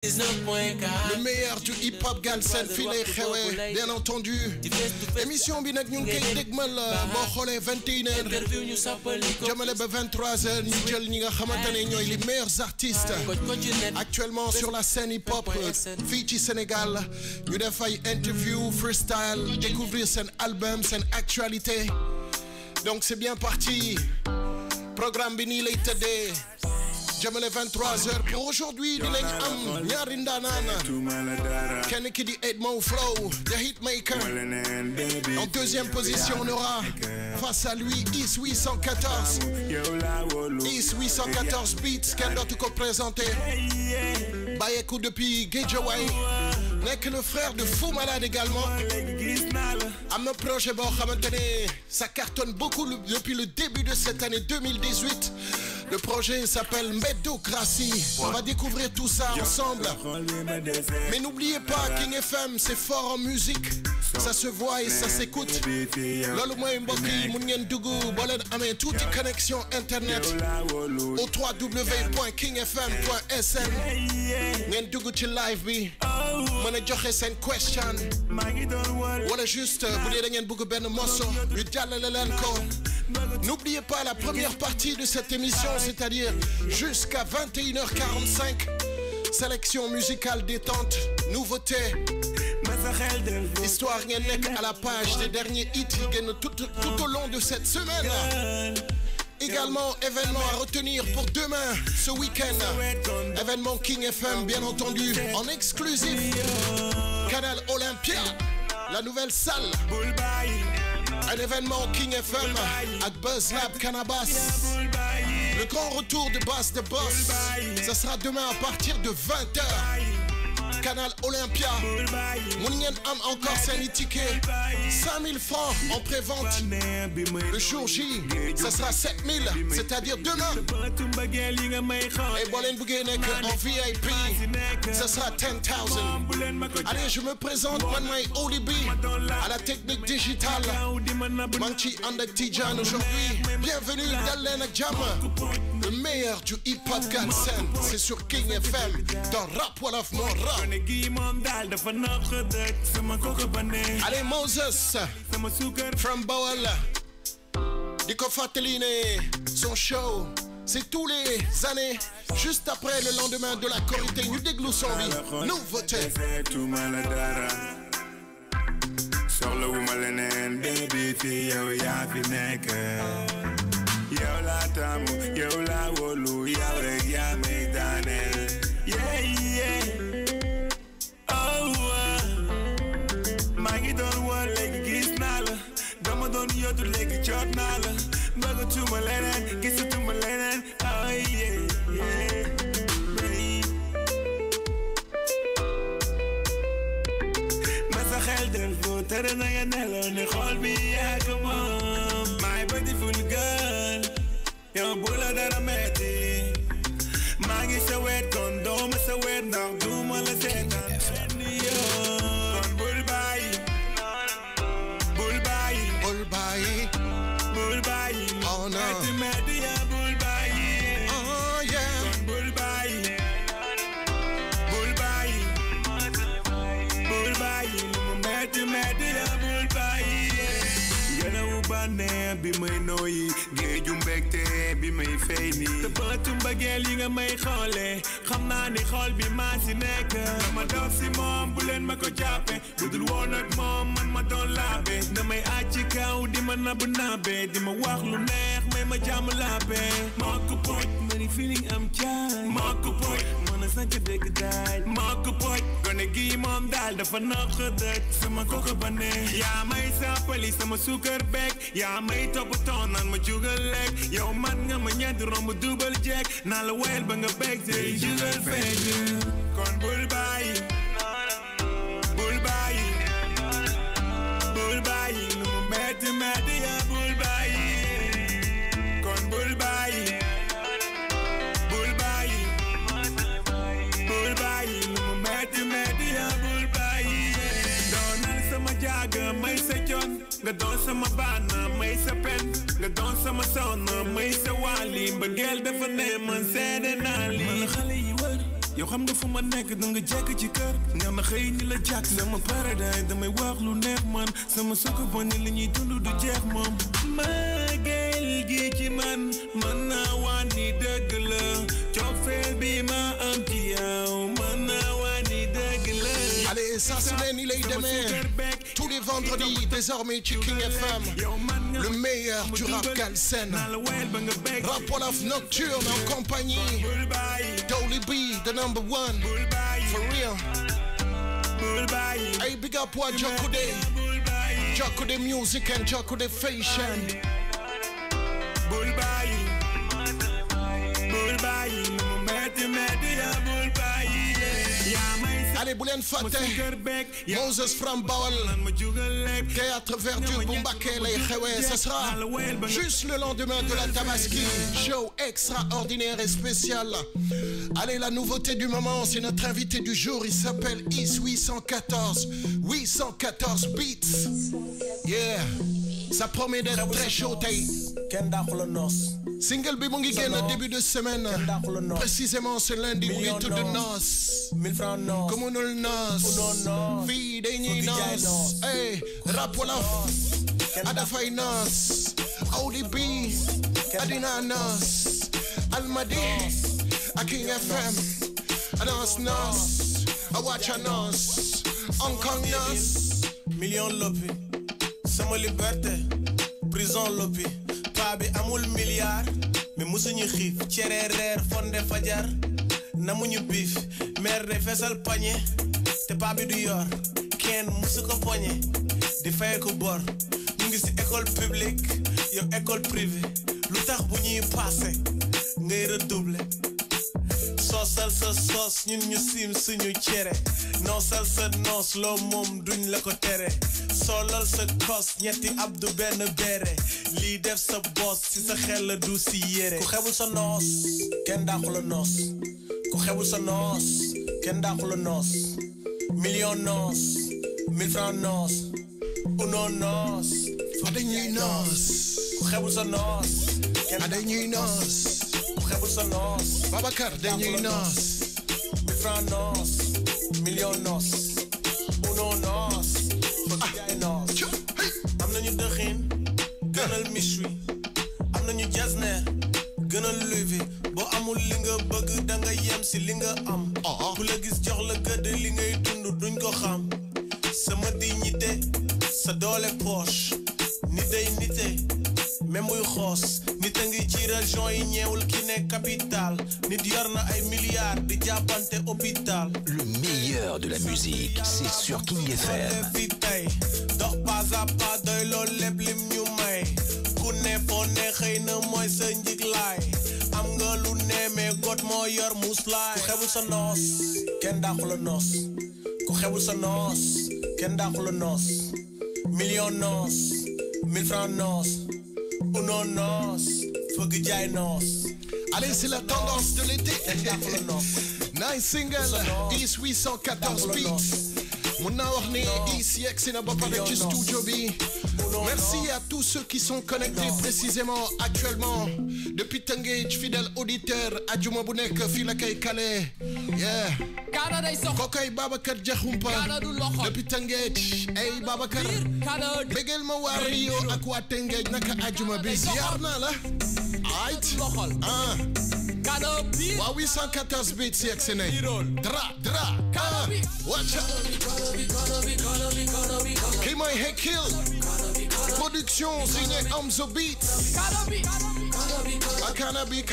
Le meilleur du hip-hop galsen filé xewe bien entendu émission bi nag ñu ngi koy dégmal boo xoolee 21h jëmale ba 23h ñu jël ñi nga xamante ne ñooy les meilleurs artistes actuellement sur la scène hip-hop fii ci Sénégal ñu def ay interview freestyle découvrir seen album seen actualité donc c'est bien parti programme bi nii lay tëddee jëmale 23h pour aujourd'hui dinañ am ñaari ndaanaan kenn ki di Edmo Flow the hitmaker en deuxième position on aura face à lui Is 814 Is 814 beats kenn dootu ko présenté bàyyeeku depuis Guédiawaye nekk le frère de Fou Malade également am na projet boo xamante ne ça cartonne beaucoup depuis le début de cette année 2018. Le projet s'appelle Mbedocratie. On va découvrir tout ça ensemble. Mais n'oubliez pas, King FM, c'est fort en musique. Ça se voit et ça s'écoute. Lolo mooy mbokk yi mun ngeen dugg boo leen amee tuuti connexion internet au www.kingfm.sn ngeen dugg ci live bi mën a joxe seen question wala juste bu dee da ngeen bëgg benn morceau ñu jàllale leen ko. N'oubliez pas la première partie de cette émission, c'est-à-dire jusqu'à 21h45. Sélection musicale détente, nouveautés. Histoire ngeen nekk à la page des derniers hits yi génn tout au long de cette semaine. Également, événement à retenir pour demain, ce week-end. Événement King FM, bien entendu, en exclusif. Canal Olympia, la nouvelle salle. Un événement King FM avec Buzz Lab Cannabis. Le grand retour de Bass de Boss. Ça sera demain à partir de 20h. Canal Olympia. Mun ngeen am encore seen ticket 5000 francs en prévente. Le jour J, ça sera 7000, c'est-à-dire demain. Et boo leen bëggee nekk en VIP, ça sera 10,000. Allez, je me présente, man maay Olibi à la technique digitale. Man ci ànd ak Tidiane aujourd'hui. Bienvenue dal leen ak jàmm. Le meilleur du hip-hop galsen, c'est sur King FM dans Rap Wolof Mon Rap. Allez, Moses from Bawal di ko fàttali ne son show c'est tous les années juste après le lendemain de la Korité ñu déglu son bi nouveauté soxla wu ma leneen baby fi yow yaa fi nekk yow laa taamu yow laa wóolu yow rek yaa may daaneel maa ngi doon woo léegi gis naa la dama doon yóotu léegi jot naa la bëggatuma leneen gisatuma leneen na sa xel del foo tere na nga nelaw ne xool bi yaa ko moom my beautiful girl yow bu la dara metti maa ngi sa wet kon doo ma sa wet ndax du ma la seetaan kon bul bàyyi bul bàyyi bul bàyyi bul bàyyi oh no metti ya bul bàyyi oh yeah kon bul bàyyi bul bàyyi bul bàyyi lu mu metti ya bul bàyyi ngelawu bànneex bi may nooyi géeju mbégte bi may fay nii te bëtu mbëggeel yi nga may xoole xam naa ni xool bi maa si nekk dama dof si moom bu leen ma ko jàppe budul woon ak moom man ma doon laabe damay àcc ci kaw di ma nabu naabe di ma wax lu neex may ma jàmm laabe maa ko poj ma ni feeling am caay maa ko poj mën a sanc dégg daaj maa ko poj gone gi moom daal dafa naq dëkk sama koko ba ne yaa may sàppali sama suukar bekk yaa may toppatoo naan ma jugal lekk yow man nga ma ñeenti romb dubal jekk naa la wayal ba nga bekk te jugal fekk kon bul bàyyi bul bàyyi bul bàyyi lu mu metti ya bul bàyyi kon bul bàyyi bul bàyyi bul bàyyi lu mu metti ya bul bàyyi doonal sama jaaga may sa jon nga doon sama baana may sa pen nga doon sama soxna may sa wàlli mbëggeel dafa ne man seede naa li xale yi wër yow xam nga fu ma nekk da nga jekk ci kër neex na xëy ni la jàkk sama paradise damay wax lu neex man sama sukk bon ni li ñuy dund du jeex moom magel gi ci man naa waan ni dëgg la cofeel bi ma am ci yow man naa waan ni dëgg la. Allez, ça c'est il est demain. Tous les vendredis, désormais, King FM, le meilleur du rap galsen. Rap Wolof Nocturne en compagnie Dolly B, the number one. For real. Hey, big up what Jokode Music and Jokode Fashion. Allez, Boulen Fateh, Moses from Bawal, Théâtre Verdure, Boumbake, les Khewé, ce sera juste le lendemain de la Tabaski. Show extraordinaire et spécial. Allez, la nouveauté du moment, c'est notre invité du jour, il s'appelle Is 814, 814 Beats. Yeah, ça promet d'être très chaud, Single bi mu ngi génn début de semaine. Précisément ce lundi mu ngi tudd Noos. Ku munul noos. Fii dañuy noos. Hey, Rap Wolof. Ada Faye noos. Audi B. Adina noos. Almadi. A King FM. Anos noos. Awacha noos. Hong Kong noos. Million lopi. Sama liberté. Prison lopi. Bi amul milliard mais musuñu xiif cere reer fonde fajar namuñu biif mer de fesal pañe te pa bi du yor kenn musu ko poñe di fay ko bor ñu ngi ci école publique yow école privée lu tax bu ñuy passé ngay redoubler soosal sa soos ñun ñu sim suñu cere noosal sa noos loo moom duñ la ko tere solal sa kos ñetti abdu benn bere lii def sa boss si sa xel la du si yére ku xewul sa noos kenn dàqu la noos ku xewul sa noos kenn dàqu la noos million noos 1000 francs noos uno noos dañuy noos ku xewul sa noos dañuy noos ku xewul sa noos Babacar dañuy noos 1000 francs noos million noos uno noos jaay noos am nañu dëxin gënal miswi am nañu jasner gënal levé boo amul li nga bëgg da nga yem si li nga am ku la gis jox la gëdd li ngay dund duñ ko xam sama dignité sa doole poche ni day nité même muy xoos nit a ngi ci région yi ñeewul ki ne capital nit yor na ay milliards di jàppante hôpital. Le meilleur de la musique, c'est sur King FM. fi tey dox pas à pas doy loolu lépp lim ñu may ku ne foo ne xëy na mooy sa njiglaay am nga lu ne mais got moo yor muslaay ku xewul sa noos kenn dàqu la noos ku xewul sa noos kenn dàqu la noos million noos 1000 francs noos uno noos fëgg jaay noos. Allez, c'est la tendance de l'été. Nice single, Is 814 Beats. Mon orné, ici, excellent, avec du studio B. Merci à tous ceux qui sont connectés précisément actuellement. Depuis Tangage, fidèle auditeur, Adjouma Bounek, Filakay Kale. Yeah. Kokay Babakar Djahoumpa. Depuis Tangage, hey Babakar. Begel Mawario, Aqua Tangage, Naka Adjouma B. Yarna là. Aït. Wa 814 beats, c'est excellent. Dra. Watch out. Kimoy Hekil. Production signée Amzo Beats. Cannabis.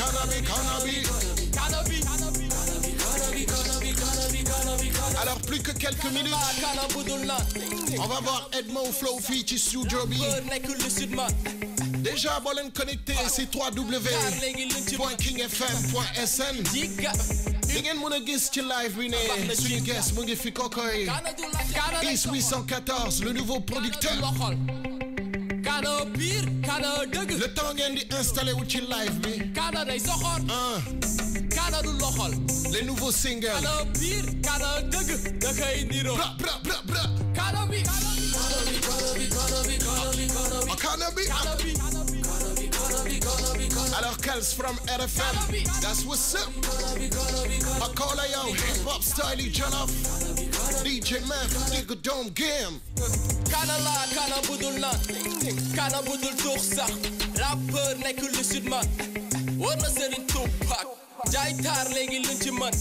Alors plus que quelques minutes, on va voir Edmond Flow Feature Studio B. Déjà, bon connecté, c'est www.kingfm.sn. Ngeen mën a gis ci live bi ne suñu guest mu ngi fi kokoy Is 814, le nouveau producteur. Le temps ngeen di installé wu ci live bi. Les nouveaux singles. Alors Kels from RFM. That's what's up. I call her yo, hip hop style Jollof. DJ Mef, nigga don't game. Kana la, kana budul na, kana budul tuksa. Rapper nekul lu sudman. Warna serin tupak. Jai tar legi luñ ci man.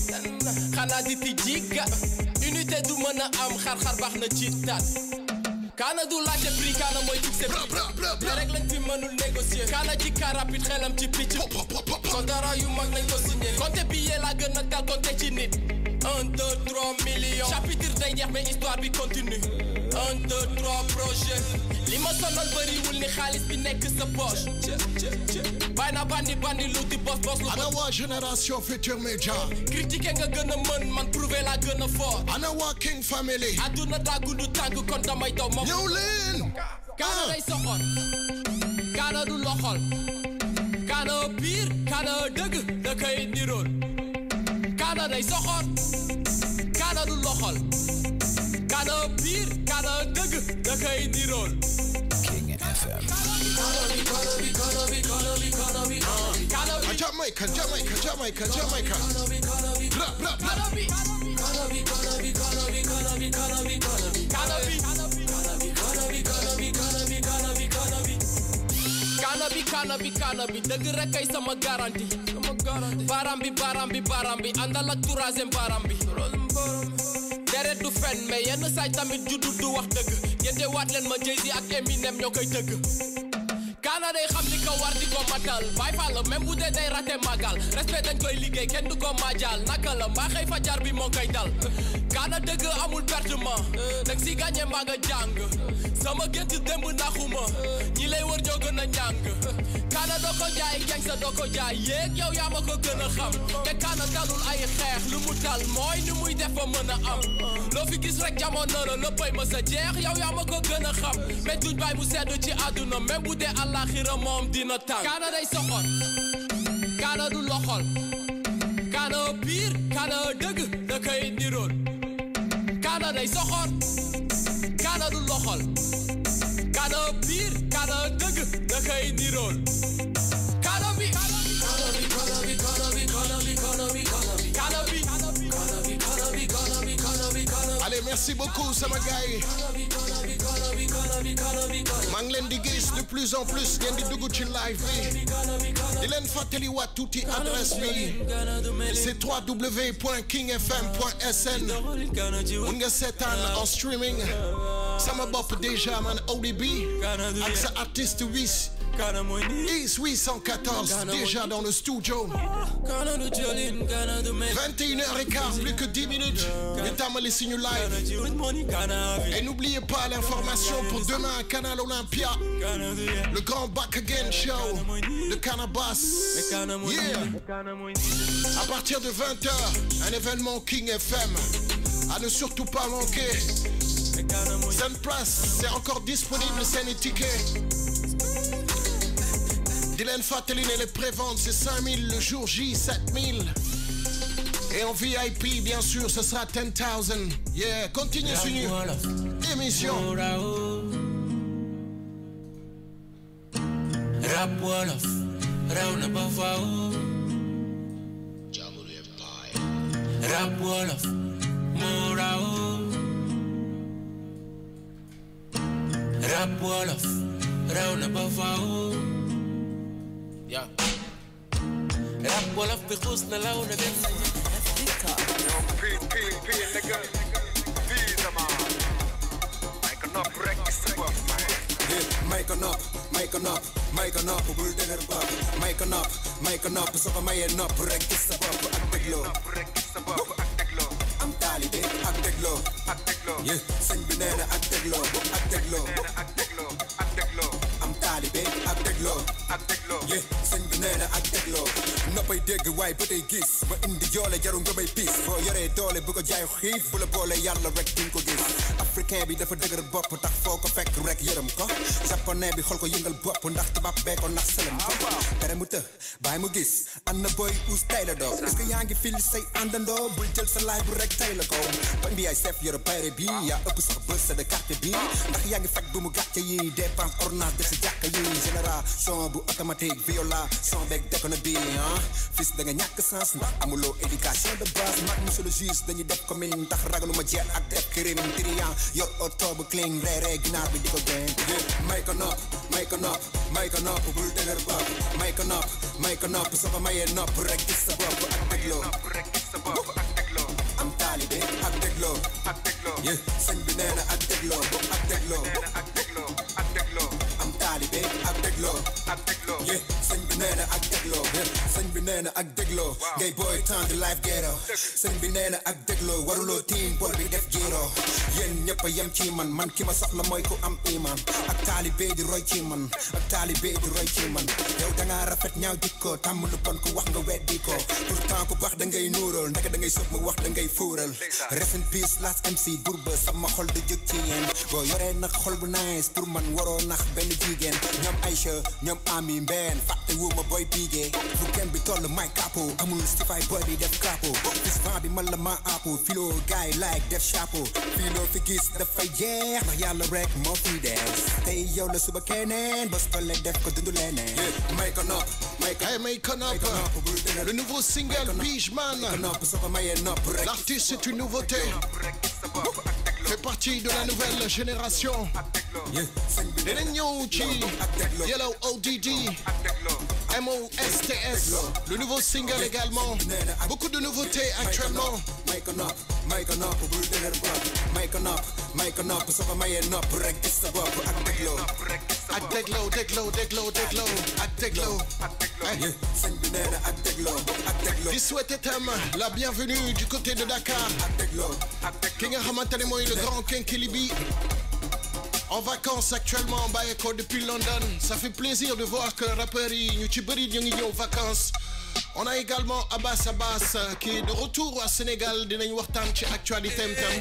Xana di tijiga. Unité du mëna am xar bax na ci tat. Kana du laajte prix kana mooy fixé prix rek lañ fi mënul négocier kana ci car rapide xelam ci picc so dara yu mag nañ ko signé compté billet la gën a dal compté ci nit 1 2 3 millions chapitre day jeex mais histoire bi continue 1 2 3 projet li ma sonal bëriwul ni xaalis bi nekk sa poche bay na bandi lu di boss lu ana waa génération futur média critiquer nga gën a mën man prouver la gën a fort ana waa King Family aduna daa gudd tànk kon damay daw moom ñëw leen kana day soxor kana du loxol kana pire kana dëgg da koy nirool kana day soxor kana du loxol kana pire kana dëgg da koy nirool King FM. Jamaica. Blah, blah, blah. Cannabis dëgg rek ay sama garantie baram bi àndal ak troisième baram bi deret du fen mais yenn saay tamit juddu du wax dëgg yéen de waat leen ma Jay-Z ak Eminem ñoo koy tëgg Kana day xam li ko war di ko matal Baay Faal même bu dee day raté magal respect dañ koy liggéey kenn du ko majal naka la mbaa xëy fajar bi moo koy dal Kana dëgg amul pertement dang si gagné mbaa nga jàng sama gént démb naxuma ñi lay wër ñoo gën a ñàng Kana doo ko jaay jàng sa doo ko jaay yéeg yow yaa ma ko gën a xam te Kana talul ay xeex lu mu tal mooy ni muy def ba mën a am loo fi gis rek jamono la léppay ma sa jeex yow yaa ma ko gën a xam mais duñ bàyyi mu sedd ci àdduna même bu dee àllaaxira moom dina tàng Kana day soxor Kana du loxol Kana pire Kana dëgg da koy nirool Kana day soxor Kana du loxol Kana pire Kana dëgg da koy nirool Kana bi Allez, merci beaucoup, sama gars yi. maa ngi leen di gis de plus en plus ngeen di dugg ci live bi di leen fàttali waat tuuti adresse bi c'est www.kingfm.sn mun nga seetaan en streaming sama bopp déjà man ODB ak sa artiste Wiss Is 814 déjà dans le studio 21h15 plus que 10 minutes ñu tàmbali suñu live et n'oubliez pas l'information pour demain à Canal Olympia le grand Back Again Show de Canabasse yeah à partir de 20h un événement King FM à ne surtout pas manquer cette place c'est encore disponible c'est les tickets Dylan Fateline et les préventes c'est 5000 le jour J 7000 et en VIP bien sûr ce sera 10,000 yeah continue sur une émission Rap Wolof raw na ba faaw Rap Wolof moo raw Rap Wolof raw na ba faaw yeah Rap Wolof bi xuus na law na dem Make a up, bul dëgër bopp make a up, soo ko mayee nopp rek gis sa bopp ak dégloo am taalibe ak dégloo yeah sëñ bi nee na ak dégloo am taalibe ak dégloo yeah sëñ bi nee na ak dégloo noppay dégg waaye ba tey gis ba indi joole jaru nga bay piis boo yoree doole bu ko jaay xiif bu la boole yàlla rek duñ ko gis africain bi dafa dëgër bopp tax foo ko fekk rek yërëm ko japonais bi xool ko yëngal bopp ndax tubaab bee ko nax sëlëm ko tere mu të bàyyi mu gis am na boy us tay la doo est-ce que yaa ngi fil say àndandoo bul jël sa laay bu rek tay la ko bañ bi yaay chef yore bayre bi yaa ëpp sax bës sa de quartier bi ndax yaa ngi fekk bu mu gàcce yi dépense ordonnance de si jàkk génération bu automatique violation beeg dekk na bii fils da nga ñàkk sens ndax amuloo éducation de base mag monsieur le juge dañuy def commune ndax ragaluma jeet ak def crime trian yor oto bu clean reere ginaar bi di ko gain may ko nopp bul dëgër bopp may ko nopp soo ko mayee nopp rek gis sa bopp ak dégloo am taalibe ak dégloo sëñ bi nee na ak dégloo am taalibe ak dégloo sëñ bi nee na ak dégloo ak dégloo ngay booy temps de life ghetto sëñ bi nee na ak dégloo waruloo tiim bool bi def jiiroo yéen ñëpp a yem ci man ki ma soxla mooy ku am iman ak taalibe di roy ci man yow dangaa rafet ñaaw jikko tàmm lu bon ku wax nga weddi ko pourtant ku baax da ngay nuural ndeke da ngay sëf ma wax da ngay fuural rest in peace last MC Bourba sama xol du jóg ci yéen boo yoree nag xol bu nice pour man waroo nax benn jigéen ñoom Aïcha ñoom Ami Mbène fàtte wu ma boy bigee fu kenn bi toll may capo amul stifay boy bi def capo bis vent bi man la ma apo filo gaay like def chapeau filo fi gis dafay jeex ndax yàlla rek moo fi des tey yow la suba keneen bés tolle def ko dundu leneen may ko nopp le nouveau single Bijman. L'artiste est une nouveauté, fait partie de la nouvelle génération. Yellow ODD, MOSTS, le nouveau single également. Beaucoup de nouveautés actuellement. Je souhaite la bienvenue du côté de Dakar. Ki nga xamante ne mooy le grand Kenkelibi. En vacances actuellement en Bayeko depuis London. Ça fait plaisir de voir que rappeurs yi ñu ci bëri ñu ngi ñëw vacances. On a également Abbas qui est de retour au Sénégal. Dinañ waxtaan ci actualité tam.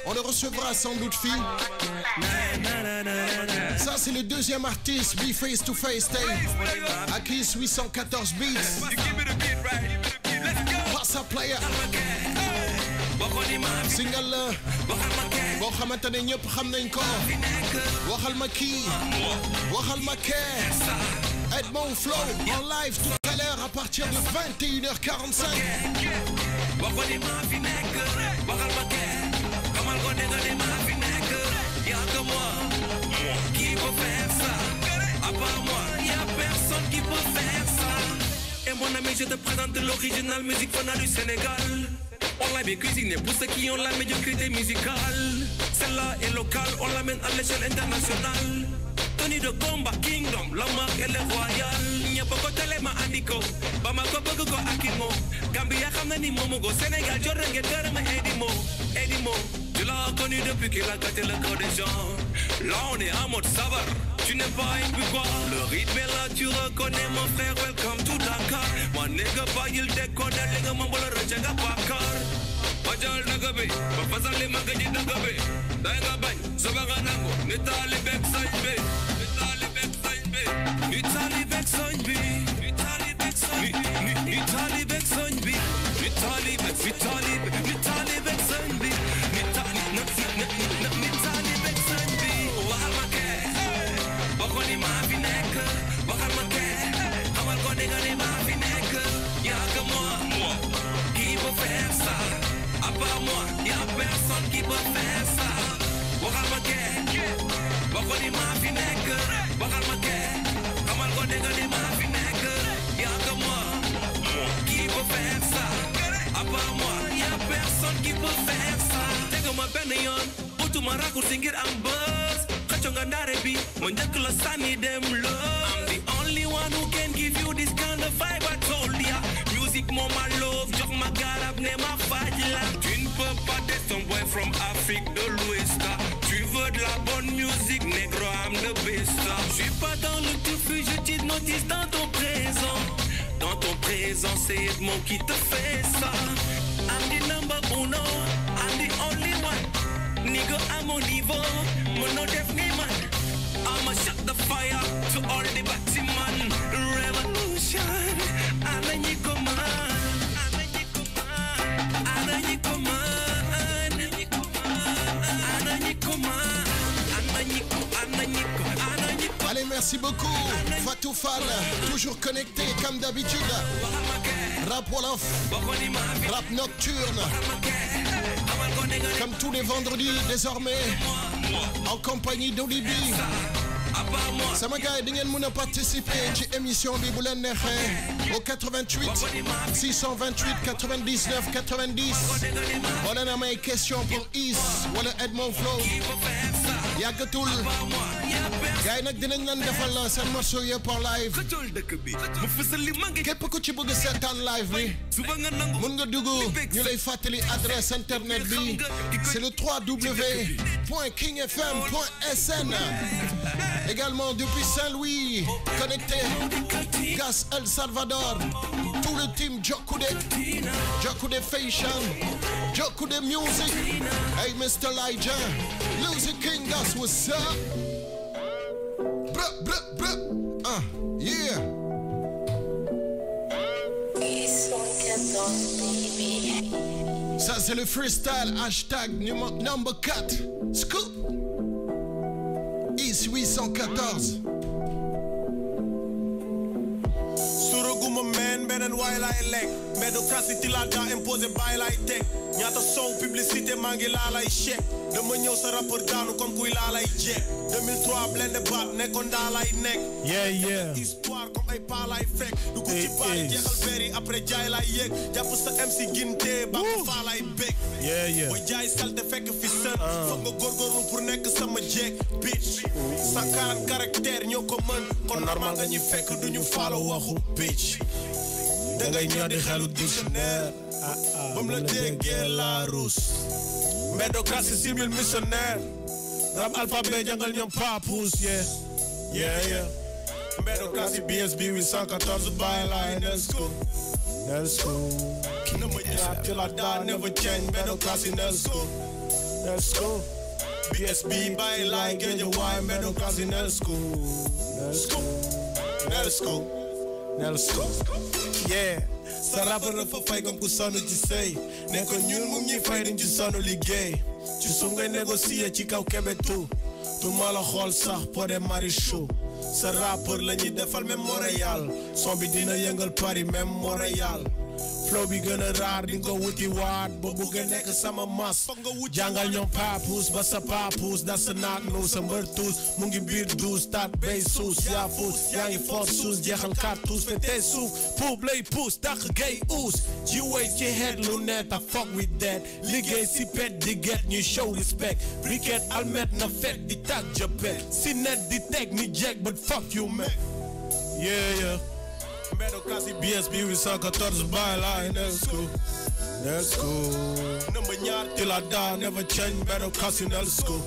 On le recevra sans doute fille. Ça c'est le deuxième artiste Be Face to Face Akis 814 beats. Pass a player. Single boo xamante ne ñëpp xam nañ ko. Waxal ma kii. Waxal ma kee. Edmond Flow en live tout à l'heure à partir de 21h45. Qui peut faire ça? À part moi, y a personne qui peut faire ça. Et mon ami, je te présente l'original musique fana du Sénégal. On l'a bien cuisiné pour ceux qui ont la médiocrité musicale. Celle-là est locale, on l'amène à l'échelle internationale. Tony de combat, Kingdom, la marque elle est royale. N'y a pas de télé ma andiko, Bamako Bogo Akimo. Gambia Khamnani Momogo, Sénégal, Jordan Geterme Edimo. Tu l'as connu depuis qu'il a gâté le corps des gens. Là on est en mode savar. Tu n'es pas un peu quoi. Le rythme est là, tu reconnais mon frère. Welcome to Dakar. Mon nègre pas il déconne. Les gars m'en veulent rejeter pas car. Bajal nagabe, papasal les magaji nagabe. Daïga bañ, sobaga nango. Nitali bek sañbe, nitali bek sañbe, nitali bek sañbe, nitali bek sañbe, nitali bek sañbe, nitali bek, nitali bek sañbe. Bakoni ma fi nekk, waxal ma kee, xamal ko ne nga ne ma fi nekk. Y'a que moi, qui peut faire ça. À part moi, y'a personne qui peut faire ça. Waxal ma kee, bakoni ma fi nekk, waxal ma kee, xamal ko ne nga ne ma fi nekk. Y'a que moi, qui peut faire ça. À part moi, y'a personne qui peut faire ça. Tega ma benn yoon, utuma raccourci ngir am buzz. I'm the only one who can give you this kind of vibe. I told ya, music more my love. Jock ma garab ne ma fajla. Tu ne peux pas être un boy from Afrique de l'Ouest. Tu veux de la bonne musique, négro, I'm the best. Je suis pas dans le touffu, je te notice dans ton présent. Dans ton présent, c'est Edmond qui te fait ça. I'm the number uno, I'm the only one. Nigga, à mon niveau, mono def ni man. I'ma shut the fire to all the Batman. Revolution, Ananyiko man, Ananyiko man, Ananyiko man, Ananyiko man, Ananyiko, Ananyiko, Ananyiko. Allez merci beaucoup. Fatou Fall, toujours connecté comme d'habitude. Rap Wolof, rap nocturne. Comme tous les vendredis désormais, en compagnie d'Olibi. Sama gars di ngeen mën a participer ci émission bi bu leen neexee au 88 628 99 90 wala na may question pour Is wala Edmond Flow yàggatul gars yi nag dinañ leen defal seen morceau yëpp en live képp ku ci bëgg seetaan live bi mën nga dugg ñu lay fàttali adresse internet bi c'est le www.kingfm.sn. Également depuis Saint-Louis, connecté, Gas El Salvador, tout le team Jokude Fashion, Jokude Music, hey Mr. Elijah, Lucy King, that's what's up. Yeah. Ça c'est le freestyle, hashtag number 4, scoop. Is 814. Suruguma man, benen waay lay lekk. Médocratie ti la daa imposé bàyyi lay teg. ñaata son publicité maa ngi laa lay chèque. dama ñëw sa rappeur daanu comme kuy laa lay jeeg. 2003 blende baat nekkoon daa lay nekk. Yeah. Histoire comme ay paa lay fekk. dugg ci baal jeexal verre yi après jaay lay yéeg. jàpp sa MC ginte ba ko faa lay bég. Yeah. booy jaay salte fekk fi sën. foog nga góorgóorlu pour nekk sama jeeg. bitch 140 caractères ñoo ko mën. kon normal nga ñu fekk duñu faalo waxu bitch. dangay ñoo di xelu dictionnaire. bam la déggee la rousse. Médocratie civil missionnaire. Rap alphabet jàngal ñoom papous. Yeah. Médocratie BSB 814 bàyyi laay let's go. na ma ñaar till I die never change. Médocratie let's go. BSB bàyyi laay géej waay. Médocratie let's go. Yeah. sa rappeur dafa fay comme ku sonn ci sëy ne ko ñun mu ñuy fay duñ ci sonn liggéey ci suuf ngay négocier ci kaw kebetu du ma la xool sax pode marichou sa rappeur la ñuy defal même Montréal son bi dina yëngal Paris même Montréal flow bi gën a raar di nga ko wuti waat ba bugg a nekk sama mas jàngal ñoom papuus ba sa papuus da sa naak nu sa mbër tuus mu ngi biir duus taat bay suus yaa fuus yaa ngi fort suus jeexal kaat tuus fe tey suuf puub lay puus dàq gay uus ji way ci head lu net a fuck with that liggéey si pet di get ñu show respect briquet almet na fet di tag jëppet si net di teg ni jeeg but fuck you man yeah Médocratie BSB 814 bàyyi laay let's go number ñaar till I die never change. Médocratie let's go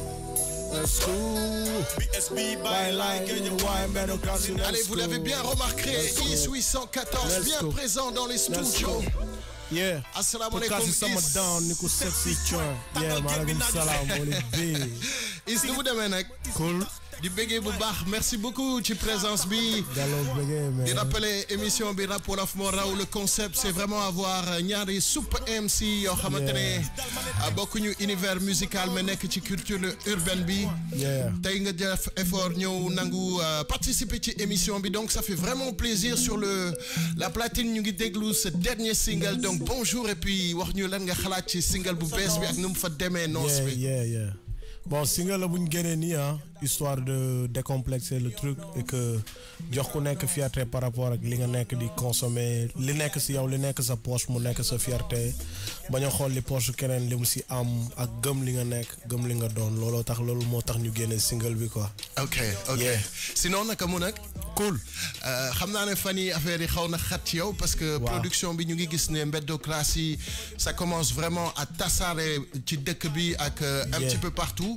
BSB bàyyi laay géej waay. Médocratie let's go. Allez, vous l'avez bien remarqué, Is 814 bien présent dans les studios. Yeah. Assalamu alaikum sama down ni ko sexy chon. Yeah, maaleykum salaam Olivier. Is nu mu demee nag? Cool. di béggee bu baax merci beaucoup ci présence bi di rappeler émission bi Rap Wolof moo raw le concept c'est vraiment avoir ñaari super MC yoo xamante ne bokkuñu univers musical mais nekk ci culture urbaine bi tey nga def effort ñëw nangu participer ci émission bi donc ça fait vraiment plaisir sur la platine ñu ngi déglu ce dernier single donc bonjour et puis wax ñu lan nga xalaat ci single bu bees bi ak nu mu fa demee noos bi bon single la bu ñu génnee nii histoire de décomplexer le truc et que jox ku nekk fierté par rapport ak li nga nekk di consommer li nekk si yow li nekk sa poche mu nekk sa fierté bañ a xool li poche keneen li mu si am ak gëm li nga nekk gëm li nga doon looloo tax loolu moo tax ñu génne single bi quoi. ok sinon naka mu nag. cool xam naa ne fan yi affaire yi xaw na xat ci yow parce que production bi ñu ngi gis ne Médocratie ça commence vraiment à tasaare ci dëkk bi ak un petit peu partout.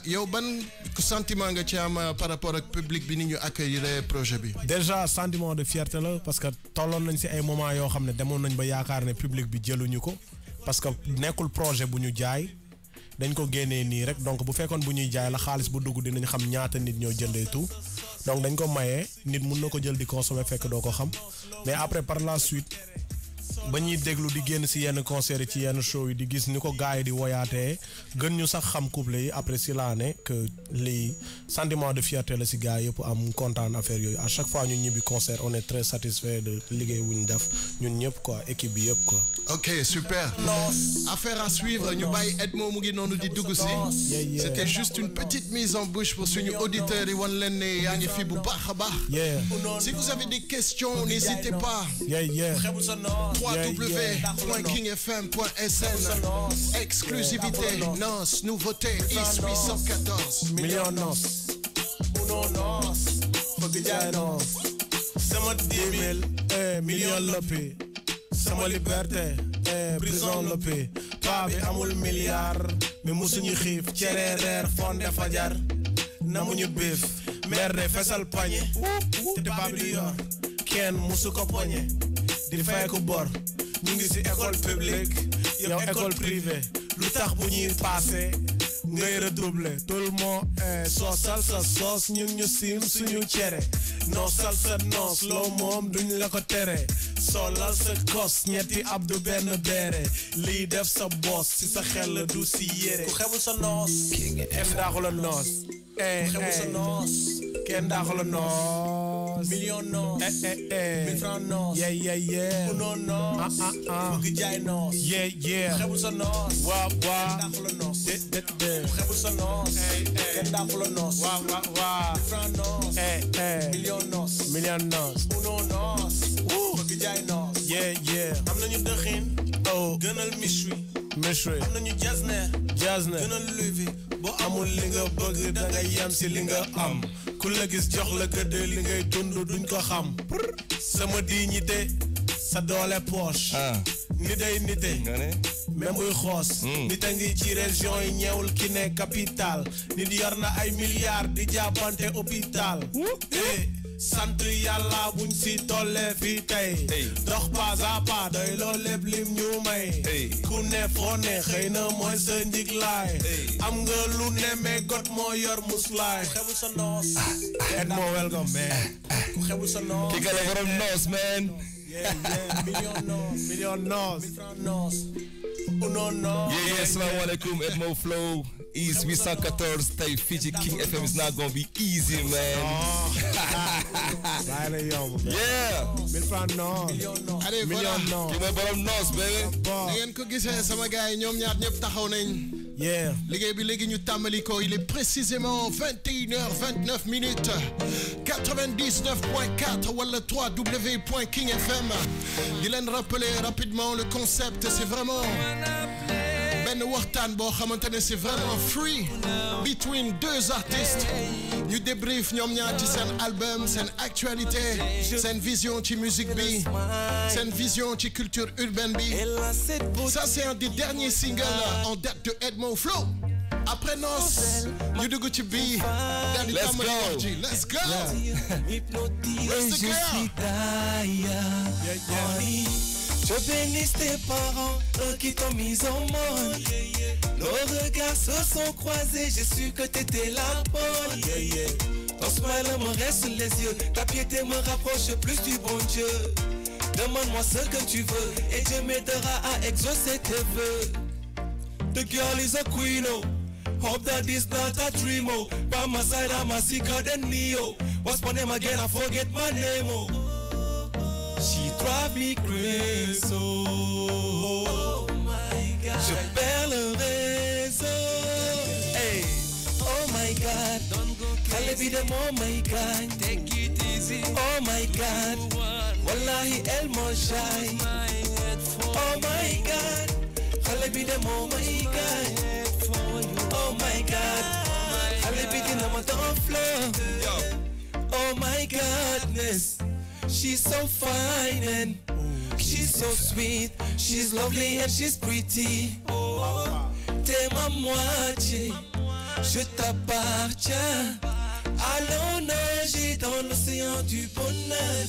yow ban sentiment nga ci am par rapport ak public bi ni ñu accueillir projet bi. déjà sentiment de fierté la parce que tolloon nañ ci ay moments yoo xam ne demoon nañ ba yaakaar ne public bi jëluñu ko parce que nekkul projet bu ñu jaay dañ ko génnee nii rek donc bu fekkoon bu ñuy jaay la xaalis bu dugg dinañ xam ñaata nit ñoo jëndee tout donc dañ ko mayee nit mun na ko jël di consommer fekk doo ko xam mais après par la suite ba ñuy déglu di génn si yenn concert yi ci yenn show yi di gis ni ko gars yi di woyaatee gën ñu sax xam couple yi après si laa ne que lii sentiment de fierté la si gars yëpp am kontaan affaire yooyu à chaque fois ñu ñibbi concert on est très satisfait de liggéey wuñ def ñun ñëpp quoi équipe bi yëpp quoi. Ok, super. Affaire à suivre, nous bail Edmo mu ngi nonu di dugg ci. C'était juste une petite mise en bouche pour suñu auditeurs yi wan leen ne yaa ngi fi bu baax a baax. Si vous avez des questions, n'hésitez pas. www.kingfm.sn. Exclusivité, Nos, nouveauté, IS 814. Million Nos. Sama 10 000 million lopi. Sama liberté prison lopi. Paa bi amul milliard mais musuñu xiif cere reer fonde fajar namuñu biif mer de fesal pañe te paa bi di yor kenn musu ko poñe di fay ko bor ñu ngi ci école publique yow école privée lu tax bu ñuy passé ngay redoubler tout le monde soosal sa soos ñun ñu siim suñu cere noosal sa noos loo moom duñ la ko tere solal sa kos ñetti abdu benn beere lii def sa boss ci sa xel du si yére ku xebul sa noos kenn daaxu la noos ku xebul sa noos kenn daaxu la noos million noos 1000 francs noos ku noon noos bëgg jaay noos ku xebul sa noos waaw kenn daaxu la noos ku xebul sa noos kenn daaxu la noos waaw 1000 francs noos million noos ku noon noos am nañu dëxin gënal méchoui am nañu jasner gënal luvi boo amul li nga bëgg da nga yem si li nga am ku la gis jox la gëdd li ngay dund duñ ko xam sama dignité sa doole poche ni day nite même buy xoos nit a ngi ci région yi ñeewul ki ne capital nit yor na ay milliards di jàppante hôpital sant yàlla buñ si tolle fi tey dox pas à pas doy loo lépp lim ñu may ku ne foo ne xëy na mooy sa njiglaay am nga lu ne mais got moo yor muslaay ku xebul sa noos Edmo welcome man ku xebul sa noos ki gala borom noos man million noos Assalamu alaikum, Edmo Flow, IS 814, tey fii ci King FM is not gonna be easy, man. Yeah. 1000 francs noos. Allez, voilà. Ki mooy borom noos, baby. Da ngeen ko gisee sama gars yi ñoom ñaar ñëpp taxaw nañ. Liggéey bi léegi ñu tàmbali ko, il est précisément 21h29 minutes. 99.4 wala 3w.kingfm. Di leen rappeler rapidement le concept, c'est vraiment benn waxtaan boo xamante ne c'est vraiment free between deux artistes. ñu débrief ñoom ñaar ci seen album, seen actualité, seen vision ci musique bi, seen vision ci culture urbaine bi. Ça c'est un des derniers singles en date de Edmo Flow. Après Nos, ñu dugg ci bii. Let's go. Let's go. Je bénis tes parents, eux qui t'ont mis au monde. Nos regards se sont croisés, j'ai su que t'étais la bonne. Ton smile me reste sous les yeux, ta piété me rapproche plus du bon Dieu. Demande-moi ce que tu veux, et Dieu m'aidera à exaucer tes vœux. The girl is a queen, oh. Hope that this not a dream, oh. By my side, I'm a seeker than Neo. What's my name again? I forget my name, oh. She drive me crazy, oh my God. Je perds le réseau. Hey, oh my God. Xale bi dem, oh my God. Take it easy. Oh my God. Wallahi elle m'enjaille. Oh my God. Xale bi dem, oh my God. Oh my God. Xale bi dina ma doon flow. Oh my godness. She's so fine and she's so sweet. She's lovely and she's pretty. T'es ma moitié, je t'appartiens. Allons nager dans l'océan du bonheur.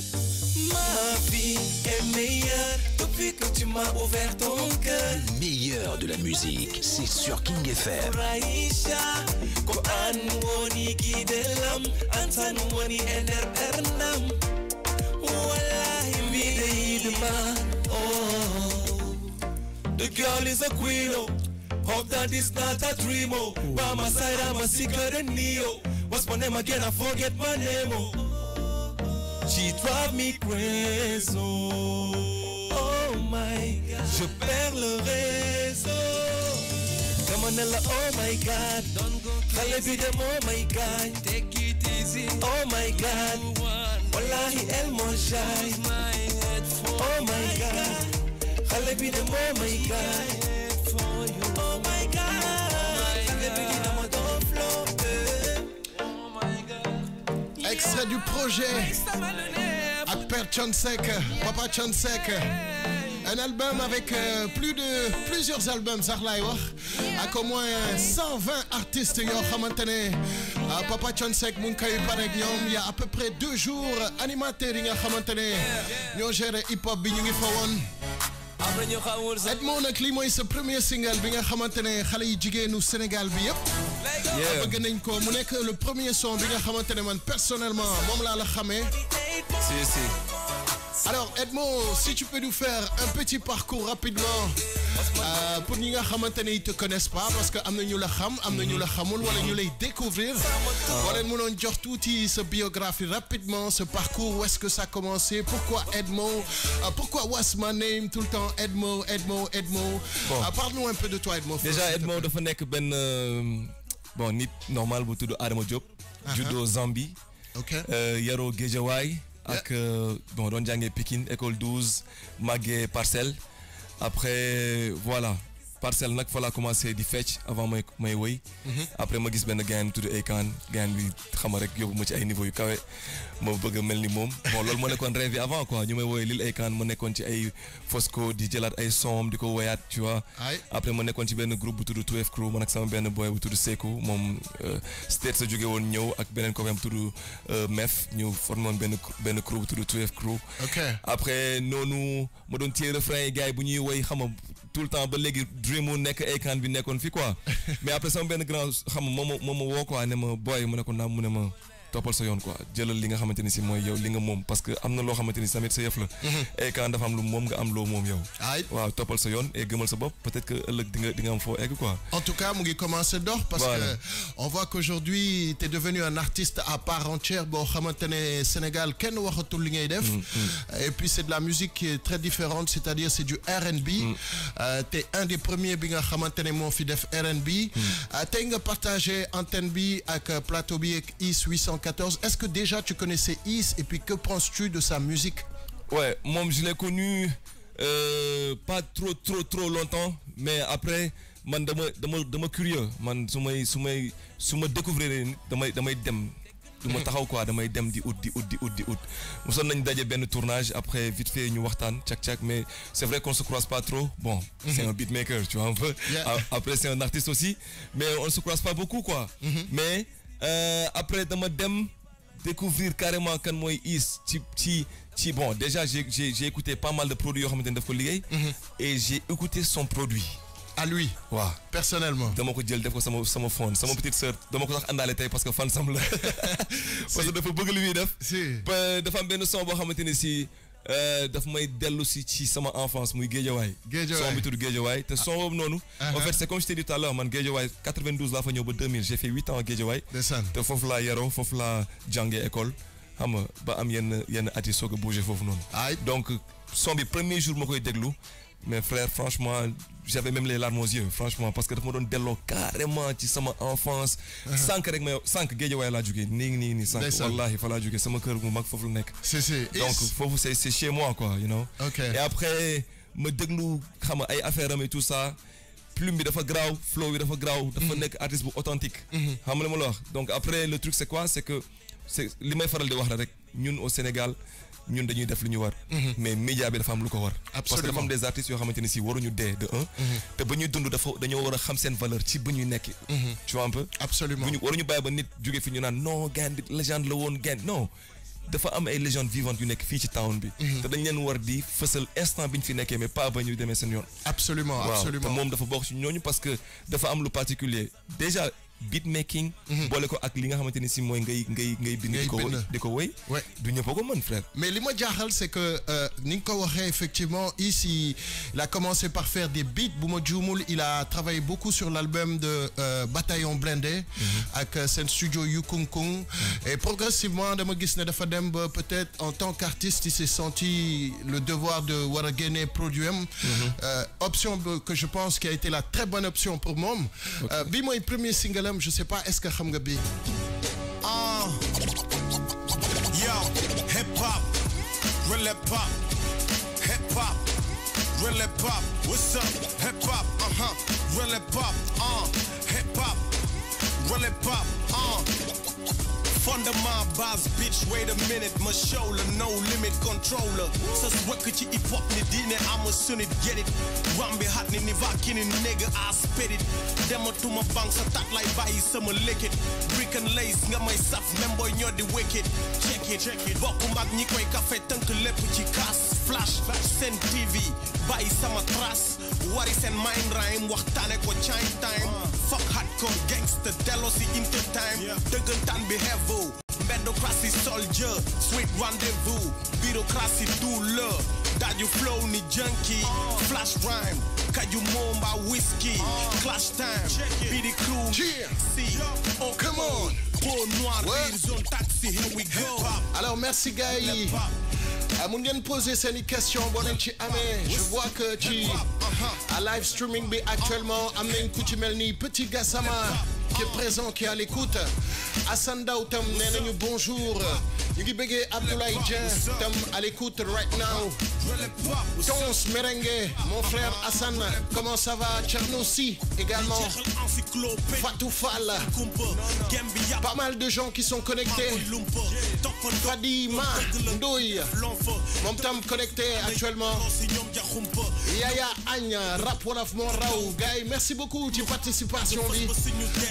Ma vie est meilleure depuis que tu m'as ouvert ton cœur. Meilleur de la musique, c'est sur King FM. Raisha, ko an woni gidelam, antan woni ener ernam. Wallahi mi de yidma, oh The girl is a queen, oh. Hope that it's not a dream, oh. By my side, I'm a sicker than Neo. What's my name again? I forget my name, oh. She drive me crazy, oh my God. Je perds le réseau. Kamanella, oh my God. Khale bi dem, oh my God. Take it easy, oh my God. Wallahi el monshai. Oh my God. Khale bi dem, oh my God. Oh my God. Khale bi dem, don't flow. Extrait du projet avec Père Chonsek, Papa Chonsek. Un album avec plusieurs albums, sax laay wax, ak au moins 120 artistes yoo xamante ne Papa Chonsek mu ngi koy bare ak ñoom. Il y a à peu près 2 jours animateurs yi nga xamante ne ñoo géré hip hop bi ñu ngi fa woon. Edmo nag lii mooy sa premier single bi nga xamante ne xale yi jigéenu Sénégal bi yëpp. bëgg nañ ko mu nekk le premier son bi nga xamante ne man personnellement moom laa la xamee. Si. Alors Edmo, si tu peux nous faire un petit parcours rapidement pour ñi nga xamante ne ils te connaissent pas, parce que am na ñu la xam am na ñu la xamul wala ñu lay découvrir. boo leen mënoon jox tuuti sa biographie rapidement, ce parcours, où est-ce que ça a commencé, pourquoi Edmo, pourquoi What's My Name tout le temps, Edmo. Bon. Parle-nous un peu de toi Edmo. Déjà Edmo dafa nekk benn bon nit normal bu tudd Adama Diop. juddoo Zambie. Ok. yaroo Guédiawaye. ak bon doon jàngee Pikine école 12 màggee Parcelles. Après voilà Parcelles nag fa laa commencé di fecc avant may woy. Après ma gis benn gain tudd Akon gain bi xam rek yóbbu ma ci ay niveau yu kawe ma bëgg a mel ni moom. Bon loolu moo nekkoon rêve avant quoi ñu may woowee Lil Akon ma nekkoon ci ay Fosco di jëlaat ay som di ko woyaat tu vois. Après ma nekkoon ci benn groupe bu tudd 2F Crew man ak sama benn boy bu tudd Sekou moom State sa jóge woon ñëw ak beneen copain bu tudd Mef ñu formé woon benn crew bu tudd 2F Crew. Après noonu ma doon téye refrain yi gars yi bu ñuy woy xam nga tout le temps ba léegi Dreamo nekk Akon bi nekkoon fi quoi. Mais après sama benn grand xam nga moom ma woo quoi ne ma boy mu ne ko naam mu ne ma toppal sa yoon quoi jëlal li nga xamante ni si mooy yow li nga moom parce que am na loo xamante ni tamit sa yëf la. Akon dafa am lu moom nga am loo moom yow. waaw toppal sa yoon et gëmal sa bopp peut-être que ëllëg di nga am foo egg quoi. En tout cas mu ngi commencé dox parce que on voit qu'aujourd'hui t'es devenu un artiste à part entière boo xamante ne Sénégal kenn waxatul li ngay def. Et puis c'est de la musique qui est très différente, c'est-à-dire c'est du R&B. T'es un des premiers bi nga xamante ne moo fi def R&B. Tey nga partagé antenne bi ak plateau bi ak Is 814. Est-ce que déjà tu connaissais Is et puis que penses-tu de sa musique? Ouais, moi je l'ai connu pas trop longtemps, mais après man dama curieux man su ma découvrir damay dem du ma taxaw quoi damay dem di ut mosoon nañ daje benn tournage après vite fait ñu waxtaan cak mais c'est vrai qu'on se croise pas trop bon c'est un beatmaker tu vois un peu après c'est un artiste aussi mais on se croise pas beaucoup quoi mais après dama dem découvrir carrément kan mooy Is ci bon déjà j'ai écouté pas mal de produits yoo xamante ne daf ko liggéey et j'ai écouté son produit à lui. waaw personnellement. dama ko jël def ko sama phone sama petite sœur dama ko sax àndaale tey parce que fan sam la parce que dafa bëgg li muy def. dafa am benn son boo xamante ne si daf may dellu ci sama enfance muy Guédiawaye. son bi tudd Guédiawaye te son boobu noonu. En fait c'est comme je t'ai dit tout à l'heure man Guédiawaye 92 laa fa ñëw ba 2000 j'ai fait 8 ans à Guédiawaye. te foofu laa yaroo foofu laa jàngee école xam nga ba am yenn at yi soog a bougé foofu noonu. donc son bi premier jour ma koy déglu. Mais frère, franchement, j'avais même les larmes aux yeux, franchement, parce que dafa ma doon delloo carrément ci sama enfance. sànq Guédiawaye laa jógee nii sànq. wallahi fa laa jógee sama kër gu mag foofu la nekk. donc foofu c'est chez moi quoi, you know. Et après ma déglu xam nga ay affaires am et tout ça. Plume bi dafa graaw, flow bi dafa graaw, dafa nekk artiste bu authentique. xam nga li ma la wax. Donc après le truc c'est quoi, c'est que li may faral di wax la rek ñun au Sénégal. ñun dañuy def lu ñu war. mais média bi dafa am lu ko war. parce que dafa am des artistes yoo xamante ne si waruñu dee de un. te ba ñuy dund dañoo war a xam seen valeur ci bu ñuy nekk. tu vois un peu. absolument waruñu bàyyi ba nit jóge fi ñu naan non gain bi légende la woon gain non. dafa am ay légendes vivantes yu nekk fii ci town bi. te dañ leen war di fësal instant bi ñu fi nekkee mais pas ba ñu demee seen yoon. absolument te moom dafa bokk ci ñooñu parce que dafa am lu particulier déjà beat making. boole ko ak li nga xamante ni si mooy ngay bind di ko woy du ñëpp ko mën frère. mais li ma jaaxal c'est que ni nga ko waxee effectivement ici il a commencé par faire des beats bu ma juumul il a travaillé beaucoup sur l'album de Bataillon Blindé ak seen studio Yukunkung et progressivement dama gis ne dafa dem ba peut-être en tant qu'artiste il s'est senti le devoir de war a génne produit am option que je pense qui a été la très bonne option pour moom bi mooy premier single am je sais pas est-ce que xam nga bi yo hip hop really pop hip hop really pop what's up hip hop really pop hip hop really pop Fondement base bitch wait a minute my shoulder no limit controller sas wëkk ci hip hop ni diine ama sunit get it rambi hat ni vakini nigga I spit it dematuma bank sa tat lay bàyyi sama liquid brick and lace nga may saf même boy ñoo di wicked check it bokku mag ñi koy café tënk lépp ci kaas flash seen TV bàyyi sama trace wari seen mind rhyme waxtaane ko chime time fuck hardcore gangster delo si intertime dëggantaan bi heavy Medocracy soldier, sweet rendezvous, bureaucracy douleur, daju flow ni junkie, flash rhyme, kaju momba whiskey, clash time, be the crew, see, oh come on, peau noire, zone taxi, here we go. Alors merci gars yi. Mun ngeen poser seen question boo leen ci amee je vois que ci à live streaming bi actuellement am nañ ku ci mel ni Petit Gassama qui est présent qui est à l'écoute Assane Daw tam nee nañu bonjour ñu ngi bëggee Abdoulaye Dieng tam à l'écoute right now Tons Merengue mon frère Assane comment ça va Thierno Sy également Fatou Fall pas mal de gens qui sont connectés Fadima Ndoye moom tam connecté actuellement Yaya Agne rap wolof moo raw gars yi merci beaucoup ci participation bi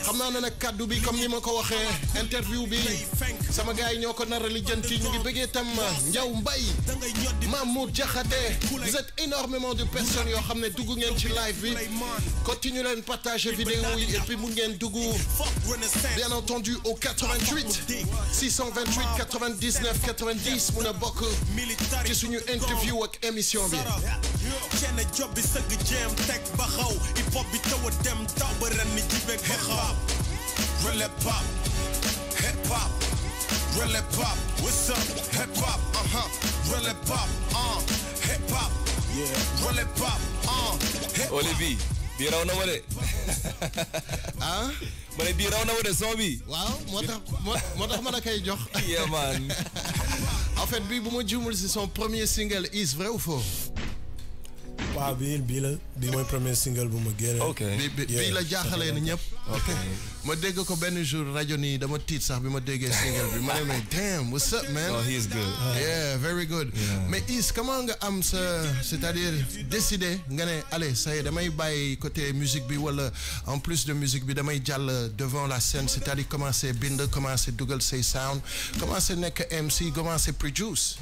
xam naa ne nag kaddu bi comme ni ma ko waxee interview bi sama gars yi ñoo ko nar a lijjanti ñu ngi bëggee tam Ndiaw Mbaye Mamoud Diakhaté vous êtes énormément de personnes yoo xam ne dugg ngeen ci live bi continue leen partager vidéo yi et puis mun ngeen dugg bien entendu au 88 628 99 90 mun a bokk ci suñu interview ak émission bi kenn job bi sëgg jéem teg ba xaw hip hop bi taw a dem taw ba ren ni jibeeg ba xaw really pop hip hop really pop what's up hip hop really pop hip hop yeah really pop Olivier bi raw na wala ma ne bii raw na wala son bi waaw moo tax ma la koy jox yeah man en fait bii bu ma juumul c'est son premier single Is vrai ou faux waaw bii mooy premier single bu ma génne. ok bii la jaaxalee na ñëpp. ok ma dégg ko benn jour rajo nii dama tiit sax bi ma déggee single bi ma ne mais damn what's up man. oh he is good. yeah very good. mais Is comment nga am sa c'est-à-dire décider nga ne allez ça y est damay bàyyi côté musique bi wala en plus de musique bi damay jàll devant la scène c'est-à-dire commencer bind commencer dugal say sound commencer nekk MC commencer produce.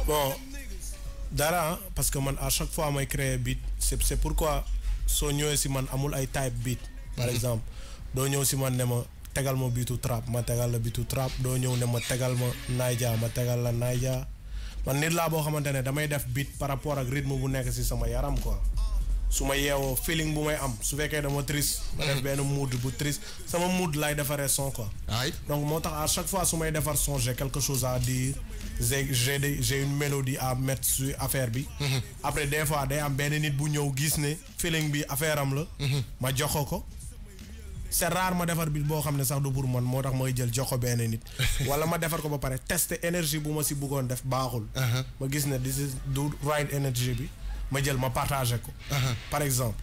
bon. dara parce que man à chaque fois may créer beat c'est pourquoi soo ñëwee si man amul ay type beat par exemple doo ñëw si man ne ma tegal ma beatu trap ma tegal la beatu trap doo ñëw ne ma tegal ma naija ma tegal la naija man nit laa boo xamante ne damay def beat par rapport ak rythme bu nekk si sama yaram quoi su ma yeewoo feeling bu may am su fekkee dama triste ma def benn mood bu triste sama mood lay defaree son quoi donc moo tax à chaque fois su may defar son j'ai quelque chose à dire j'ai une mélodie à mettre sur affaire bi après des fois day am benn nit bu ñëw gis ne feeling bi affaire am la ma jox ko c'est rare ma defar bi boo xam ne sax du pour man moo tax may jël jox ko benn nit wala ma defar ko ba pare tester énergie bu ma si bëggoon def baaxul ma gis ne this is du right énergie bi ma jël ma partagé ko par exemple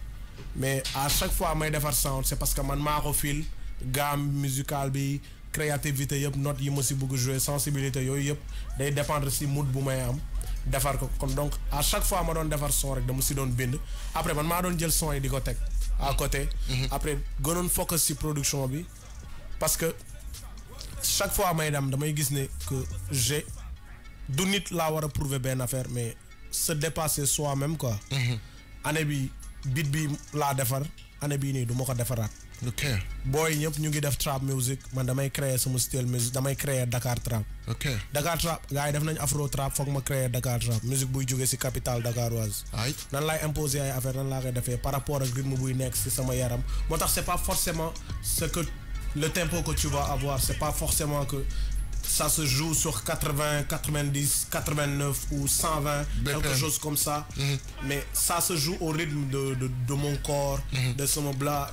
mais à chaque fois may defar sound c'est parce que man maa ko fil gamme musicale bi créativité yëpp notes yi ma si bëgg jouer sensibilité yooyu yëpp day dépendre si mood bu may am defar ko kon donc à chaque fois ma doon defar son rek dama si doon bind après man maa doon jël son yi di ko teg à côté après gënoon focus si production bi parce que chaque fois may dem damay gis ne que j'ai du nit laa war a prouver benn affaire mais se dépasser soi-même quoi année bi beat bi laa defar année bii nii du ma ko defaraat. ok booy ñëpp ñu ngi def trap music man damay créer sama style musique damay créer Dakar trap. ok Dakar trap gars yi def nañ afro trap foog ma créer Dakar trap musique buy jógee ci capitale dakaroise. nan laay imposer ay affaire nan laa koy defee par rapport ak rythme buy nekk ci sama yaram moo tax c'est pas forcément ce que le tempo que tu vas avoir c'est pas forcément que ça se joue sur 80, 90, 89 ou 120, quelque chose comme ça. Mais ça se joue au rythme de mon corps, de ce mot-là.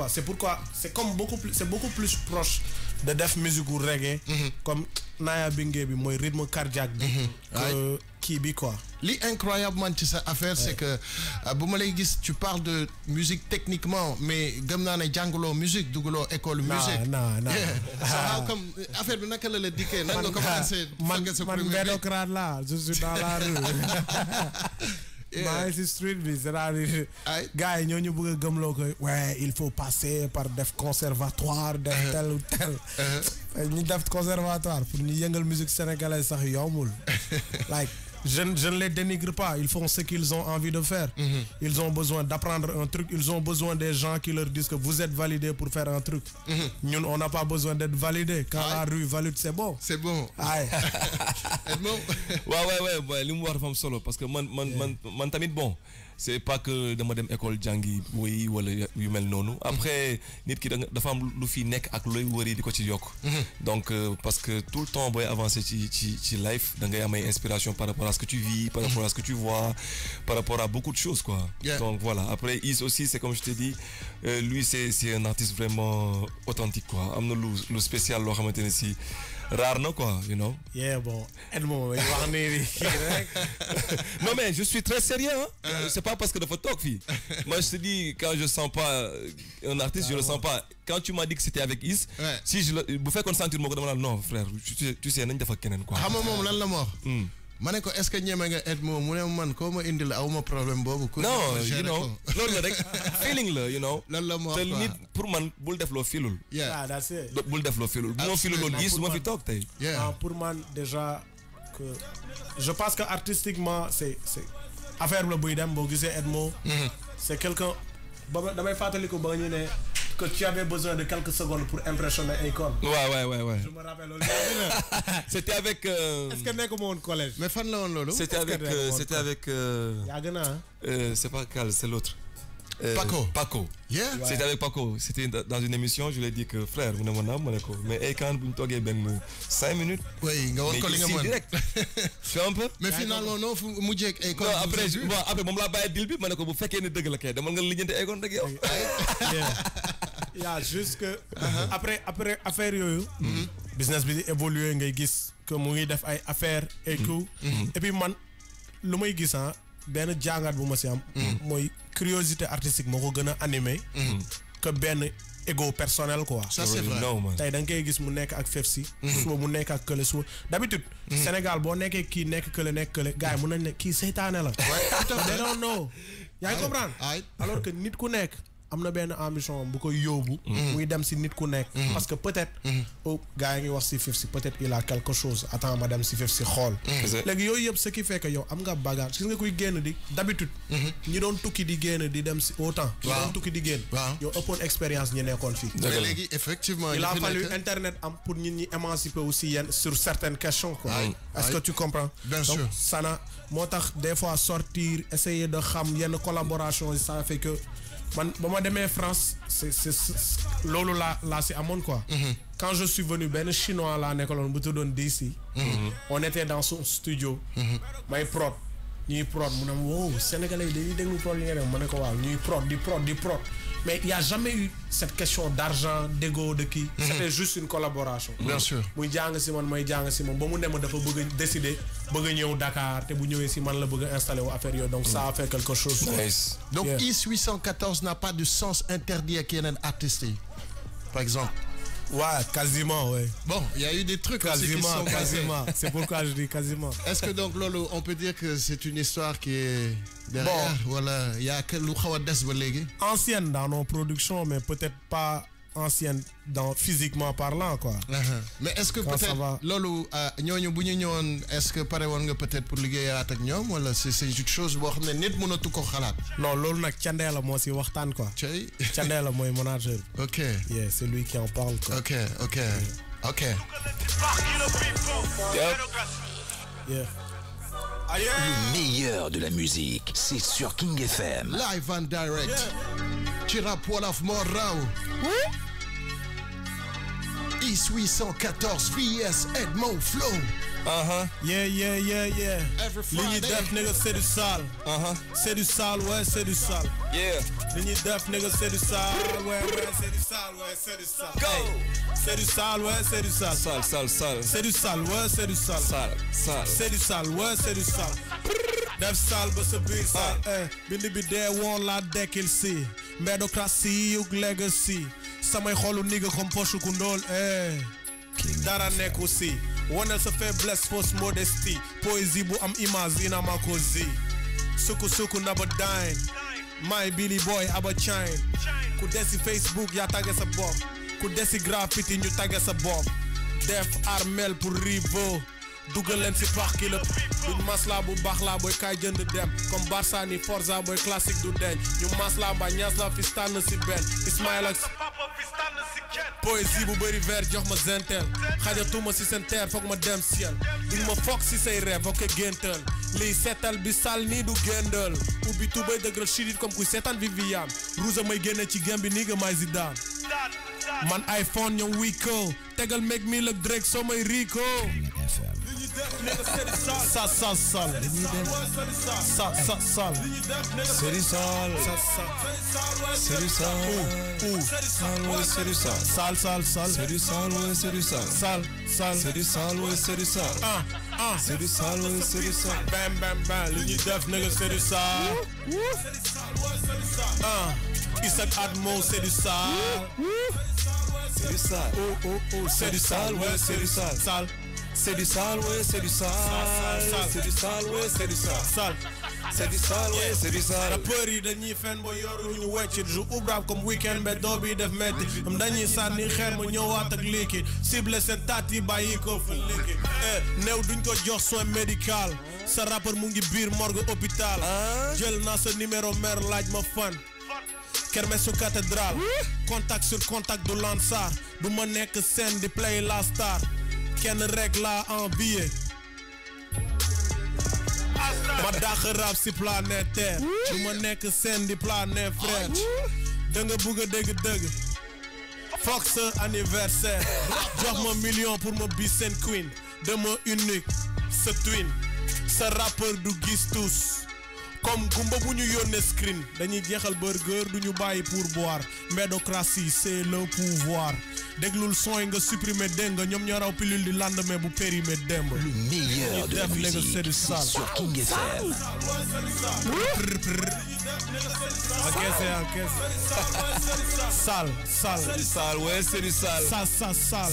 C'est pourquoi c'est beaucoup plus proche de def musique ou reggae, comme Naya Bingue, mon rythme cardiaque, que Kibi quoi. L'incroyable man, cette affaire, c'est que tu parles de musique techniquement, mais comme Djangolo musique, Dougolo école musique. Non. Ça comme affaire de nakala le diké, n'a pas commencé. Man védocrate là, je suis dans la rue. Mais c'est street biz, c'est-à-dire gars ñooñu bëgg gëm lo ko ouais il faut passer par def conservatoire def tel ou tel ñu def conservatoire pour ñu yëngal musique sénégalaise sax yombul like je ne les dénigre pas, ils font ce qu'ils ont envie de faire. Ils ont besoin d'apprendre un truc, ils ont besoin des gens qui leur disent que vous êtes validés pour faire un truc. Nous, on n'a pas besoin d'être validés. Quand la rue valide, c'est bon. C'est bon. Ouais, l'humour femme solo parce que man tamit bon. C'est pas que de madame école jangi oui wala yu mel nonou après nit ki da fa am lu fi nek ak loy wëri diko ci yok donc parce que tout le temps boy avancer ci life da ngay am ay inspiration par rapport à ce que tu vis par rapport à ce que tu vois par rapport à beaucoup de choses quoi. Donc voilà, après Is aussi c'est comme je t'ai dit lui c'est un artiste vraiment authentique quoi, amna lu spécial lo xamanteni ci rare non quoi, you know. Yeah bon, Edmond non mais je suis très sérieux hein. C'est pas parce que de photo fille. Moi je te dis quand je sens pas un artiste je le sens pas. Quand tu m'as dit que c'était avec Is, si je vous fais consentir mo ko dama non frère, tu sais nañ def ak kenen quoi. Xam nga mom lan la mo wax. Mané ko est-ce que ñëmé nga Edmond mu né man ko ma indil awuma problème bobu ko. Non, you know. Lool la rek feeling la, you know. Lan la mo wax. Te nit pour man bul def lo filul. Yeah, that's it. Bul def lo filul. Bu mo filul Is mo fi tok tay. Pour man déjà que je pense que artistiquement c'est affaire la buy dem bo gisé Edmond. C'est quelqu'un damay fatali ko ba ñu né que tu avais besoin de quelques secondes pour impressionner Akon. Ouais. Je me rappelle. C'était avec Est-ce que nekk mo won collège? Mais fan la won lolu? C'était avec Yagna. C'est pas Cal, c'est l'autre. Paco. Yeah. C'était avec Paco. C'était dans une émission, je lui ai dit que frère, vous n'avez pas mais Akon buñ togué ben 5 minutes. Oui, nga won ko li nga mën. Direct. Tu un peu? Mais finalement non mu jek Akon. Après mom la baye deal bi maneko bu fekké ni deug la kay dama nga lijeunte Akon rek yow. Il y a juste que après affaire yoyu business bi évoluer ngay gis que mu ngi def ay affaire et tout et puis man lu may gis ben jangat bu ma ci am moy curiosité artistique moko gëna animé que ben ego personnel quoi. Ça c'est vrai. Tay da ngay gis mu nekk ak Fefsi suba mu nekk ak kële suba d'habitude Sénégal boo nekkee kii nekk kële nekk kële gars yi mun nañ ne kii seytaane la they don't know yaa ngi comprendre alors que nit ku nekk am na benn ambition bu ko yóbbu muy dem si nit ku nekk parce que peut-être gars yi ngi wax si Fefsi peut-être il a quelque chose attends ma dem si Fefsi xool léegi yooyu yëpp ce qui fait que yow am nga bagage gis nga kuy génn di d'habitude ñi doon tukki di génn di dem si autant ñi doon tukki di génn yow ëppoon expérience ñi nekkoon fii léegi effectivement il a fallu internet am pour nit ñi émanciper aussi yenn sur certaines questions quoi est-ce que tu comprends bien sûr donc ça na moo tax des fois sortir essayer de xam yenn collaboration ça fait que man ba ma demee France c'est loolu la si amoon quoi quand je suis venu benn chinois laa nekkaloon bu tuddoon DC on était dans son studio may prod ñuy prod mu ne wow sénégalais yi dañuy déglu prod yi nga dem ma ne ko waaw ñuy prod di prod mais il y a jamais eu cette question d'argent d'ego de qui c'était juste une collaboration bien sûr muy jàng si man may jàng si man ba mu ne ma dafa bëgg a décider bëgg a ñëw Dakar te bu ñëwee si man la bëgg a installer wu affaire yooyu donc ça a fait quelque chose nice. Donc Is 814 n'a pas de sens interdit à yeneen artistes yi par exemple. Ouais, quasiment, ouais. Bon, il y a eu des trucs quasiment. C'est pourquoi je dis quasiment. Est-ce que donc Lolo, on peut dire que c'est une histoire qui est derrière? Bon, voilà, il y a que lu xawa dess ba légui. Ancienne dans nos productions, mais peut-être pas ancienne dans physiquement parlant quoi. Mais est-ce que peut-être loolu ñooñu bu ñu ñëwoon est-ce que pare woon nga peut-être pour liggéeyaat ak ñoom wala c'est quelque chose boo xam ne nit mënatu ko xalaat. Non loolu nag Thiendella moo si waxtaan quoi. Thiendella mooy manager. Ok. Yeah, c'est lui qui en parle quoi. Ok. Yeah. Le meilleur de la musique, c'est sur King FM. Live and direct. Tu rap Wolof moo raw. East 814 VS Edmo Flow. Yeah. Every Friday. Li ñuy def nigga c'est du sale. C'est du sale, ouais, c'est du sale. Yeah. Li ñuy def nigga c'est du sale, ouais, c'est du sale, ouais, c'est du sale. Go. C'est du sale, ouais, c'est du sale. Sale. C'est du sale, ouais, c'est du sale. Sale. C'est du sale, ouais, c'est du sale. Def sale ba sa biir sale. Bind bi dee woon la dekkil si. Médocratie yug legacy. Samay xolu nigga comme poche ku ndóol. Dara nekk aussi. Waneel sa faiblesse fausse modestie. Poésie bu am image ina ma ko zi. Suku naba dine. My Billy boy aba chine. Ku desi Facebook yaa tagge sa bopp. Ku desi graffiti ñu tagge sa bopp. Def armel pour rivo. Dugal leen si pax ki la duñ masla bu baax la boy kay jënd dem comme Barça ni Forza boy classique du deñ ñu masla ba ñaas la fi stand si benn Ismaël ak poésie bu bëri vers jox ma zentel xajatuma si seen terre foog ma dem ciel duñ ma foog si say rêve ok géntal lii seetal bi sal nii du géndal ubbi tubay dëgral chidit comme kuy seetaan Viviane Rouza may génne ci gem bi nii nga may Zidane man iPhone ñoom Wiko tegal meg mi lëg Drake soo may Rico Sal. Bam. Li ñuy def nigga c'est du sale. Isaac Admo c'est du sale. C'est du sale. C'est du sale, ouais, c'est du sale. C'est du sale, ouais, c'est du sale. C'est du sale, ouais, c'est du sale. C'est du sale, ouais, c'est du sale. Rappeurs yi dañuy fen ba yoruñu weccit ju ubrab comme weekend ba doo bi def metti am dañuy sànni xeer mu ñëwaat ak liquide cible seen taat yi bàyyi ko fu liquide néew duñ ko jox soin médical sa rappeur mu ngi biir morgue hôpital jël naa sa numéro mère laaj ma fan kermesu cathédrale contact sur contact du Lansar du ma nekk scène di play la star kenn rek la envié ma dàq rap si planète Terre du ma nekk scène di planète frère da nga bëgg a dëgg foog sa anniversaire jox ma million pour ma bis seen queen dama unique sa twin sa rappeur du gis tous comme gumba bu ñu yónnee screen dañuy jeexal burger du ñu bàyyi pour boire médocratie c'est le pouvoir déglul son yi nga supprimer dégg nga ñoom ñoo raw pilule di lendemain bu périmé démb. Le meilleur de la musique, c'est sur King FM. Sale. C'est du sale, ouais, c'est du sale. Sale.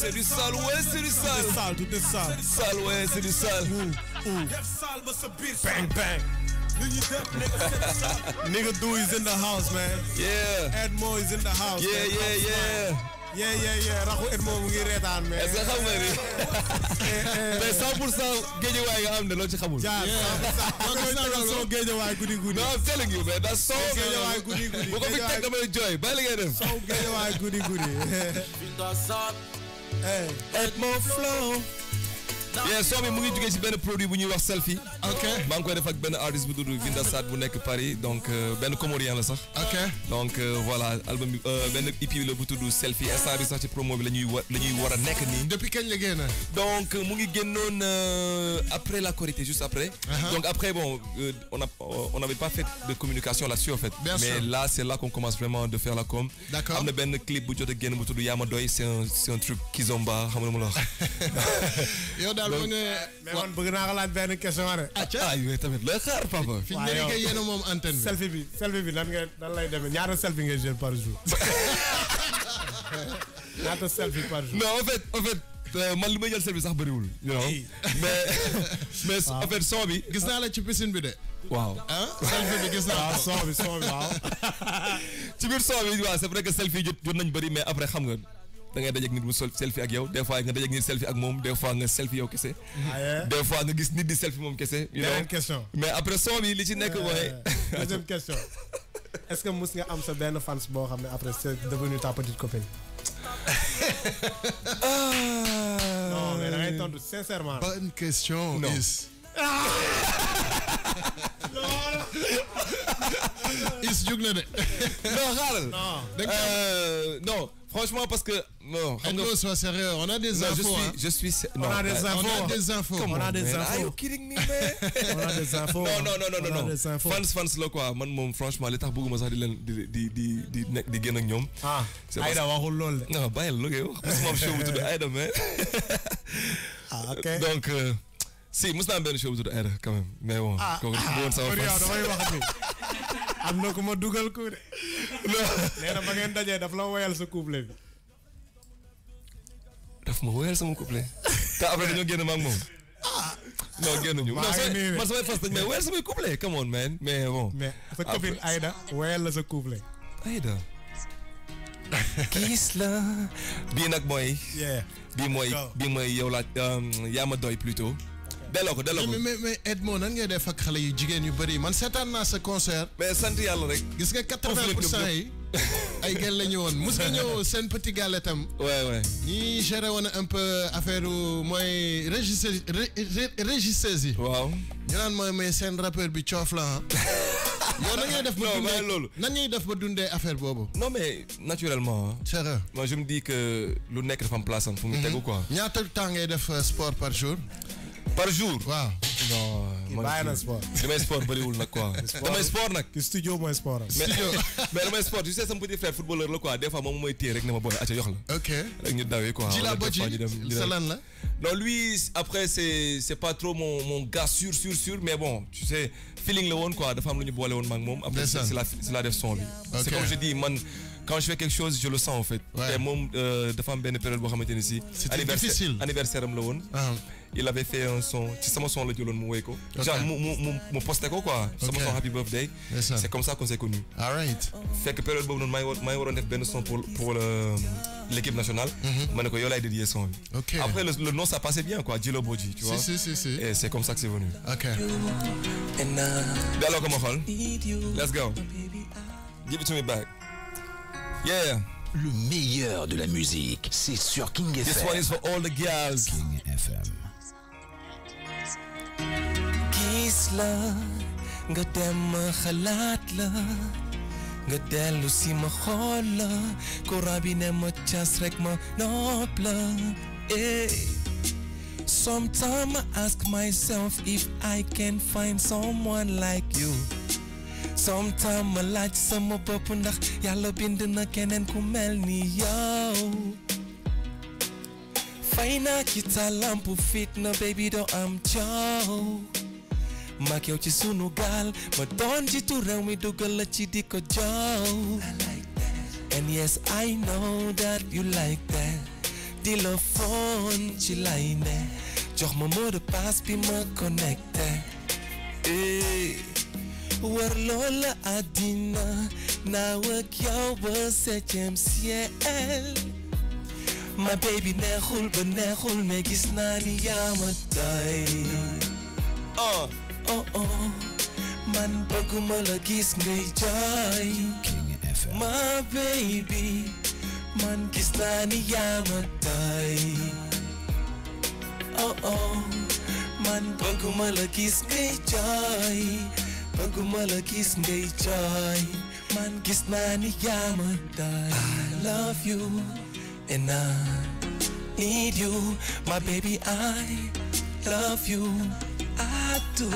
C'est du sale, ouais, c'est du sale. Tout est sale. Sale, ouais, c'est du sale. Bang. Nigga Do is in the house, man. Yeah. Edmo is in the house. Yeah. Raxu Edmo mu ngi reetaan, man. Est-ce que xam nga ni mais 100% Guédiawaye nga am ne loo ci xamul. Soo Guédiawaye guddi. Non, I'm telling you, man, that's so Guédiawaye guddi. bu ko fi teg damay jooy bàyyi li ngay def. Soo Guédiawaye guddi. Edmo Flow. Yeah, so bi mu ngi jógee ci benn produit bu ñuy wax selfie. Ok. maa ngi koy def ak benn artiste bu tudd Vinda Sad bu nekk Paris donc benn comorien la sax. Ok. donc voilà album bi benn EP la bu tudd selfie instant bi sax ci promo bi la ñuy war a nekk nii. Depuis kañ la génn. donc mu ngi génnoon après la Korité juste après. Donc après bon on n'avait pas fait de communication là-dessus en fait. Bien mais sûr. là c'est là qu'on commence vraiment de faire la com. D'accord. am na benn clip bu jot a génn bu tudd Yama Doy c'est un truc kizomba xam nga lu ma la wax. yow daal mu ne. mais man bëgg naa ko laaj benn question rek. yooyu tamit looy xaar papa. fi ñu ne nii yéen a moom antenne bi. selfie bi lan lay demee ñaata selfie ngay jël par jour. ñaata selfie par jour. non en fait man li may jël selfie sax bëriwul. you know mais en fait son bi. gis naa la ci piscine bi de. waaw. selfie bi gis naa soo bi waaw. ci biir soo bi waaw c'est vrai que selfie jot nañ bëri mais après xam nga da ngay dajeeg nit mu selfie ak yow des fois nga dajeeg nit selfie ak moom des fois nga selfie yow kese. des fois nga gis nit di selfie moom kese. beneen question. mais après soo bi li ci nekk mooy. deuxième question est-ce que mus nga am sa benn fans boo xam ne après c'est devenu ta petite copine. non mais da ngay tontu sincèrement. bonne question. non is jug na de. non xaaral. non franchement parce que non. xam nga sois sérieux on a des infos. je suis on a des infos. on a des infos. Are you kidding me man? on a des infos. non. fans la quoi man moom franchement li tax bëgguma sax di leen di génn ak ñoom. Aïda waxul loolu de. non bàyyil lu ngay wax mosuma am show bu tudd Aïda mais. ok donc. si mos naa am benn show bu tudd Aïda quand même mais bon. kooku bu woon sama fans damay wax ni am na ku ma dugal ko de. nee na ba ngeen dajee daf la woyal sa couplet bi. daf ma woyal sama couplet. te après dañoo génn ma ak moom. non génnuñu. man samay fans dañ may woyal samay couplet come on man mais bon. mais sa copine Aïda woyal la sa couplet. Aïda. gis la. bii nag mooy. bii mooy yow la yaa ma doy plutôt. delloo ko mais Edmond nan ngay def ak xale yu jigéen yu bëri man seetaan naa sa concert. mais sant yàlla rek. gis nga 80% yi ay gel la ñu woon mus nga ñëw seen petit gàlle tam. ouais. ñi géré woon un peu affaire mooy régisseuse yi. waaw. ñu naan mooy seen rappeur bi coof la ah. yow na ngay def ba dundee loolu. nan ñuy def ba dundee affaire boobu. non mais naturellement. sérieux. moi je me dis que lu nekk dafa am place am fu mu tegu quoi. ñaata temps ngay def sport par jour. par jour. waaw. non bàyyi na sport. damay sport bëriwul nag quoi. damay sport nag. studio mooy sport am. mais damay sport tu sais sama petit frère footballeur la quoi des fois moom mooy téye rek ne ma booy acca jox la. ok rek ñu dawee quoi. ji la ba ji sa lan la. non lui après c'est pas trop mon gars sûr mais bon tu sais feeling la woon quoi dafa am lu ñu boole woon ma ak moom. après c'est la def son bi. c'est comme je dis man. Quand je fais quelque chose, je le sens en fait. Et moi, de femme ben période bo xamanteni ci anniversaire am la won. Il avait fait un son, ci sama son la jëlone mu wéy ko. Genre mu posté ko quoi. Sama son happy birthday. C'est comme ça qu'on s'est connus. All right. Fait que période bobu non may waron def ben son pour l'équipe nationale. Mané ko yo lay dédier son bi. Okay. Après le nom ça passait bien quoi, Djilo Bodji, tu vois. Si. Et c'est comme ça que c'est venu. OK. D'alors comment xol? Let's go. Give it to me back. Yeah. Le meilleur de la musique, c'est sur King FM. This one is for all the girls. King FM. Gis la nga dem xalaat la nga dellu si ma xool la courant bi ne ma cas rek ma nopp la. Sometimes I ask myself if I can find someone like you. Sometimes ma laaj sama bopp ndax yàlla bind na keneen ku mel ni yow. Fay naa ci ta lampu fitna baby doo am coow. Maak yow ci sunu gaal ma doon jiitu réew mi dugal la ci di ko joow. And yes I know that you like that. Di la phone ci lay ne jox ma mot de passe bi ma connecté. War loola àddina naa ak yow ba 7e ciel. My baby neexul ba neexul mais gis naa ni yaa ma doy. Man bëgguma la gis ngay jooy. King FM. My baby man gis naa ni yaa ma doy. Man bëgguma la gis ngay jooy. Bëgguma la gis ngay jooy. Man gis naa ni yaa ma doy. I love you and I need you. My baby I love you. I do.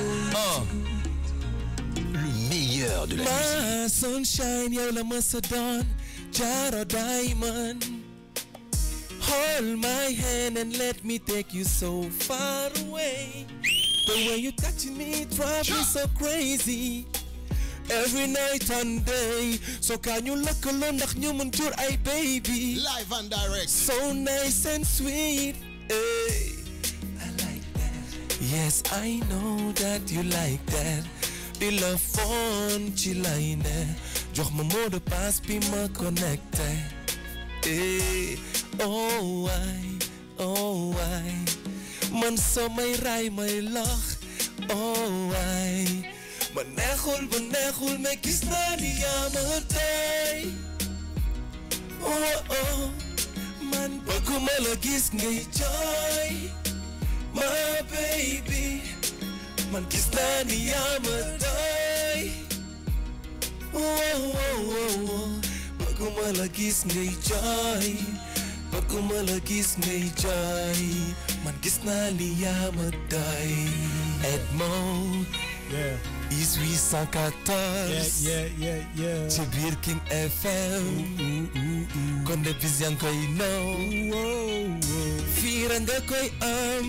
Le meilleur de la musique. My sunshine yow la ma sa doon. Jaro diamond. Hold my hand and let me take you so far away. The way you touching me drive me so crazy. Every night and day. So can you look alone ndax ñu mën jur ay baby. Live and direct. So nice and sweet. Hey. I like that. Yes, I know that you like that. di la phone ci lay ne jox ma mot de passe bi ma connecté oh waay man samay raay may lox oh waay ma neexul ba neexul mais gis naa ni yaa ma tey oh man bëgguma la gis ngay jooy my baby man gis naa ni yaa ma tey oh bëgguma la gis ngay jooy bëgguma la gis ngay jooy man gis naa ni yaa ma tey Edmond is 814 ci biir King FM kon de bis yaa ngi koy naw fiira nga koy am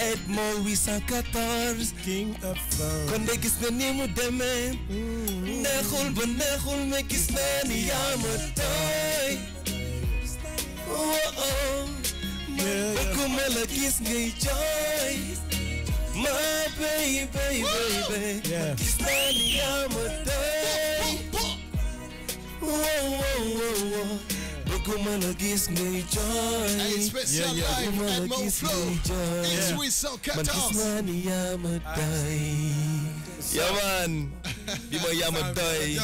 Edmond 814 King FM kon de gis na ni mu demee neexul ba neexul mais gis naa ni yaa ma tey bëgguma la gis ngay jooy my baby gis naa ni yaa ma tey bëgguma la gis ngay jooy bëgguma la gis ngay jooy man gis naa ni yaa ma tey yeah man bi mooy yaa ma tey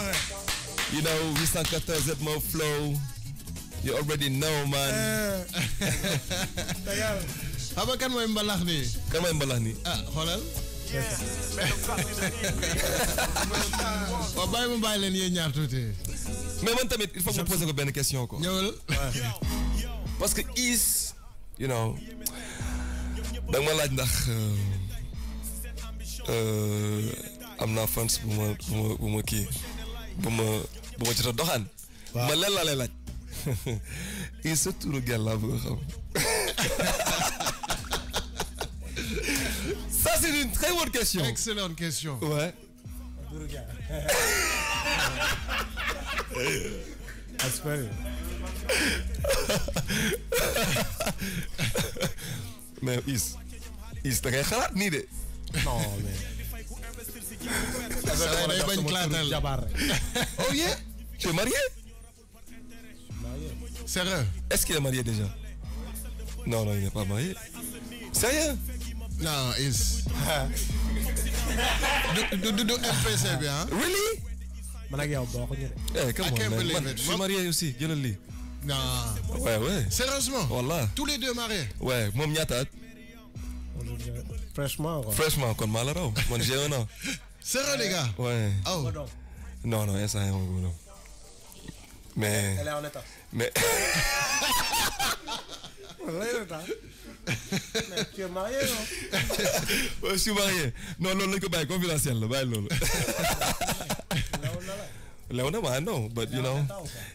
you know 814 Edmond Flow you already know man xam nga kan mooy mbalax ni kan mooy mbalax ni xoolal waaw bàyyi leen yéen ñaar tuuti mais man tamit il faut que ma poser ko benn question quoi ñëwal parce que is you know da nga ma laaj ndax am naa fans bu ma kii bu ma jot a doxaan ma leen laa lay laaj is sa turu gel laa bëgg a xam ça c'est une très bonne question. Excellente question. Ouais. mais is da ngay xalaat nii de. non mais. oh yeah. tu es marié. Sérieux? Est-ce qu'il est marié déjà? Non, il n'est pas marié. Sérieux? Non, is. du MPC bien. Really? Man ak yow bokkuñu de. Eh, come on, man. Je suis marié aussi. Jëlal lii. Non. Ouais. Sérieusement? Wallah. Tous les deux mariés? Ouais, moom ñaata at? Fraîchement quoi. Fraîchement, kon maa la raw. Man j'ai 1 an. Sérieux les gars? Ouais. Oh. Non, instant yi moom. Mais. Elle est en état. Mais. Mais tu es marié non? Ouais, je suis marié. Non, loolu lañ ko bàyyi confidentiel la bàyyi loolu. Léona ma non, but you know.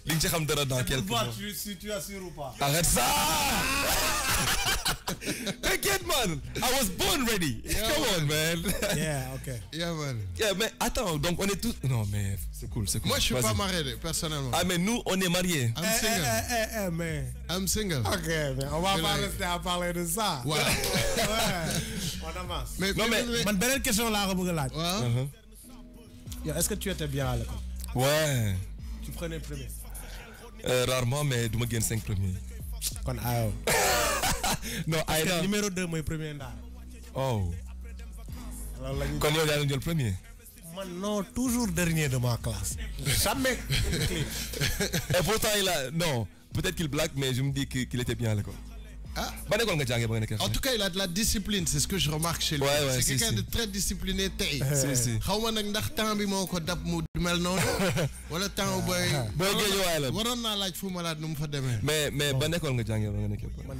Li nga ci xam dara dans quelques mois. Si tu assures ou pas. Arrête ça. T'inquiète man, I was born ready. Yeah, Come on man. Yeah, okay. Yeah man. Yeah, mais attends, donc on est tous. Non mais c'est cool. Moi je suis pas marié personnellement. Ah mais nous on est mariés. I'm single. Mais. I'm single. Ok, mais on va pas rester à parler de ça. Ouais. On avance. Mais man beneen question laa ko bëgg a laaj. Ouais. Yow est-ce que tu étais bien à l'école? Ouais. Tu prenais premier? Rarement mais du ma génn 5 premiers. Kon ayo. Non ay na numéro 2 mooy premier ndaar. Oh. Kon yow yaa ngi jël premier. Man non, toujours dernier de ma classe. Jamais. Et pourtant il a non, peut-être qu'il blague mais je me dis qu'il était bien à l'école. Ah. Ban école nga jàngee ba nga nekk. En tout cas, il a de la discipline, c'est ce que je remarque chez lui. Ouais, c'est quelqu'un de très discipliné tey. Si. Xaw ma nag ndax temps bi moo ko dab mu mel noonu. Wala temps booy géej la. Waroon naa laaj fu malaat nu mu fa demee. Mais ban école nga jàngee ba nga nekk. Man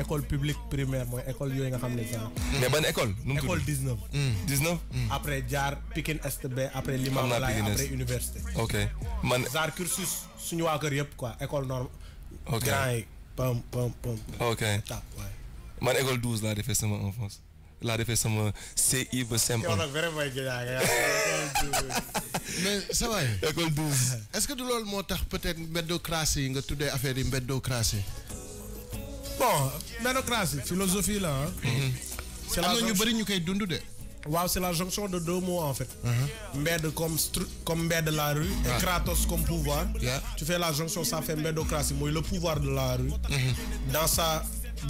école publique primaire mooy école yooyu nga xam ne sax. Mais ban école? École 19. 19? Après jaar Pikine STB après Limamoulaye après université. OK. Man genre cursus suñu waa kër yëpp quoi, école norme. OK. Grand yi pam. OK. Tap, ouais. Man école 12 laa defee sama enfance. Laa defee sama CI ba CM1. Yow nag vraiment mais ça va. École 12. Est-ce que du loolu moo tax peut-être mbeddocratie yi nga tuddee affaire yi mbeddocratie. Bon, mbeddocratie philosophie la ah. am na ñu bëri ñu koy dund de. Wow, c'est la jonction de deux mots en fait. Mbed comme mbed de la rue et Kratos comme pouvoir. Tu fais la jonction, ça fait mbedocratie, le pouvoir de la rue.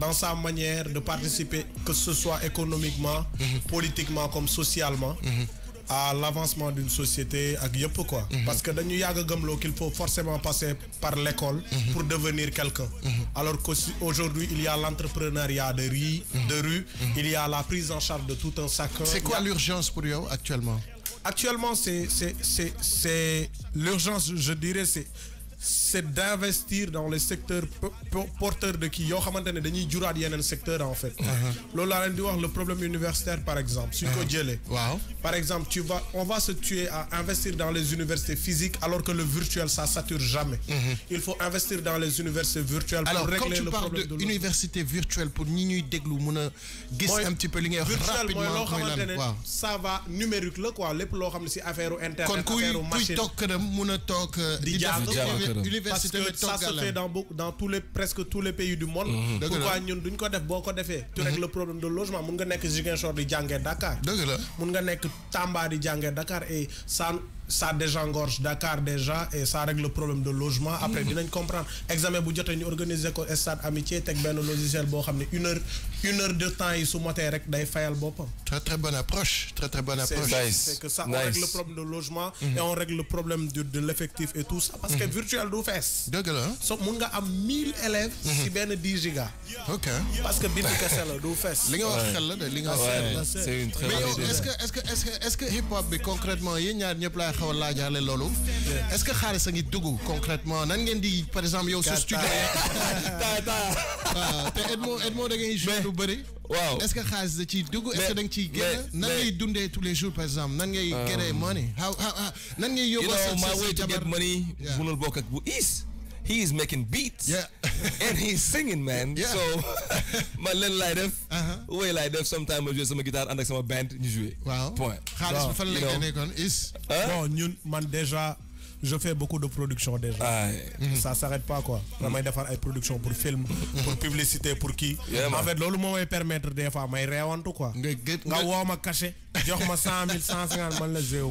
Dans sa manière de participer, que ce soit économiquement, politiquement comme socialement, à l'avancement d'une société, quoi. Parce que dañu yag gëmlo qu'il faut forcément passer par l'école pour devenir quelqu'un. Alors qu'aujourd'hui il y a l'entrepreneuriat de rue, il y a la prise en charge de tout un chacun. C'est quoi l'urgence pour vous actuellement? Actuellement c'est l'urgence, je dirais, c'est d'investir dans les secteurs porteurs de qui yo xamantene dañuy jurat yenen secteur en fait. Lolu la len di wax le problème universitaire par exemple. Suñ ko jëlé. Par exemple, on va se tuer à investir dans les universités physiques alors que le virtuel ça sature jamais. Il faut investir dans les universités virtuelles pour régler le problème de Alors quand tu parles d'université virtuelle pour ñi ñuy déglu mëna gis un petit peu li ngay wax rapidement, ça va numérique là quoi, lépp lo xamni ci affaire internet, affaire machine. Kuy tok këram mëna tok di université parce que ça se fait dans presque tous les pays du monde. Pourquoi ñun duñ ko def boko défé tu règles le problème de logement. Mun nga nek Ziguinchor di jàngé Dakar. Mun nga nek Tamba di jàngé Dakar et ça désengorge Dakar déjà et ça règle le problème de logement. Après dinañ comprendre examen bu jotté ñu organiser ko stade amitié tek ben logiciel bo xamné une heure de temps yi su moté rek day fayal bopam. Très bonne approche, très bonne approche. C'est que ça on règle le problème de logement et on règle le problème de l'effectif et tout ça parce que virtuel du fess. Deug la. So mun nga am 1000 élèves ci ben 10 giga. OK. Parce que bind kessé la du fess. Li nga wax xel la de li nga wax. C'est une très bonne idée. Est-ce que hip hop bi concrètement yeen ñaar ñep la xaw la jaale lolu est-ce que xaalis a ngi dugg concrètement nan ngeen di par exemple yow sa studio te Edmo da ngay jouer lu bëri waaw est-ce que xaalis da ciy dugg est-ce que da nga ciy génn nan ngay dundee tous les jours par exemple nan ngay get money how nan ngay yóbbu my way to get money munul bokk ak bu he is making beats and he's singing man so man leen lay def way lay def sometimes ma jouer sama guitare ànd ak sama band ñu jouer point xaalis bu fan la génnee kon bon ñun man déjà je fais beaucoup de production déjà ça s'arrête pas quoi damay defar ay production pour film pour publicité pour qui en fait loolu moo may permettre des fois may reewantu quoi nga woo ma cachet jox ma 100 000 150 man la joué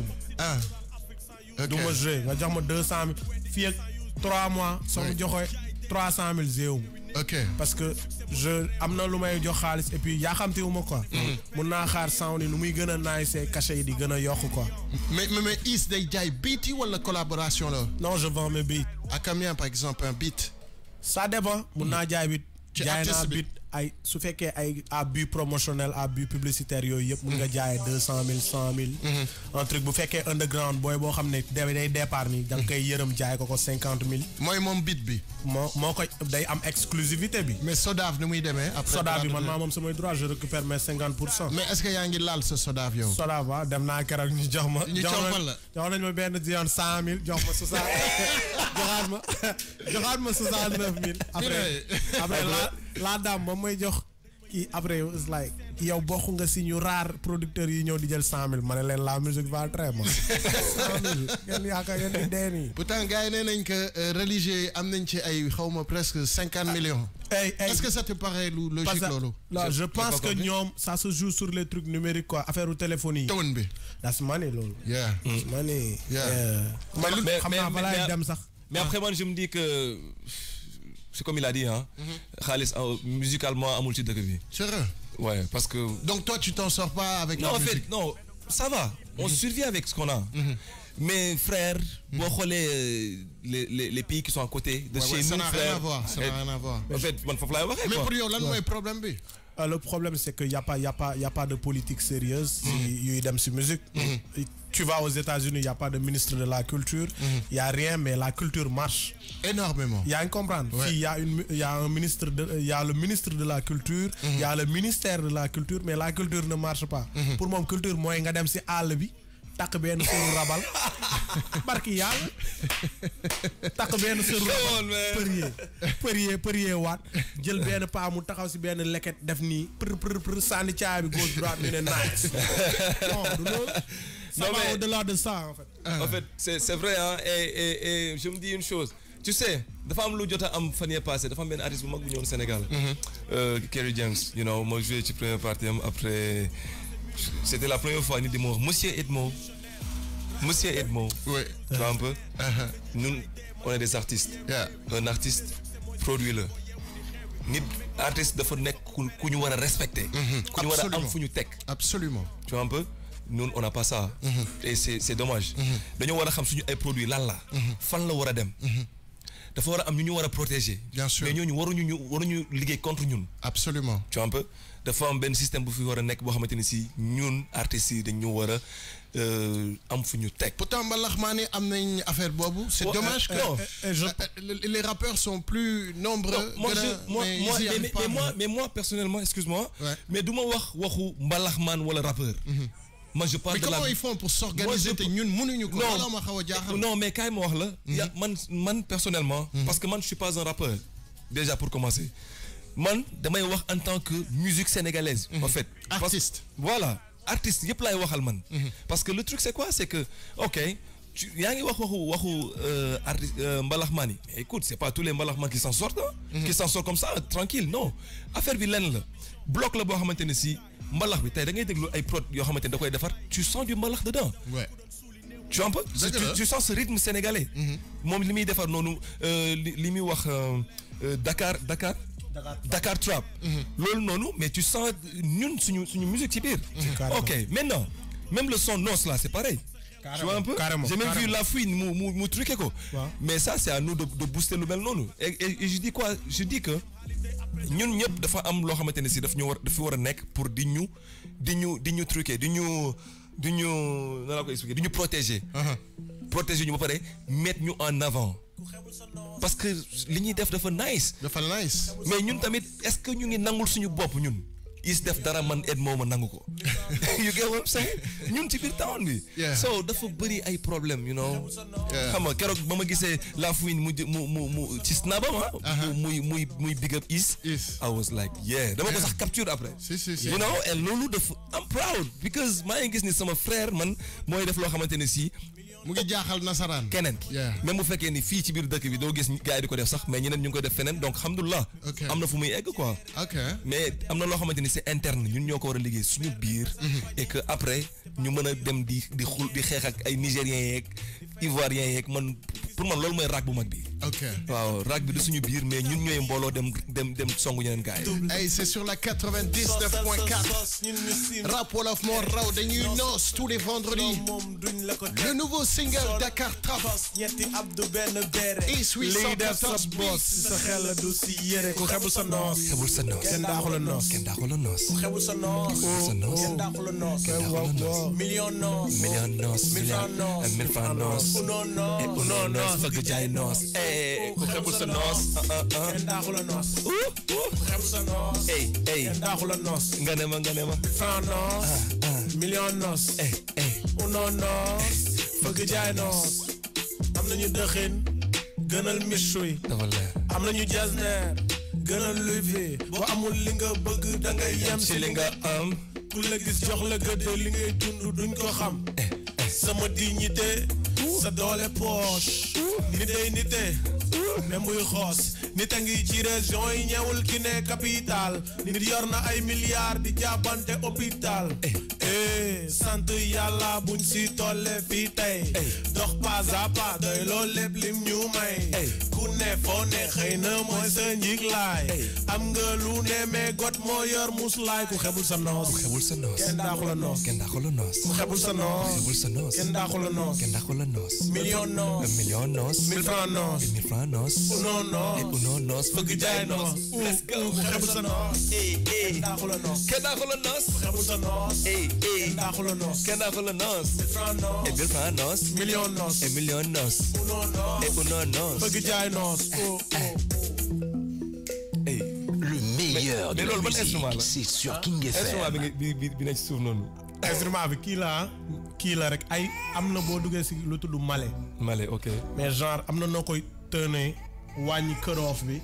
du ma joué nga jox ma 200 000 fii ak 3 mois soo ma joxee 300 000 zéro. OK. Parce que je amna lu may jox xaalis et puis yaa xamte wu ma quoi. mun naa xaar sound ni nu muy gën a naay see cachet yi di gën a yokk quoi. mais Is day jaay beat yi wala collaboration la. Non, je vends mes beats. À combien par exemple un beat? Ça dépend. Mun naa jaay beat. jaay naa beat ay su fekkee ay à but promotionnel à but publicitaire yooyu yëpp mun nga jaayee 200 000 100 000. un truc bu fekkee underground booy boo xam ne day départ nii da nga koy yërëm jaay ko 50 000. mooy moom beat bi. moo koy day am exclusivité bi. mais Sodav ni muy demee. après Sodav bi man maa moom samay droit je récupère mes 50%. mais est-ce que yaa ngi laal sa Sodav yow. Sodav waaw dem naa keroog ñu jox ma. jox nañ ma benn diyoon 100 000 jox ma 60 joxaat ma 69 000. après la dame ba may jox kii après it's like yow bokk nga si ñu rare producteurs yi ñëw di jël 100 000 ma ne leen la musique va très mal. 100 000 ngeen yaakaar ngeen di dee nii. pourtant gars yi nee nañ que religieux am nañ ci ay xawma presque 50 millions. Est-ce que ça te paraît logique loolu? Là, je pense que ñoom ça se joue sur les trucs numériques quoi affaire u téléphonie. tone bi. that's money loolu. yeah. money. mais xam naa balaa dem sax. mais après moi je me dis que c'est comme il a dit hein. Khalis musicalement amul ci dëkk bi. C'est vrai. Ouais, parce que donc toi tu t'en sors pas avec non, la musique. musique. Non, en fait, non, ça va. On survit avec ce qu'on a. Mais frère, boo xoolee les pays qui sont à côté de chez nous, ça n'a rien à voir, ça n'a rien à voir. En fait, man foofu laay waxee quoi. Mais pour yow lan mooy problème bi? Le problème c'est que y a pas de politique sérieuse yuy dem ci musique. Tu vas aux États-Unis, il y a pas de ministre de la culture, il y a rien mais la culture marche énormément. Il y a un comprendre. Il y a le ministre de la culture, il y a le ministère de la culture mais la culture ne marche pas. Pour moi culture mooy nga dem ci àll bi takk benn sëru rabal barki yàlla takk benn sëru rabal përier waat jël benn paa mu taxaw si benn leket def nii për sànni caabi gauche droite ñu ne nice. Non du loolu ça va au-delà de ça en fait. En fait c'est vrai hein et je me dis une chose. Tu sais, dafa am lu jot a am fan yee passé dafa am benn artiste bu mag bu ñëwoon Sénégal. Kerry James, you know moo joué ci première partie am après c'était la première fois ni di mo Monsieur Edmo. Oui. Tu vois un peu. Nous on est des artistes. Un artiste produit le. Nit artiste dafa nek ku ñu wara respecter. Ku ñu wara am fu ñu tek. Absolument. Tu vois un peu. Nous on n'a pas ça. Et c'est dommage. Dañu wara xam suñu ay produits lan la. Fan la wara dem. Dafa wara am ñu wara protéger. Bien sûr. Mais ñooñu waruñu liggéey contre ñun. Absolument. Tu vois un peu. Dafa am benn système bu fi wara nek bo xamanteni si ñun artistes yi dañu wara am fu ñu tek. Pourtant mbalax maa ne am nañ affaire boobu. C'est dommage que les rappeurs sont plus nombreux. Mais moi personnellement, excuse-moi, mais duma wax waxu mbalax maan wala rappeur. Moi je parle mais comment ils font pour s'organiser te ñun mënuñu ko. Non mais kay ma wax la. Man personnellement. Parce que man je suis pas un rappeur. Déjà pour commencer. Man damay wax en tant que musique sénégalaise. En fait. Artiste. Voilà. Artiste yëpp laay waxal man. Parce que le truc c'est quoi, c'est que ok yaa ngi wax waxu artiste mbalaxmaan yi. Mais écoute, c'est pas tous les mbalaxmaan qui s'en sortent qui s'en sortent comme ça tranquille, non. Affaire bi lenn la bloc la boo xamante ne si mbalax bi tey da ngay déglu ay prod yoo xamante ne da koy defar, tu sens du mbalax dedans. Ouais. Tu vois un peu. Tu sens ce rythme sénégalais. Moom li muy defar noonu li muy wax Dakar Trap. Lol non, mais tu sens ñun suñu musique ci biir. OK, maintenant, même le son noce là, c'est pareil. Tu vois un peu. J'ai même vu la fouine mu truqué quoi. Mais ça c'est à nous de booster le bel non. Et je dis quoi? Je dis que ñun ñep dafa am lo xamanteni ci daf wara nek pour di ñu truquer, di ñu na la ko expliquer, di ñu protéger. Protéger ñu ba paré mettre ñu en avant. Parce que li ñuy def dafa nice. Mais ñun tamit est-ce que ñu ngi nangul suñu bopp ñun is def dara man Edmo ma nangu ko. You get what I'm saying? ñun ci biir town bi. So dafa bëri ay problème, you know. Xam nga keroog ba ma gisee la fouine mu ci snabam muy big up Is. I was like yeah dama ko sax capture après. You know, and loolu dafa I'm proud because maa ngi gis ni sama frère man mooy def loo xamante ne si mu ngi jaaxal nasaraan keneen même bu fekkee ni fii ci biir dëkk bi doo gis gars yi di ko def sax mais ñeneen ñu ngi koy def feneen donc alhamdulilah am na fu muy egg quoi mais am na loo xamante ni c'est interne ñun ñoo ko war a liggéey suñu biir et que après ñu mën a dem di xeex ak ay nigériens yeeg ivoiriens yeeg man pour man loolu mooy rag bu mag bi waaw rag bi du suñu biir mais ñun ñooy mbooloo dem songu ñeneen gars yi hey c'est sur la 99.4 rap wolof moo raw dañuy noos tous les vendredis le nouveau single Dakar Trap Is we lii def sa boss sa xel du si yére ku xebul sa noos kenn daaxu la noos ku xebul sa noos kenn daaxu la noos million noos mille francs noos uno noos fëgg jaay noos ku xebul sa noos kenn daaxu la noos ku xebul sa noos kenn daaxu la noos nga ne ma francs noos million noos uno noos fëgg jaay noos am nañu dëxin gënal michuy am nañu jasner gënal luvi boo amul li nga bëgg da ngay yem ci li nga am ku la gis jox la gëdd li ngay dund duñ ko xam sama dignité sa doole poche nité même muy xoos nit a ngi ci région yi ñëwul ki ne capital nit yor na ay milliards di jàppante hôpital sant yàlla buñ si tolle fii tey dox pas à pas doy loolu lépp lim ñu may ku ne foo ne xëy na mooy sa njiglaay am nga lu ne mais got moo yor muslaay ku xebul sa noos kenn daaxu la noos ku xebul sa noos kenn daaxu la noos million noos mille francs noos uno noos fëgg jaay noos ku xebul sa noos kenn daaxu la noos ku xebul sa noos kenn daaxu la noos mille francs noos million noos uno noos fëgg jaay noos le meilleur de la musique c'est sur King FM. Instrument bi kii la rek ay am na boo duggee si lu tudd Malais ok mais genre am na noo koy tënee wàññi curve bi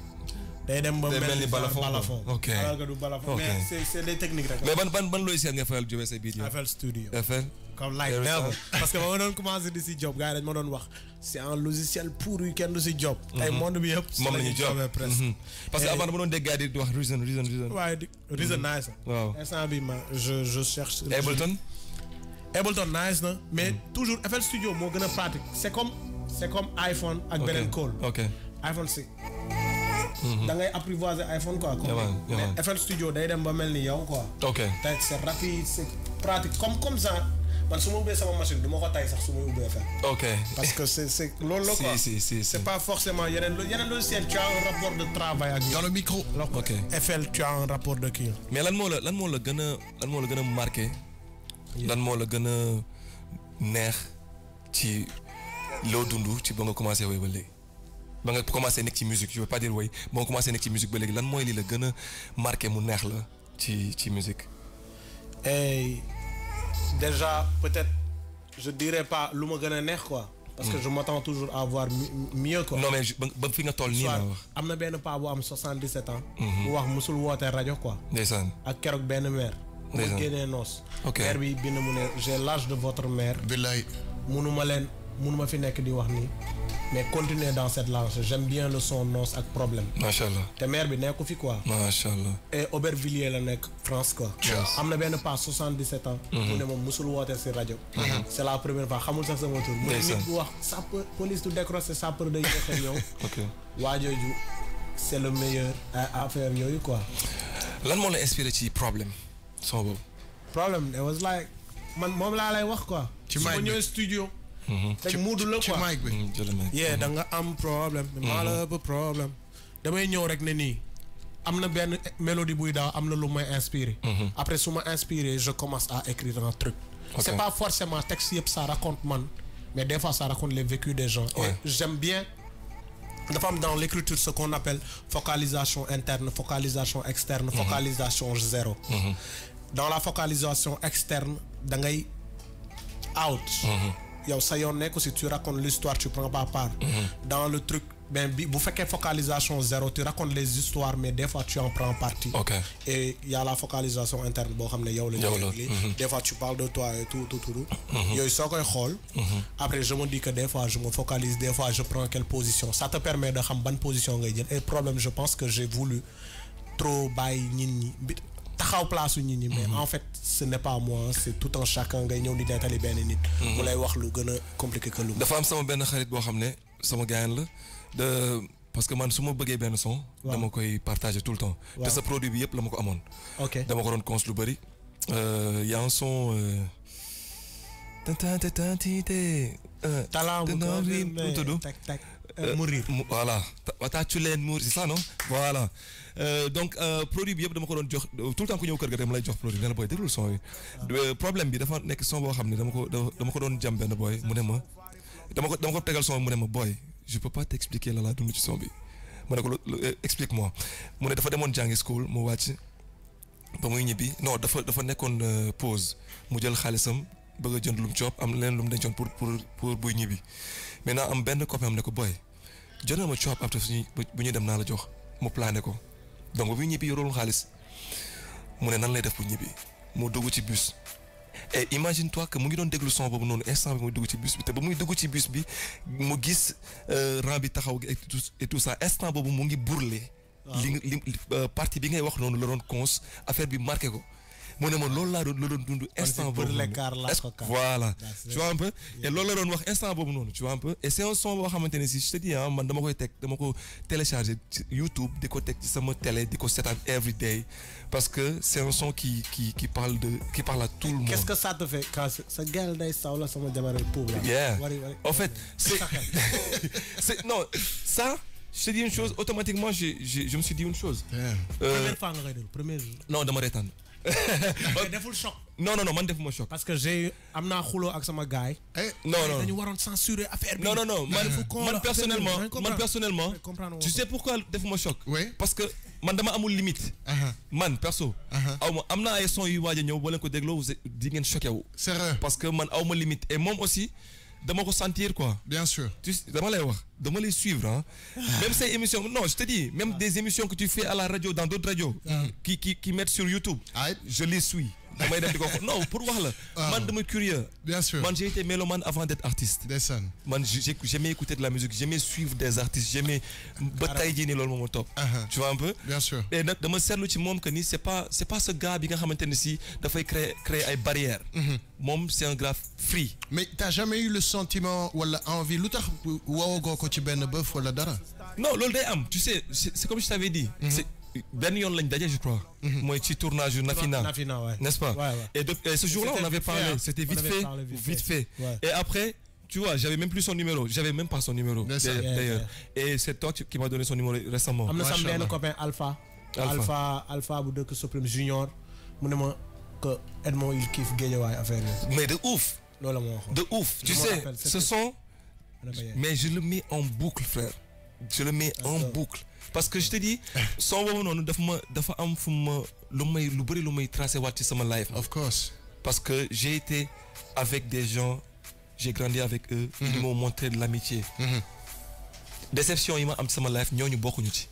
day dem ba mel ni balafon ok alors que du balafon mais c'est des techniques rek mais ban logiciel nga fayal jóge say beat FL Studio comme like never parce que ba ma doon commencé di si job gars yi dañ ma doon wax c'est un logiciel pourri kenn du si job. tey monde bi yëpp. moom la ñuy job presque. parce que avant dama doon dégg gars yi di wax Reason. waaye Reason nice. waaw instant bi ma je cherche. Ableton nice na mais toujours FL Studio moo gën a pratique c'est comme iPhone ak beneen call. iPhone c'est da ngay apprivoiser iPhone quoi. mais FL Studio day dem ba mel ni yow quoi. tey c'est rapide c'est pratique comme ça man su ma ubbee sama machine du ma ko tay sax su ma ubbee FL. parce que c'est loolu la quoi. c'est pas forcément yeneen logiciel tu as un rapport de travail ak. dans le micro. FL tu as un rapport de kii. mais lan moo la gën a marqué. lan moo la gën a neex ci loo dund ci ba nga commencé woy ba léegi ba nga commencé nekk ci musique je veux pas dire woy ba nga commencé nekk ci musique ba léegi lan mooy li la gën a marqué mu neex la ci musique. Déjà peut-être je dirais pas lu ma gën a neex quoi. parce que je m'attends toujours à voir mieux quoi. non mais ba fi nga toll nii la wax. am na benn paa bu am 77 ans. bu wax musul woote rajo quoi. ndeysaan ak keroog benn mère. mu génnee noos. mère bi bind mu ne j'ai l'âge de votre mère. billaay. munuma fi nekk di wax nii. mais continuez dans cette lancée j'aime bien le son noos ak problème. macha allah te mère bi nekku fi quoi. macha allah. et Aubervilliers la nekk France quoi. am na benn pas 77 ans. mu ne moom musul woote si rajo. c'est la première fois xamul sax sama tur. mu ne nit bu wax sapeur police du décroché sapeur day yéex a ñëw. waa jooju c'est le meilleur affaire yooyu quoi. lan moo la inspiré ci problème. son boobu. problème it was like man moom laa lay wax quoi. ci mic bi su ma ñëwee studio. teg muudu la quoi ci mic bi. da nga am problème. maa la ëpp problème. damay ñëw rek ne nii am na benn mélodie buy daaw am na lu may inspiré. après su ma inspiré je commence à écrire un truc. c'est pas forcément texte yëpp ça raconte man mais des fois ça raconte les vécus des gens. et j'aime bien. dafa am dans l'écriture ce qu'on appelle focalisation interne focalisation externe focalisation zéro. Dans la focalisation externe da ngay out. yow sa yoon nekk si tu racontes l'histoire tu prends pas part. dans le truc bi bu fekkee focalisation zéro tu racontes les histoires mais des fois tu en prends partie. et il y a la focalisation interne boo xam ne yow la ñu. des fois tu parles de toi et tout. yooyu soo koy xool. après je me dis que des fois je me focalise des fois je prends quelle position ça te permet de xam ban position ngay jël et problème je pense que j'ai voulu trop bàyyi nit ñi taxaw place nit ñi mais en fait ce n'est pas moi c'est tout un chacun ngay ñëw di nettali benn nit. mu lay wax lu gën a compliqué que lu. dafa am sama benn xarit boo xam ne sama gaañ la parce que man su ma bëggee benn son. dama koy partager tout le temps. te sa produit bi yëpp la ma ko amoon. dama ko doon cons lu bëri. y a un son. talent mu tudd. mourir. voilà tàccu leen mourir c'est ça non voilà. donc produit bi yëpp dama ko doon jox tout le temps ku ñëw kër ga dama lay jox produit ne la booy déglul son yi. problème bi dafa nekk son boo xam ne dama ko doon jam benn booy mu ne ma dama ko tegal son mu ne ma booy je peux pas t'expliquer la laa dund ci son bi ma ne ko explique-moi mu ne dafa demoon jàngi school mu wàcc ba muy ñibbi non dafa nekkoon pause mu jël xaalisam bëgg a jënd lu mu coob am leen lu mu dencoon pour buy ñibbi maintenant am benn copain am ne ko booy jëndal ma coob après bu ñuy dem naa la jox mu plané ko donc ba muy ñibbi yorul xaalis mu ne nan lay def pour ñibbi mu dugg ci bus et imagine-toi que mu ngi doon déglu son boobu noonu instant bi muy dugg ci bus bi te ba muy dugg ci bus bi mu gis rang bi taxaw et tout ça instant boobu mu ngi burle li partie bi ngay wax noonu la doon cons affaire bi marqué ko mu ne ma loolu laa doon dund instant boobu voilà tu vois un peu et loolu la doon wax instant boobu noonu tu vois un peu et c'est un son boo xamante ne si je te dis man dama ko télécharger ci YouTube di ko teg ci sama télé di ko seetaan every day parce que c'est un son qui parle à tout le monde. Qu'est-ce que ça te fait quand sa gel day saw la sama jabar pauvre yeah en fait c'est non ça je te dis une chose automatiquement je me suis dit une chose première fois nga koy déglu premier jour non dama reetaan mais deful choc. non man defuma choc. parce que am naa xuloo ak sama gaay. non dañu waroon censurer affaire bi. non man personnellement tu sais pourquoi defuma choc. parce que man dama amul limite. man perso. am naa ay son yu waaj a ñëw boo leen ko dégloo di ngeen choqué wu. c'est vrai parce que man awma limite et moom aussi dama ko sentir quoi. bien sûr. dama lay wax dama lay suivre même ces émissions non je te dis même des émissions que tu fais à la radio dans d'autres radios. qui mettent sur YouTube. je les suis Non, pour voir là. Man, de me curieux. Bien sûr. Man, j'ai été mélomane avant d'être artiste. Man, j'aimais écouter de la musique, j'aimais suivre des artistes, j'aimais batailler ni l'homme top. Tu vois un peu? Bien sûr. Et de me servir du monde que ni c'est pas ce gars qui a maintenant ici d'affaire créer des barrières. Mom, c'est un gars free. Mais t'as jamais eu le sentiment ou l'envie, l'outar ou go ci ben beuf wala dara? Non, l'ol day am, tu sais, c'est comme je t'avais dit. C'est ben yon lañ dajé je crois. Moi ci tournage Nafina. N'est-ce pas? Et ce jour-là on avait parlé, c'était vite fait. Et après tu vois, j'avais même plus son numéro, j'avais même pas son numéro d'ailleurs. Et c'est toi qui m'a donné son numéro récemment. Am na sam ben copain Alpha bu deuk Supreme Junior mu ne ma que Edmond il kiffe Guédiawaye affaire. Mais de ouf. De ouf. Tu sais, ce son mais je le mets en boucle frère. Je le mets en boucle parce que je te dis son boobu noonu dafa am fu ma lu bëri lu may tracé waat ci sama life. Of course. Parce que j'ai été avec des gens, j'ai grandi avec eux, ils m'ont montré de l'amitié. Déception yi ma am ci sama life ñooñu bokkuñu ci.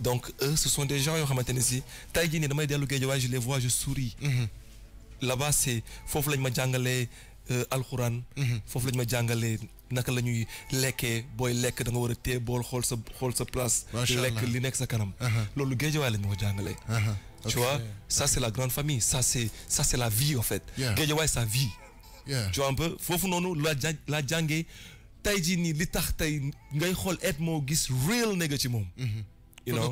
Donc eux ce sont des gens yoo xamante ne si tey jii nii damay dellu Guédiawaye je les vois je souris. Là-bas c'est foofu lañ ma jàngalee alxuraan. Foofu lañ ma jàngalee naka la ñuy lekkee booy lekk da nga war a téye bool xool sa place. lekk li nekk sa kanam. loolu Guédiawaye lañ ma ko jàngalee. Tu vois, ça c'est la grande famille, ça c'est la vie en fait. Guédiawaye sa vie. Tu vois un peu foofu noonu la jàngee tey jii nii li tax tey ngay xool moo gis real nigga ci moom. You know,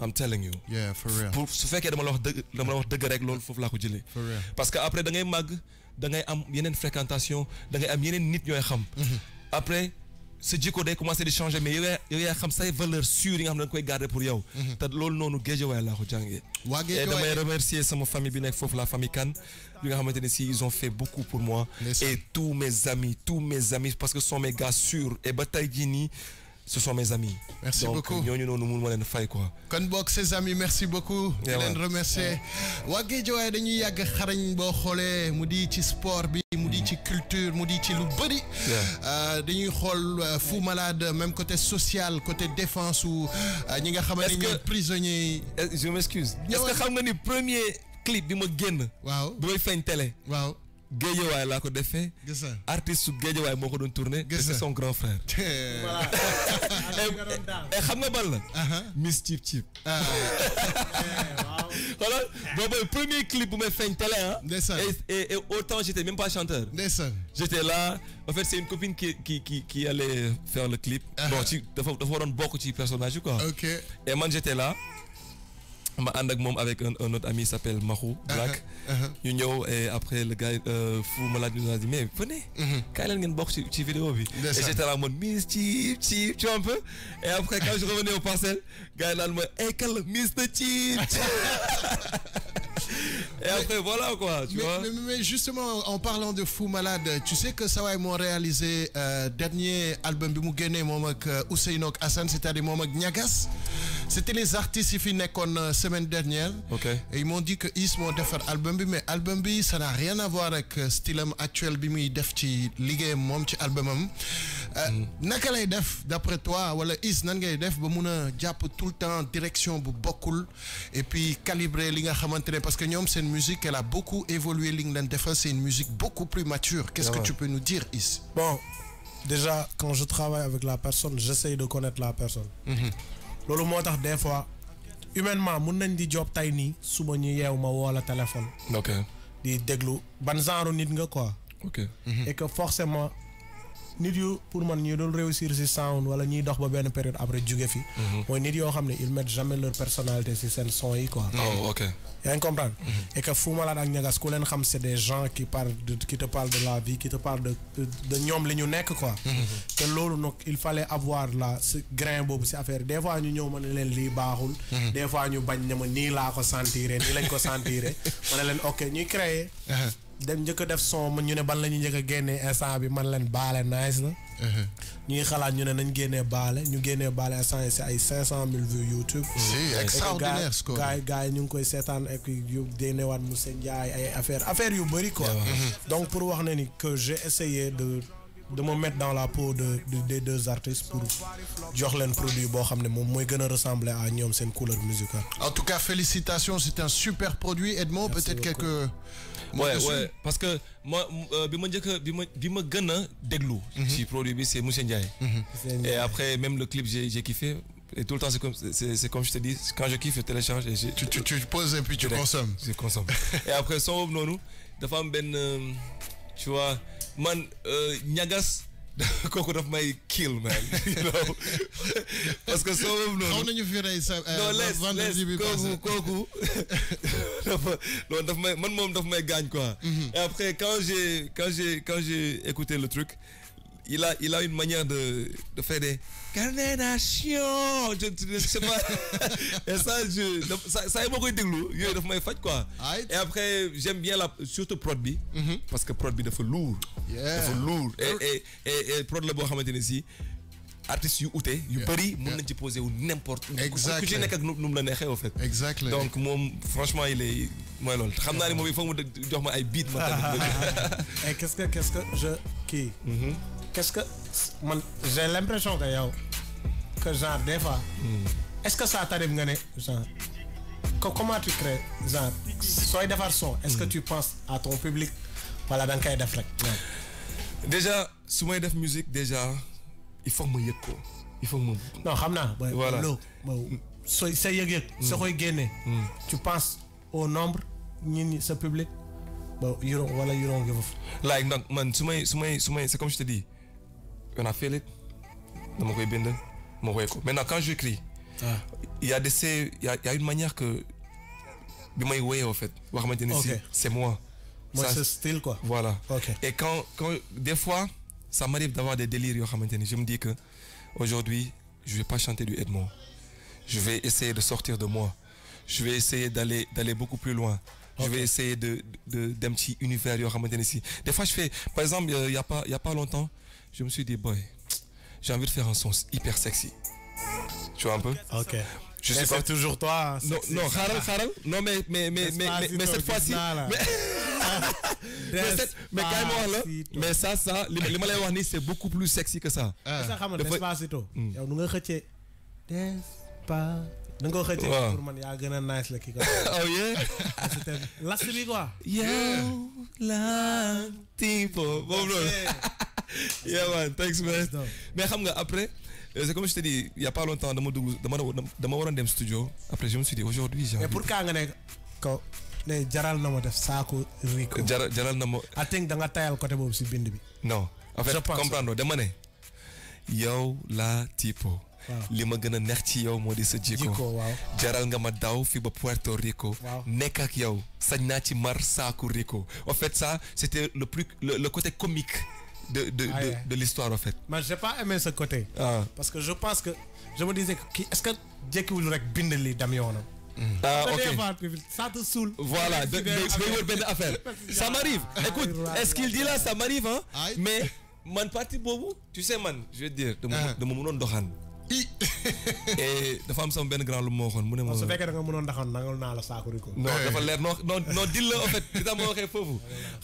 I'm telling you. Yeah, for real. Pour su fekkee dama la wax dëgg rek loolu foofu laa ko jëlee. For real. Parce que après da ngay màgg da ngay am yeneen fréquentation da ngay am yeneen nit ñooy xam. Après sa jikko day commencé di changer mais yow yaa xam say valeurs sûres yi nga xam ne da nga koy garder pour yow. te loolu noonu Guédiawaye laa ko jàngee. Et damay remercier sama famille bi nekk foofu la famille Kane bi nga xamante ne si ils ont fait beaucoup pour moi. Et tous mes amis parce que ce sont mes gars sûrs et ba tey jii nii ce sont mes amis. Merci donc, beaucoup. Kon bok ses amis, merci beaucoup. Je leen remercier. Waa Guédiawaye dañuy yàgg xarañ boo xoolee mu di ci sport bi mu di ci culture mu di ci lu bëri. dañuy xool Fou Malade même côté social côté défense ou ñi nga xamante ne ñooy prisonniers. Je m'excuse. Est-ce que xam nga ni premier clip bi ma génn. waaw bi may feeñ télé. waaw. Guédiawaye laa ko defee. Artiste su Guédiawaye moo ko doon tourné. c'est son grand frère. et xam nga ban la. Miss Chip Chip. Voilà boobu premier clip bu may feeñ télé ah. et autant j'étais même pas chanteur. J'étais là en fait c'est une copine qui allait faire le clip. Bon ci dafa waroon bokk ci personnage quoi. Et man j'étais là. ma ànd ak moom avec un autre ami s'appelle Mahou Black. ñu ñëw et après le gars Fou Malade nous a dit mais venez. kaay leen ngeen bokk ci vidéo bi. Et j'étais là en mode Miss Chip Chip tu vois un peu. Et après quand je revenais au parcelle gars yi naan ma kan la Mr Chip. Et après voilà quoi tu vois. Mais justement en parlant de Fou Malade tu sais que Sawaay moo réalisé dernier album bi mu génnee moom ak Ousseynou ak Assane c'est-à-dire moom ak Niagas. C'était les artistes yi fi nekkoon semaine dernière. Et ils m'ont dit que Is moo defar album bi mais album bi ça n'a rien à voir avec style am actuel bi muy def ci liggéeyam moom ci albumam. Naka lay def d'après toi wala Is nan ngay def ba mun a jàpp tout le temps direction bu bokkul et puis calibrer li nga xamante ne parce que ñoom seen musique elle a beaucoup évolué li nga leen defal c'est une musique beaucoup plus mature. Qu'est-ce que tu peux nous dire Is? Bon déjà quand je travaille avec la personne j'essaye de connaître la personne. loolu moo tax des fois humainement mun nañ di job tay nii suba ñu yeew ma woo la téléphone. di déglu ban genre nit nga quoi. Et que forcément nit yu pour man ñu doon réussir ci sound wala ñuy dox ba benn période après jóge fi. mooy nit yoo xam ne ils mettent jamais leur personnalité ci seen son yi quoi. yaa ngi comprendre. Et que Fou Malade ak Niagas ku leen xam c'est des gens qui te parlent de la vie qui te parlent de ñoom li ñu nekk quoi. te loolu nag il fallait avoir ce grain boobu ci affaire des fois ñu ñëw ma ne leen lii baaxul. des fois ñu bañ ne ma nii laa ko sentiré nii lañ ko sentiré ma ne leen ok ñuy créer. dem njëkk a def son ñu ne ban la ñuy njëkk a génnee instant bi man leen baale nice na. ñuy xalaat ñu ne nañ génnee baale ñu génnee baale instant yi c'est ay 500,000 vues YouTube. c'est extraordinaire ce score. gars yi ñu ngi koy seetaan ak yu génnewaat Moussa Ndiaye ay affaire yu bëri quoi. Donc pour wax ne ni que j'ai essayé de me mettre dans la peau des deux artistes pour jox leen produit boo xam ne moom mooy gën a ressembler à ñoom seen couleur musicale. En tout cas félicitations c'est un super produit Edmond. Peut-être quelques ouais parce que moi bi ma gën a déglu ci produit bi c'est Monsieur Ndiaye. Et après même le clip j'ai kiffé. Et tout le temps, c'est comme je te dis, quand je kiffe, je télécharge et tu poses et puis tu consommes. Je consomme. Et après, son nonou, de femme tu vois, man, Niagas, koko daf may kill, man. You know? Parce que son nonou. How many of you guys non, koko. Non, daf may gagne quoi. Et après, quand j'ai écouté le truc, il a une manière de faire des carnénations, je sais pas. Et ça est beaucoup déglou, il daf may faj quoi. Et après j'aime bien surtout prod bi parce que prod bi dafa lourd. Dafa lourd et prod la boo xamante ne si artistes yu ute yu bëri mën nañ ci poser wu n'importe où ku ci nekk ak nu mu la neexee au fait. Exactement. Donc moom franchement il est mooy loolu xam naa ne moom il faut mu jox ma ay beat ma tamit. Et qu'est-ce que je kii. Qu'est-ce que j'ai l'impression que genre des fois est-ce que ça t'arrive nga ne genre comment tu crées genre sooy defar son est-ce que tu penses à ton public wala da nga koy def rek. Déjà su may def musique déjà il faut que ma yëg ko il faut que ma. non xam naa. voilà sooy sa yëg-yëg. soo koy génnee. tu penses au nombre ñi sa public ba you don't give a. like donc man su may c'est comme je te dis. On a fait dans mon maintenant quand j'écris il y a une manière que en fait c'est moi c'est style quoi. Voilà. Et quand des fois ça m'arrive d'avoir des délires je me dis que aujourd'hui je vais pas chanter du Edmond, je vais essayer de sortir de moi, je vais essayer d'aller beaucoup plus loin. Je vais essayer d'un petit univers des fois je fais par exemple il y a pas longtemps je me suis dit boy j'ai envie de faire un son hyper sexy, tu vois un peu. Ok. Je sais pas toujours toi. Non, Haral. Non mais cette fois-ci. Mais carrément là. Mais ça les malais warni c'est beaucoup plus sexy que ça. Ça xam nga Despacito. Yow nu nga xëccee Despa. Da nga ko xëccee pour man yaa gën a nice la kii quoi. Oh yeah. C'était last bi quoi. Yow la tipo. Bon bro. Yeah man, thanks man. Mais xam nga après c'est comme je te dis il y a pas longtemps dama waroon dem studio après je me suis dit aujourd'hui j'ai. Mais pour ka nga ne ko ne jaral na ma def saako Rico. jaral na ma. I think da nga tayal côté boobu si bind bi. Non en fait comprendre dama ne yow la tipo. li ma gën a neex ci yow moo di sa jikko jaral nga ma daw fi ba Puerto Rico nekk ak yow sañ naa ci mar saaku Rico. En fait ça c'était le côté comique de l'histoire en fait. Mais j'ai pas aimé ce côté. Parce que je pense que je me disais que est-ce que jekkiwul rek bind li dem yoonam. Ok. Ça te saoule. Voilà de benn affaire. Ça m'arrive. Écoute, est-ce qu'il dit là ça m'arrive hein. Mais man parti boobu tu sais man je vais te dire dama mënoon doxaan. Et dafa am sama benn grand lu ma waxoon mu ne ma. su fekkee da nga mënoon daxoon nangal naa la saako Rico. non dafa leer non dil la en fait li tax ma waxee foofu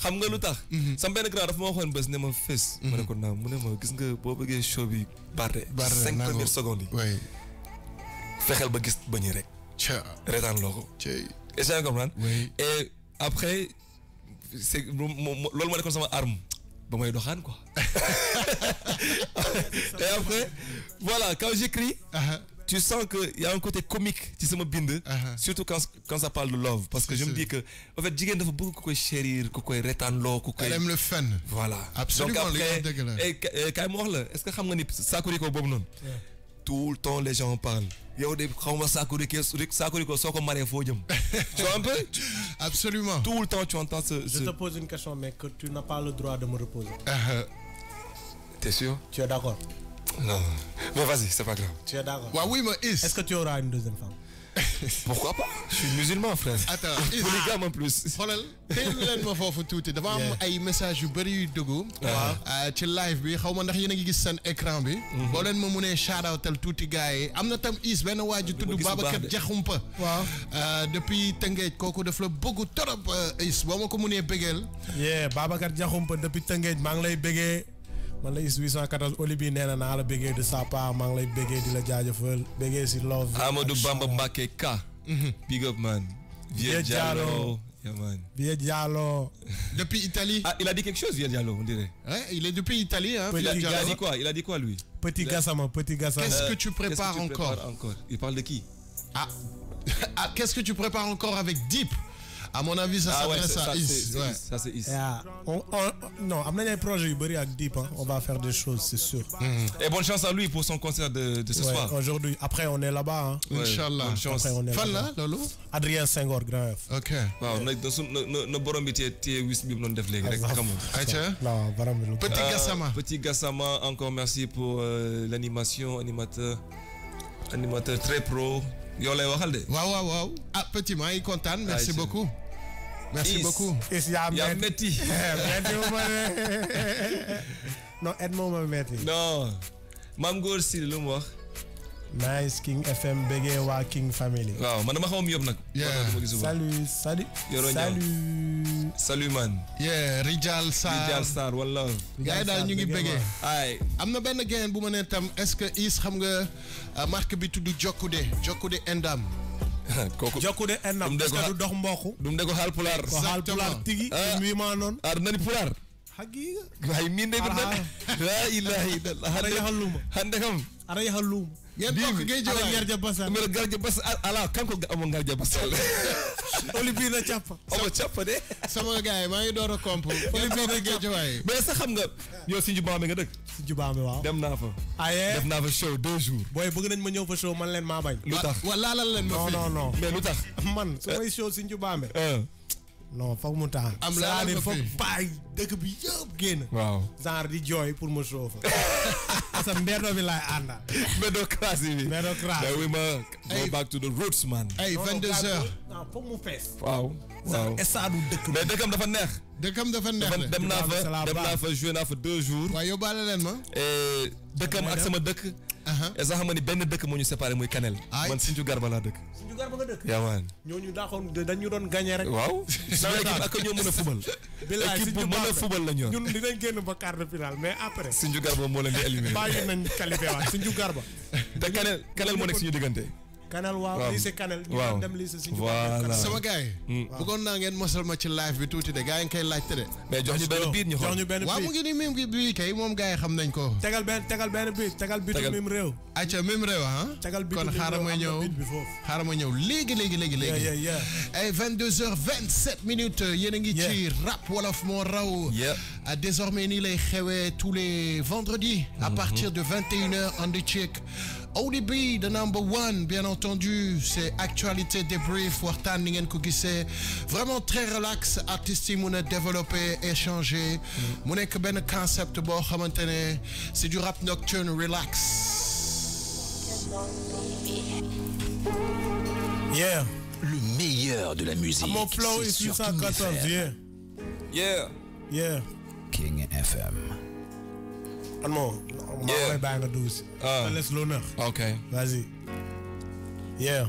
xam nga lu tax. sama benn grand dafa ma waxoon bés ne ma fës. ma ne ko naam mu ne ma gis nga boo bëggee show bi barre 5 premières secondes yi. fexeel ba gis bañu rek. retaan loo ko. est-ce que tu comprends. Et après c'est loolu ma nekkoon sama arme. ba may doxaan quoi. Et après voilà quand j'écris tu sens que il y a un côté comique ci sama bind surtout quand ça parle de love parce que je me dis que en fait jigéen dafa bëgg ku koy chérir ku koy retaan loo ku koy. elle aime le fun. Voilà absolument donc après kay ma wax la est-ce que xam nga ni Sakou Rico boobu noonu. Tout le temps les gens en parlent. Yow de xawma Sakou Rico soo ko maree foo jëm. Tu vois un peu. Absolument. Tout le temps tu entends Je te pose une question mais que tu n'as pas le droit de me reposer. T'es sûr? Tu es d'accord? Non. Mais vas-y, c'est pas grave. Tu es d'accord? Ouais, oui, mais est-ce que tu auras une deuxième femme? Pourquoi pas? Je suis musulman, frère. Attends, polygame en plus. xoolal teel leen ma foofu tuuti dafa am ay message yu bëri yu dugg. ci live bi xaw ma ndax yéen a ngi gis seen écran bi. boo leen ma mënee shout out tel tuuti gars yi am na tam benn waa ji tudd Babacar Diakhoumpa. depuis Tëngéej kooku daf la bëgg torop boo ma ko mënee bëggeel. Babacar Diakhoumpa depuis Tëngéej maa ngi lay bëggee. man la is 814 Olibi nee na naa la bëggee de sa part maa ngi lay bëggee di la jaajëfal bëggee si love. Amadou Bamba Mbacké Ka. Big up man. Vieux Diallo. Yeah, man. Vieux Diallo. Depuis Italie. Ah, il a dit quelque chose, Vieux Diallo, on dirait. Ouais, il est depuis Italie, hein. Il a dit quoi? Il a dit quoi, lui? Petit Gassama, petit Gassama. Qu'est-ce que tu prépares encore? Il parle de qui? Ah, qu'est-ce que tu prépares encore avec Deep? À mon avis, ça s'adresse à Is. Ça, c'est Is. Non, on a un projet avec Deep. Hein. On va faire des choses, c'est sûr. Et bonne chance à lui pour son concert de ce soir. Aujourd'hui. Après, on est là-bas. Hein. Inch'Allah. Bonne chance. Fan là, Lolo? Adrien Senghor, Grand F. Ok. Waaw na borom bi téye wis bi mu doon def léegi rek xam nga. Non, vraiment. Petit Gassama. Petit Gassama, encore merci pour l'animation, animateur très pro. Yow lay waxal de. Waaw. Ah, petit maa ngi kontaan. Merci beaucoup. Merci beaucoup. yaa metti. Non, aide-moi ma metti. Non. Maam Góor Si lu mu wax. Nice King FM béggee waa King Family. waaw man dama xaw a yóbbu nag. Salut man. Yeah, Rijal Sarr wala. gars yi daal ñu ngi béggee. ay am na benn gain bu ma ne tam est-ce que Is xam nga marque bi tudd Jokkude Endam. kooku Jokkude Endam. est-ce que du dox mbokk. du mu de ko xaal pulaar. xaal pulaar tigi. mi maa noonu. nani pulaar. Hagiga. waaye miin de bi la ilaha illallah. hande kam. ara yaxaluma. ngeen bokk géej waay garja basa mero garja basa ala kanko amo garja basa Olivina Chapa omo Chapa de sama gaay maa ngi door a komp Olivina géej waay mais sax xam nga yow Sinju Bambe nga dëkk Sinju Bambe waaw dem naa fa def naa fa show 2 jours booy bëgg nañ ma ñëw fa show man leen maa bañ lu tax wala laalal leen ma fi non mais lu tax man su may show Sinju Bambe non foog mu tax am la foog paay dëkk bi yëpp génn waaw genre di jooy pour ma show fa parce que mbeddo bi laay àndal mbeddo classe bi mbeddo classe mais we ma go back to the roots man ay 22h non foog mu fees waaw estadu dëkk mais dëkkam dafa neex dem naa fa joué naa fa 2 jours waaw yóbbaale leen ma dëkkam ak sama dëkk et sax xam nga ni benn dëkk moo ñu séparé muy Kanel man Sinju Garba laa dëkk Sinju Garba nga dëkk yaa man ñooñu daaxoon dañu doon gagné rek waaw suñu équipe ak ñoo mën a fubal équipe bu mën a fubal la ñun dinañ génn ba quart de finale mais après Sinju Garba moo leen di éliminer bàyyi nañ qualifié waat Sinju Garba te Kanel moo nekk suñu diggante Kanel waaw lycée Kanel ñu dem lycée Sinju voilà sama gars yi bëggoon naa ngeen mosal ma ci live bi tuuti de gars yi nga koy laajte de mais jox ñu benn biit ñu xool waaw mu ngi ni même bi kay moom gars yi xam nañ ko tegal benn biit tegal biitu même réew acca même réew tegal biitu kon xaaral ma ñëw léegi ay 22h27 yéen a ngi ci rap wolof moo raw désormais nii lay xewee tous les vendredis à partir de 21h on the check ODB, the number one, bien entendu, c'est actualité débrief, waxtaan ni ngeen ko gisee, vraiment très relax, artistes yi mun a développer, échanger, mu nekk benn concept boo xamante ne c'est du rap nocturne relax. Yeah. Le meilleur de la musique. Mon flow est sur 114, yeah. King FM. Allemand, on va bang à 12. Laisse l'honneur. Ok. Vas-y. Yeah.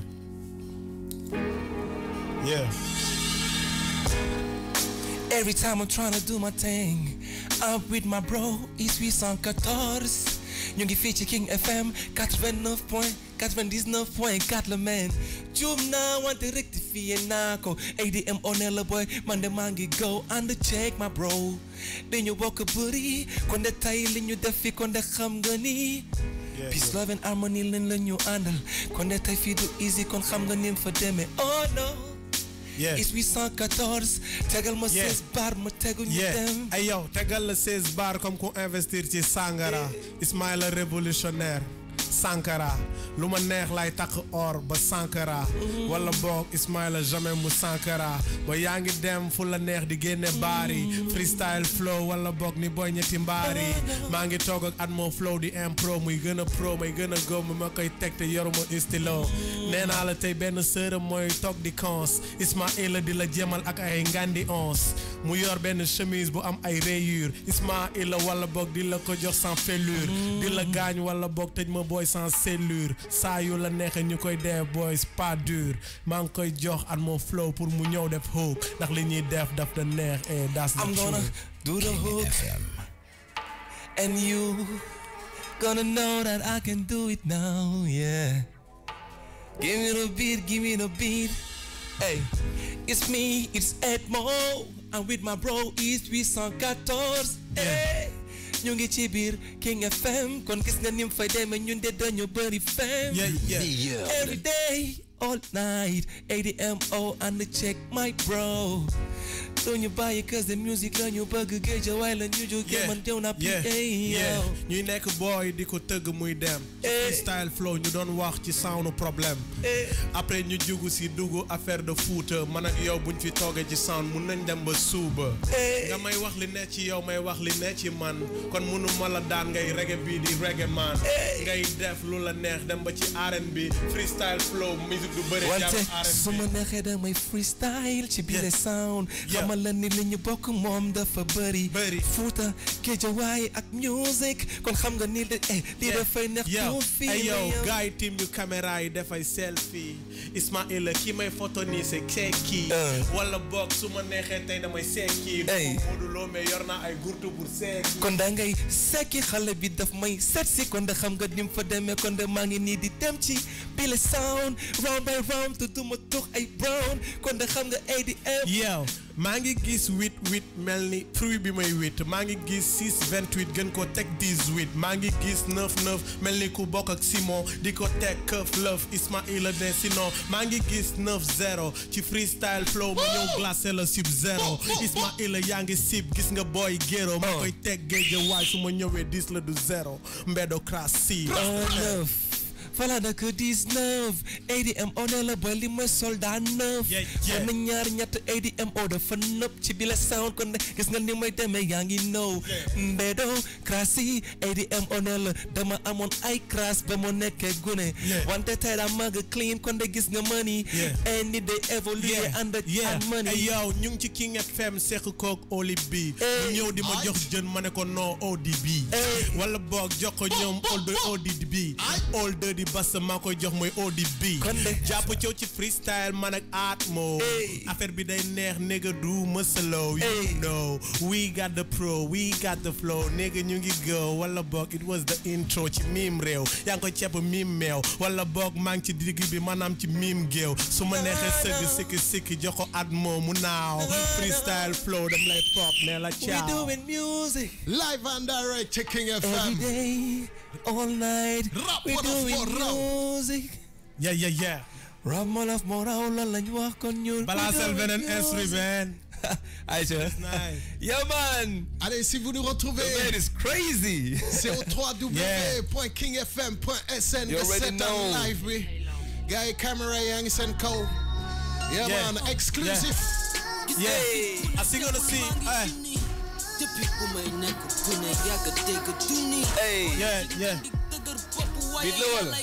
Every time I'm trying to do my thing, I'm with my bro, it's 814. ñu ngi fii ci King FM 99.4 la man juum naa wante rectifié naa ko ADM on est la boy man de maa ngi go and check my bro dañu bokk bëri kon de tay li ñu def fi kon de xam nga ni peace love and harmony lañ la ñu àndal kon de tay fii du easy kon xam nga ni fa demee oh no it's 814 tegal ma 16 bar ma tegu ñu dem ay yow tegal la 16 bar comme ku investir ci Sangara Ismaïla révolutionnaire Sankara lu ma neex lay takk or ba Sankara wala boog Ismaïla jamais mu Sankara ba yaa ngi dem fu la neex di génne baari freestyle flow wala boog ni boy ñetti mbaari maa ngi toog ak Atmo flow di impro muy gën a pro may gën a góob ma koy teg te yoruma stylo nee naa la tey benn sœur mooy toog di cons Ismaïla di la jéemal ak ay ngandi ons mu yor benn chemise bu am ay rayures Ismaïla wala boog di la ko jox sans fêlure di la gaañ wala boog tëj ma boy sans cellule saa yu la neexee ñu koy def boys pas dur maa ngi koy jox Atmo flow pour mu ñëw def hook ndax li ñuy def daf da neex and that's the truth. I'm gonna do the hook and you gonna know that I can do it now, yeah. Give me the beat Hey, it's me, it's Edmo. I'm with my bro, it's 814. Hey, ñu ngi ci biir King FM kon gis nga nim fay demee ñun de dañu bëri fam. Every day, all night, ADMO and the check my bro. Don't you buy it cause the music la ñu bëgg géej waaye la ñu jógee man teew na PA. ñuy nekk boy di ko tëgg muy dem. freestyle flow ñu doon wax ci sound problème. après ñu jugu si dugg affaire de foot man ak yow buñ fi toogee ci sound mun nañ dem ba suuba. nga may wax li ne ci yow may wax li ne ci man kon munu ma la daan ngay reggae bi di reggae man. ngay def lu la neex dem ba ci R&B freestyle flow musique du bëri jàpp R&B. wante su ma neexee damay freestyle ci biir sound. la ni li ñu bokk moom dafa bëri Fuuta Géejawaay ak music kon xam nga ni li dafay neex tu fi yow gars yi team yu caméra yi dafay selfie Ismaïla ki may photo nii c'est Keki wala boog su ma neexee tey damay sekki Modou Lo mais yor naa ay gurtu pour sekki kon da ngay sekki xale bi daf may set si kon da xam nga nim fa demee kon da maa ngi nii di dem ci bile sound round by round te duma tux ay brown kon da xam nga ADM yow maa ngi gis 8 mel ni fruit bi may 8 maa ngi gis 6 28 gën ko teg 18 maa ngi gis 9 mel ni ku bokk ak Simon di ko teg Keuf Love Ismaïla de sinon maa ngi gis 9-0 ci freestyle flow ma ñëw glacé la sub 0 Ismaïla yaa ngi sib gis nga boy géro ma koy teg Géejawaay su ma ñëwee 10 la du 0 mbédocratie Fala da que 19 ADMO ne la boy li mooy soldat 9 kon na ñaar ñett ADMO dafa nëpp ci bi la sound kon gis nga ni may demee yaa ngi know mbedo crasi ADMO ne la dama amoon ay crash ba mu nekkee gune wante tey daa mag clean kon de gis nga money and ni day évoluer ànd ak money yow ñu ngi ci King FM sekk kook Oli B ñu ñëw di ma jox jën ma ne ko non ODB wala boog jox ko ñoom ODB di bass maa koy jox mooy ODB jàpp coow ci freestyle man ak Atmo affaire bi day neex nigga du mësalow you know we got the pro we got the flow nigga ñu ngi go wala boog it was the intro ci mim réew yaa ngi koy cepp mim meew wala boog maa ngi ci digg bi maanaam ci mim géew su ma neexee sëgg sikki jox ko Atmo mu naaw freestyle flow dam lay pop ne la ciao we doing music live and direct to King FM every day all night we doing music yeah rap mo laf mo raw lan lañ wax kon ñun balasal beneen instru ben Aïcha yeah man allez si vous nous retrouvez man is crazy c'est au www.kingfm.sn you already know live bi gars yi caméra yaa ngi seen kaw yeah man exclusive yeah I think gonna see depuis bu may nekk ku ne yàgg dégg duni yeah beat la wala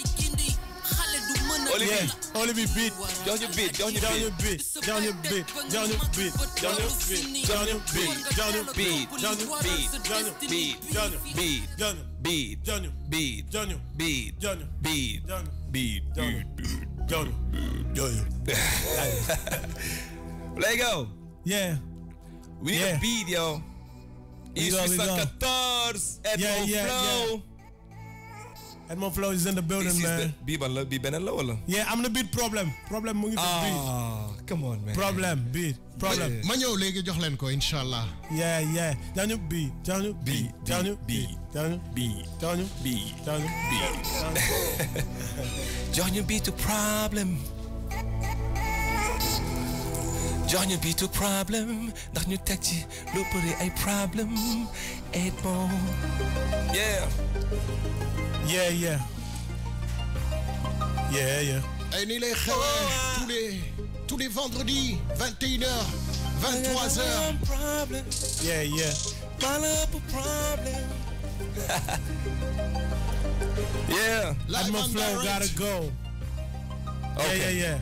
Oli bi beat jox ñu beat jox ñu beat Let go. Yeah. We need a beat, yo. East 14 Edmo Flow. Edmo Flow is in the building, man. Be beneen la wala? Yeah, I'm the beat problem. Problem mu ngi fi beat. Come on, man. Problem beat. Problem. Ma ñëw léegi jox leen ko inshallah. Yeah. Jox ñu beat. Jox ñu beat to problem. jox ñu beat to problem ndax ñu teg ci lu bëri ay problem Edmo. Yeah. Ay nii lay xewee tous les vendredis 21h 23h. Yeah. Problem. Yeah. Edmo Flow gotta go. Okay.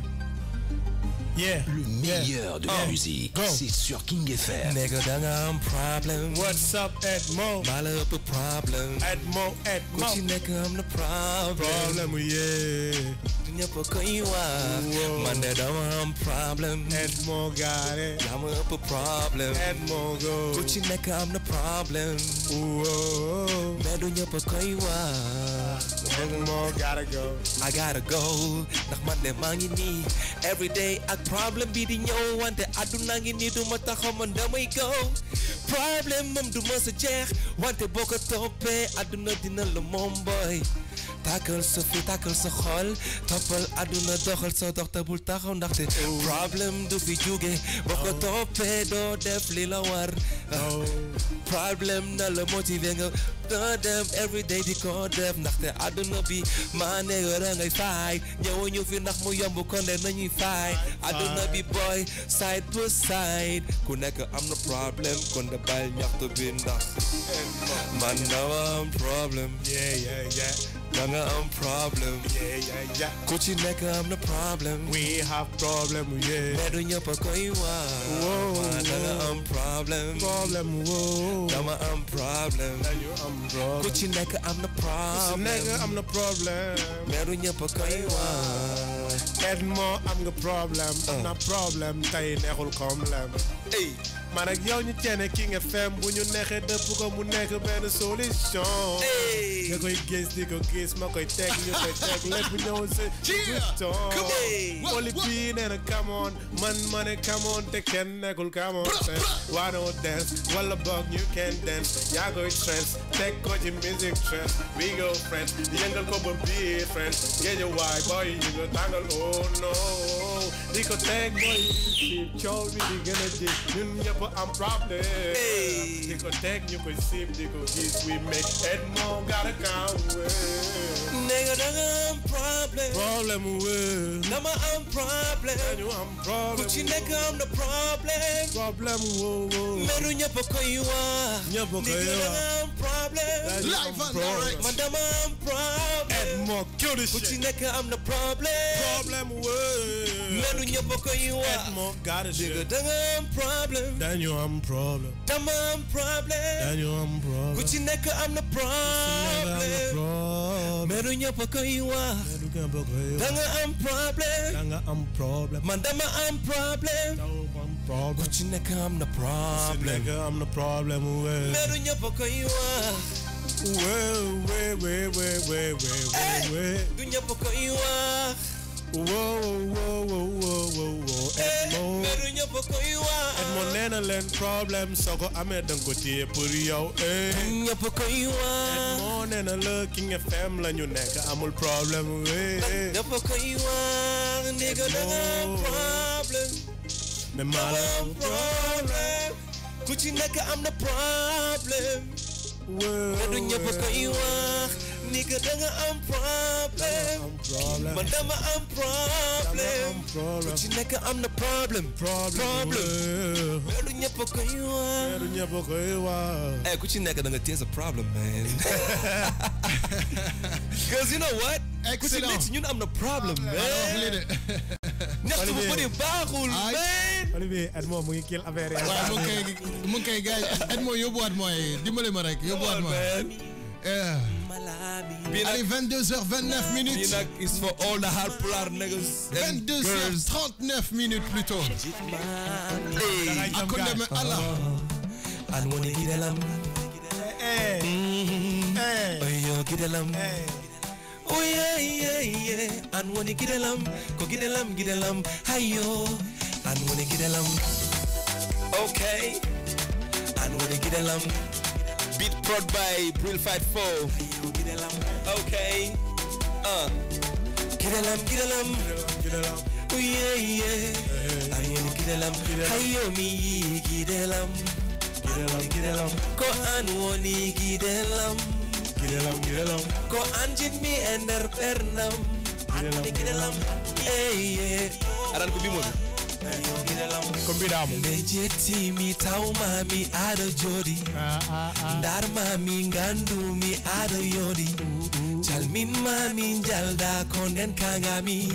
Le meilleur de la musique, c'est sur King FM. Nigga, dang problem. What's up, Edmo? My little problem. Edmo. Gucci nigga, I'm the problem. Yeah. Never can you man, that I'm problem. Edmo got it. I'm a problem. Edmo go. Gucci nigga, I'm the problem. Whoa. Man, don't you can you more gotta go. I gotta go. Ndax man de maa ngi nii. Every day ak problem bi di ñëw wante àdduna ngi nii du ma taxaw man damay go. Problem moom du ma sa jeex wante boo ko toppee àdduna dina la moom boy. Tackle sa fi tackle sa xol toppal àdduna doxal sa dox te bul taxaw ndaxte problem du fi jóge boo ko toppee doo def li la war. Problem na la motiver nga doo dem every day di ko def ndaxte àdduna bi maa ne da ngay fight ñëwuñu fi ndax mu yomb kon de nañuy fight àdduna bi boy side to side ku nekk am na problem kon de bàyyi ñaxtu bi ndax man dama am problem. Danga am problem. Ku ci nekk am na problem. We have problem, yeah. Mais du ñëpp a koy wax. Danga am problem. Dama am problem. Ku ci nekk am na problem. Mais du ñëpp a koy wax. Edmond am nga problem. Am na problem tey neexul comme lem. Man ak yow ñu ceene King FM bu ñu neexee dëpp ko mu nekk benn solution. nga koy gis di ko gis ma koy teg ñu koy teg lépp ñëw si ton oli bii nee na come on man ma ne come on te kenn nekkul come on why don't dance wala boog ñu can dance yaa koy trends teg ko ci music trends we go friends yëngal ko ba biir friends géej waay boy ñu ko tàngal oh no di ko teg boy si coow bi di gën a ji ñun ñëpp am problem di ko teg ñu koy sip di ko gis we make it more gotta count nigga danga am problem dama am problem ñu am problem ku ci nekk am na problem meru ñëpp koy wax ñëpp koy wax am problem live and direct man dama am problem more kill this shit ku ci nekk am na problem meru ñëpp koy wax more gotta shit danga am problem dañu am problem dama am problem dañu am problem ku ci nekk am na problem meru ñëpp koy wax danga am problem man dama am problem ku ci nekk am na problem meru ñëpp koy wax du ñëpp koy wax meru ñëpp koy wax Edmond nee na leen problème soo ko amee danga ko téye pour yow ñëpp koy wax Edmond nee na la King FM la ñu nekk amul problème ñëpp koy wax nigga danga am problème mais maa la am problème ku ci nekk am na problème meru ñëpp koy wax nigga danga am problème man dama am problème ku ci nekk am na problème meru ñëpp koy wax hey ku ci nekk da nga tees a problem man because you know what ku ci nekk ñun am na problem man ñaxtu bu bëri baaxul man Olivier Edmond mu ngi kill affaire yi waaw mu ngi koy gars Edmond yóbbuwaat mooy dimbali ma rek yóbbuwaat ma allez 22h29 minutes. Bii nag is for all the Haalpulaar niggas. 22h39 minutes plutôt. Akonde me Allah. An woni gidelam. Oyo gidelam. Oh yeah. An woni gidelam. Ko gidelam. Hayo. An woni gidelam. Okay. An woni gidelam. Beat prod by Brill Fight 4. Okay. Gidelam. Oh yeah. I want gidelam. Hayo mi gidelam. Ko an woni gidelam. Ko anjin mi ender pernam. Gidelam. Hey. Aran ko bimo. Kombidamu Bejeti mi tau mami ada jodi Dar mami gandu mi ada yodi Jalmin mami jalda konden kangami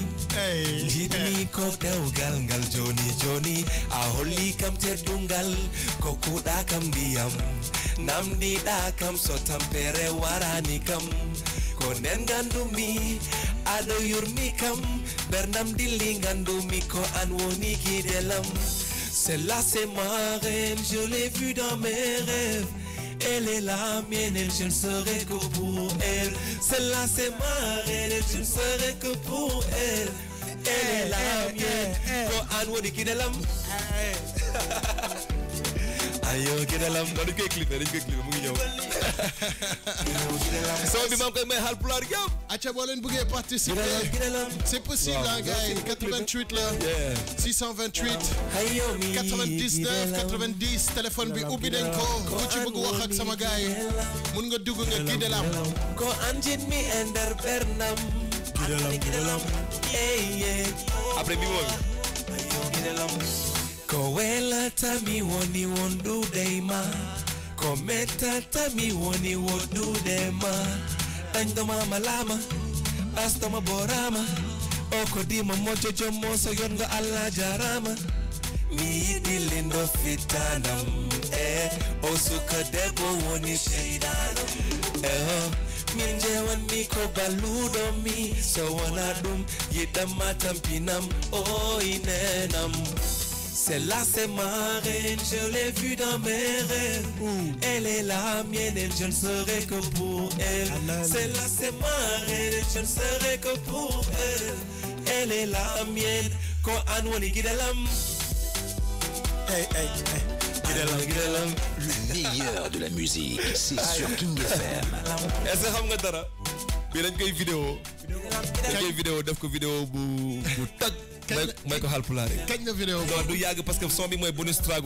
Jid mi kok deugal ngal joni Aholi kam terdungal kokuda kam diam Namdi da kam so tampere warani kam Konden gandu mi ada yurmi kam Bernam dili gandu mi ko an woni gidelam Celle-là c'est ma reine, je l'ai vue dans mes rêves Elle est la mienne et je ne serai que pour elle. Celle-là c'est ma reine et je ne serai que pour elle. Elle est la mienne. Ko an wodi kidelam. Ayo kidelam dañ koy clipper mu ngi ñëw. Son bi ma koy may Haalpulaar yëpp. Acha boo leen bëggee participer. C'est possible hein gars yi 88 la. 628 99 90 téléphone bi ubbi nañ ko. Ku ci bëgg wax ak sama gars yi mun nga dugg nga kidelam. Ko anjit mi ender bernam. Kidelam. Après mi woon. Ko wela tami woni wondu deima. Ko meta tami woni wondu dema. Tandoma malama. Astoma borama. Oko dima mojo jomo so yonga alla jarama. Mi dilindo fitanam. Osuka debo woni sheidanam. Minje wan mi ko baludo mi. So wanadum yidama tampinam. Oh inenam. Celle-là c'est ma reine, je l'ai vue dans mes rêves. Elle est la mienne et je ne serai que pour elle. Celle-là c'est ma reine et je ne serai que pour elle. Elle est la mienne, ko anwani gidelam. Hey. Gidelam. Le meilleur de la musique, c'est sur King FM. Est-ce que xam nga dara? Bi dañ koy vidéo def ko vidéo bu tag. may ko Haalpulaar kañ la vidéo du yàgg parce que son bi mooy bonus track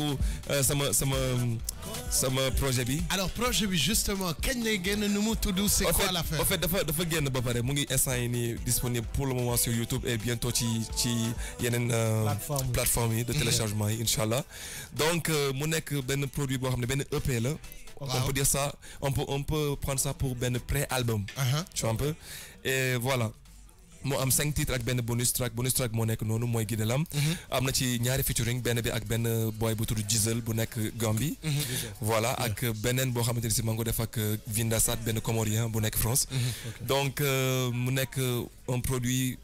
sama projet bi. Alors projet bi justement kañ lay génn nu mu tudd c'est quoi l'affaire? En fait dafa génn ba pare mu ngi instant yi nii disponible pour le moment sur YouTube et bientôt ci yeneen plateforme yi de téléchargement yi inchallah. Donc mu nekk benn produit boo xam ne benn EP la. On peut dire ça, on peut prendre ça pour benn pré-album. Tu vois un peu. Et voilà. Mo am 5 titres ak benn bonus track moo nekk noonu mooy Gidelam. Am na ci ñaari featuring benn bi ak benn boy bu tudd Jizel bu nekk Gambie. Voilà ak beneen boo xamante ni si maa ngi ko def ak Vindasat benn Comorien bu nekk France. Donc mu nekk un produit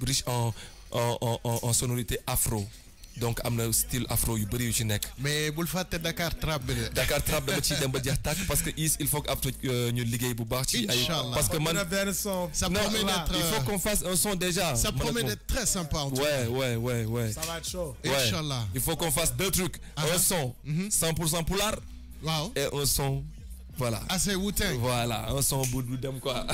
riche en sonorité afro. Donc am na style afro yu bëri yu ci nekk. Mais bul fàtte Dakar Trap bi de. Dakar Trap dama ci dem ba jeex tàkk parce que il faut que après ñu liggéey bu baax ci ay. Parce que man ça promet d'être. Il faut qu'on fasse un son déjà. Ça promet d'être très sympa en tout cas. Ouais. Ça va être chaud. Inch'Allah. Il faut qu'on fasse 2 trucs. Un son 100% pulaar. Wow. Et un son. Voilà. Assez Wu-Tang. Voilà, un son bout de dem quoi.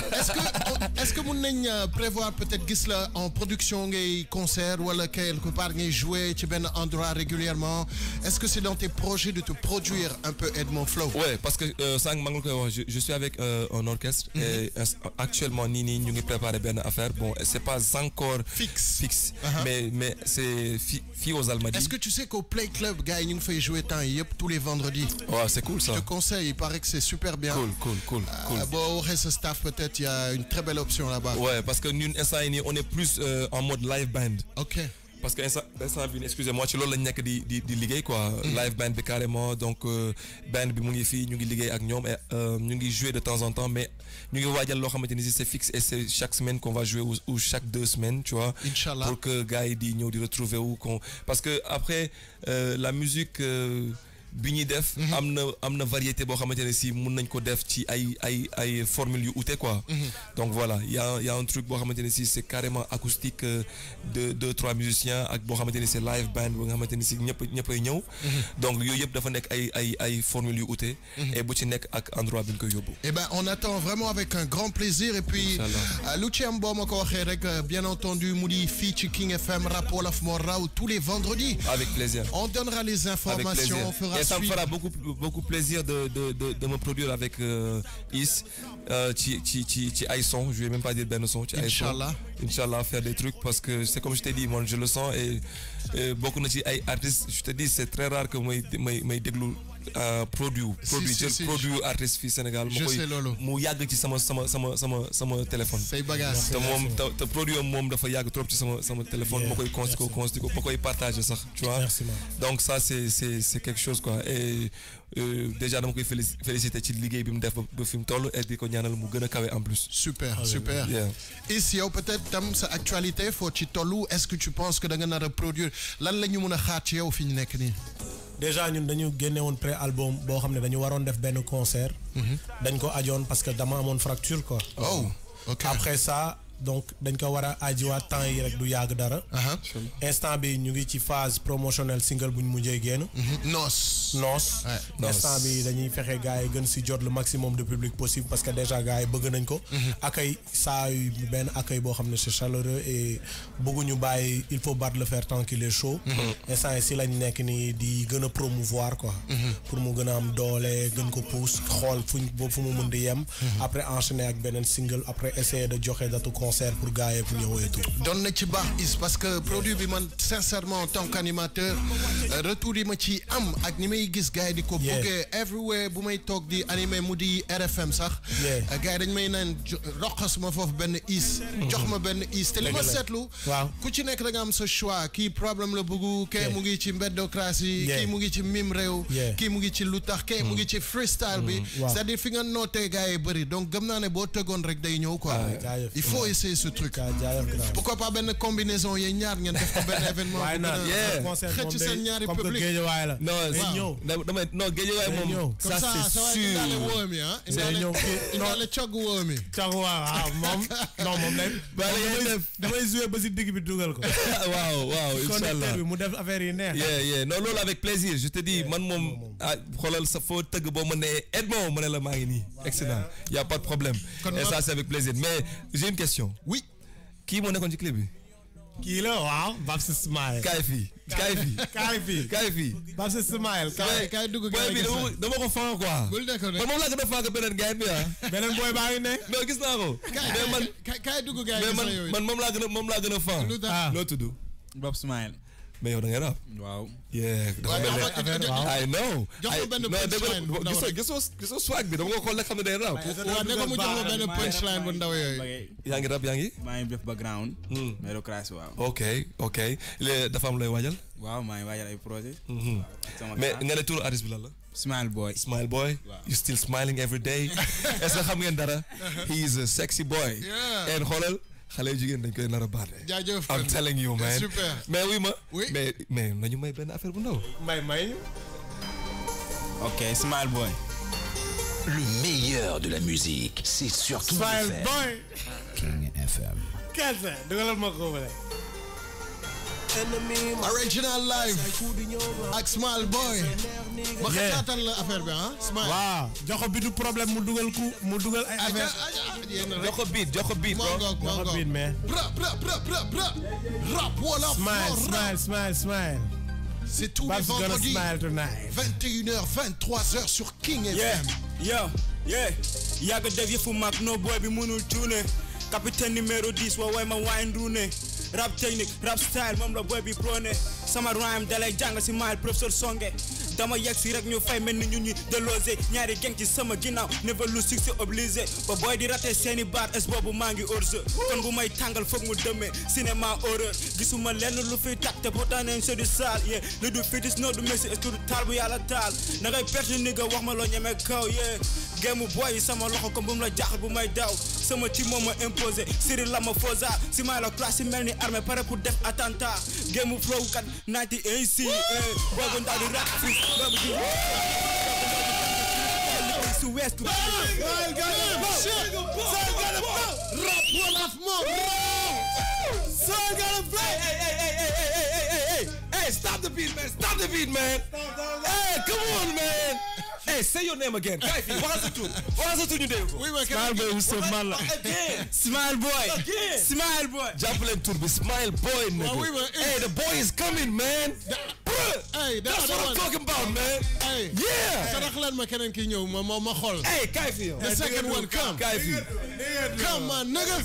Est-ce que mun nañ prévoir peut-être gis la en production ngay concert wala quelque part ngay jouer ci benn endroit régulièrement? Est-ce que c'est dans tes projets de te produire un peu Edmond Flow? Ouais, parce que sànq maa ngi koy wax je suis avec un orchestre et actuellement nii ñu ngi préparer benn affaire. Bon, c'est pas encore fixe. Mais c'est fii aux Almadies. Est-ce que tu sais qu'au Play Club gars yi ñu ngi fay jouer temps yëpp tous les vendredis? Ouais, c'est cool ça. Je te conseille, il paraît que c'est super bien. Cool. Bon, au reste staff peut-être il y a une très belle option là-bas. Ouais, parce que ñun instant yii on est plus en mode live band. OK. Parce que instant bi excusez-moi ci loolu lañ nekk di liggéey quoi. Live band bi carrément donc band bi mu ngi fii ñu ngi liggéey ak ñoom et ñu ngi jouer de temps en temps mais ñu ngi waajal loo xamante ni c'est fixe et c'est chaque semaine qu'on va jouer ou chaque 2 semaines tu vois. Inchallah. Pour que gars yi di ñëw di retrouver wu parce que après la musique. Bi ñuy def am na variété boo xamante ne si mun nañ ko def ci ay formules yu ute quoi. Donc voilà il y a un truc boo xamante ne si c'est carrément acoustique de 2-3 musiciens ak boo xamante ne c'est live band boo nga xamante ne si ñëppay ñëw. Donc yooyu yëpp dafa nekk ay formules yu ute. Et bu ci nekk ak endroit bi ñu koy yóbbu. Eh ben on attend vraiment avec un grand plaisir et puis lu ci am boo ma ko waxee rek bien entendu mu di fii ci King FM Rap Wolof moo raw tous les vendredis. Avec plaisir. On donnera les informations. On fera. Et ça me fera beaucoup plaisir de me produire avec Is ci ay son je vais même pas dire benn son ci ay son Inch'Allah faire des trucs parce que c'est comme je t'ai dit moi je le sens et bokk na ci ay artistes je te dis c'est très rare que may déglu produit artiste fii Sénégal mu yàgg ci sama téléphone. say bagages te moom te produit moom dafa yàgg trop ci sama téléphone ma koy consti ko ma koy partager sax tu vois. Donc ça c'est quelque chose quoi et déjà dama koy féliciter ci liggéey bi mu def ba fi mu toll et di ko ñaanal mu gën a kawe en plus. Super. Ici yow peut-être tam sa actualité foo ci tollu est-ce que tu penses que da nga nar a produire lan la ñu mën a xaar ci yow fi ñu nekk nii. déjà ñun dañu génne woon pré-album boo xam ne dañu waroon def benn concert. dañ ko ajoon parce que dama amoon fracture quoi. Oh, ok. Après ça donc dañ ko war a ajiwaat temps yi rek du yàgg dara. instant bi ñu ngi ci phase promotionnelle single bu ñu mujjee génn. Noos. instant bi dañuy fexe gars yi gën si jot le maximum de public possible parce que déjà gars yi bëgg nañ ko. accueil saa yu benn accueil boo xam ne c'est chaleureux et bëgguñu bàyyi il faut battre le fer tant qu'il est chaud. instant yi si lañ nekk nii di gën a promouvoir quoi. pour mu gën a am doole gën ko pousse xool fu mu mën di yem. après enchaîner ak beneen single après essayer de joxe datu concert pour gars yi pour ñëw et tout. doon na ci baax is parce que produit bi man sincèrement en tant qu'animateur retour yi ma ci am ak ni may gis gars yi di ko bëggee everywhere bu may toog di animé mu di RFM sax. gars yi dañ may naan roqas ma foofu benn is. jox ma benn is te li ma seetlu. ku ci nekk da nga am sa choix kii problème la bëggu kii mu ngi ci mbeddocratie kii mu ngi ci mim réew. kii mu ngi ci lu tax kii mu ngi ci freestyle bi. c'est-à-dire fi nga nootee gars yi bëri donc gëm naa ne boo tëggoon rek day ñëw quoi. il faut essayer ce truc. Pourquoi pas benn combinaison yéen ñaar ngeen def ko benn événement. waaye naa xëcc seen ñaari public comme que Guédiawaye la. non Guédiawaye moom. ça c'est sûr indaale cogg woo mi. cogg waaw moom non moom lay. damay jouer ba si digg bi dugal ko. waaw inchallah bi mu def affaire yi neex. non loolu avec plaisir je te dis man moom xoolal sa foo tëgg boo ma nee Edmond ma ne la maa ngi nii. excellent y a pas de problème. et ça c'est avec plaisir mais j'ai une question. Oui. Qui moo nekkoon ci clip bi. kii la waaw Babs Smile. kaay fii. Babs Smile. kaay dugg boy bi dama ko fan quoi. bul nekk ne moom laa gën a fan beneen gars bi beneen boy baa ngi ne. non gis naa ko. kaay dugg gars yi man moom laa gën a fan. loo tudd. Babs Smile. mais yow da ngay rap. waaw. I know. jox ma benn punchline bu ndaw rek gisoo swag bi dama ko xool rek xam ne day rap. waaw ne ko mu jox ma benn punchline bu ndaw yooyu. yaa ngi rap yaa ngi. maa ngi def background. Mérocratie waaw. ok dafa am looy waajal. waaw maa ngi waajal ay projet. mais nga ne turu artiste bi lan la. Smile Boy. You still smiling every day. est-ce que xam ngeen dara. he is a sexy boy. and xoolal. xale jigéen dañ koy nar a baate. jaajëf I'm telling you man. super mais oui mais nañu may benn affaire bu ndaw. may. ok Smile Boy. Le meilleur de la musique, c'est sur King FM. Smile Boy. King FM. Kese dugalal ma ko wala. Original live ak Smile Boy. ma xataatal la affaire bi Smile. waaw jox ko bi du problème mu dugal ay affaire. jox ko beat mais. rap wala. Smile. C'est tous les vendredis 21h 23h sur King FM. yàgg def yëfu mag no boy bi mënul tuune capitaine numéro 10 way ma wine rune rap technique rap style moom la boy bi prôné sama rhyme dalay jàng si maal professeur Songe dama yegg si rek ñu fay mel ni ñu délosé ñaari geng ci sama ginnaaw never lu succès obligé ba boy di raté seeni baat es boobu maa ngi hors jeu kon bu may tàngal foog mu demee cinéma horreur gisuma lenn lu fiy tàkk te pourtant nañ c'est du sale lu du fitis no du messi est-ce que du taal bu yàlla taal na ngay perte ni nga wax ma loo ñeme kaw géemu boy sama loxo comme bu mu la jaaxal bu may daw sama ci moom ma imposé Cyril la ma fosa si may la classe yi mel ni armée pare pour def attentat géemu flow kat naati ainsi boobu ndaw di rap fii boobu di su weestu rap wolof moo hey stop the beat man hey come on man. Hey, say your name again. What's it to you, Dave? Smile Boy, who's so mal? Again. Smile Boy. Again. Smile Boy. Jumping to be Smile Boy, nigga. Hey, the boy is coming, man. Hey, that's what I'm talking about, man. Hey. Yeah. Saraxlan ma keneen ki ñëw ma xol. Hey, Kaifi. The second one, come. Kaifi. Come on, nigga.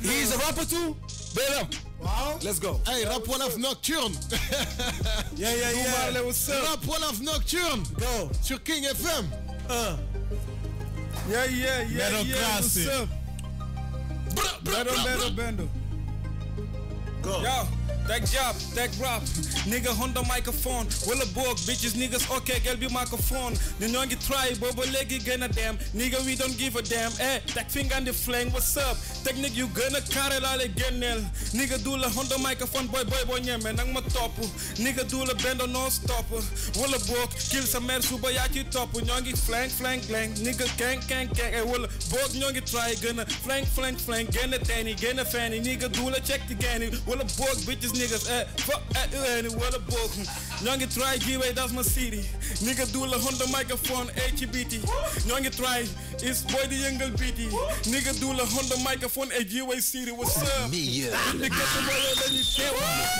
He's a rapper too. Bail up. Wow. Let's go. Hey, Rap Wolof Nocturne. Yeah. Rap Wolof Nocturne. Go. Sur King FM. Yeah. What's up? Bendo. Go. Yo. tech job, tech rap. Nigga on the microphone. Wala boog, bitches, niggas okay, girl be microphone. The ñongi try, bobo legi gonna damn. Nigga, we don't give a damn. Eh, tech finger on the flank, what's up? Technique, you gonna carry la genel. Nigga do la on the microphone, boy, nyeme, nang ma top. Nigga do la bend on no stop. Wala boog, kill some mer suba yaki top. Ñongi flank. Nigga gang. Eh, wala boog ñongi try, gonna flank. Gonna tanny, gonna fanny. Nigga do la check the ganny. Wala boog, bitches, niggas, eh, fuck, wala boog. Ñongi try, G-Way, that's my city. Nigga do la on the microphone, HBT. Ñongi try, it's boy the younger BT. Nigga do la on the microphone, G-Way city, what's up? Meilleur. Nigga do la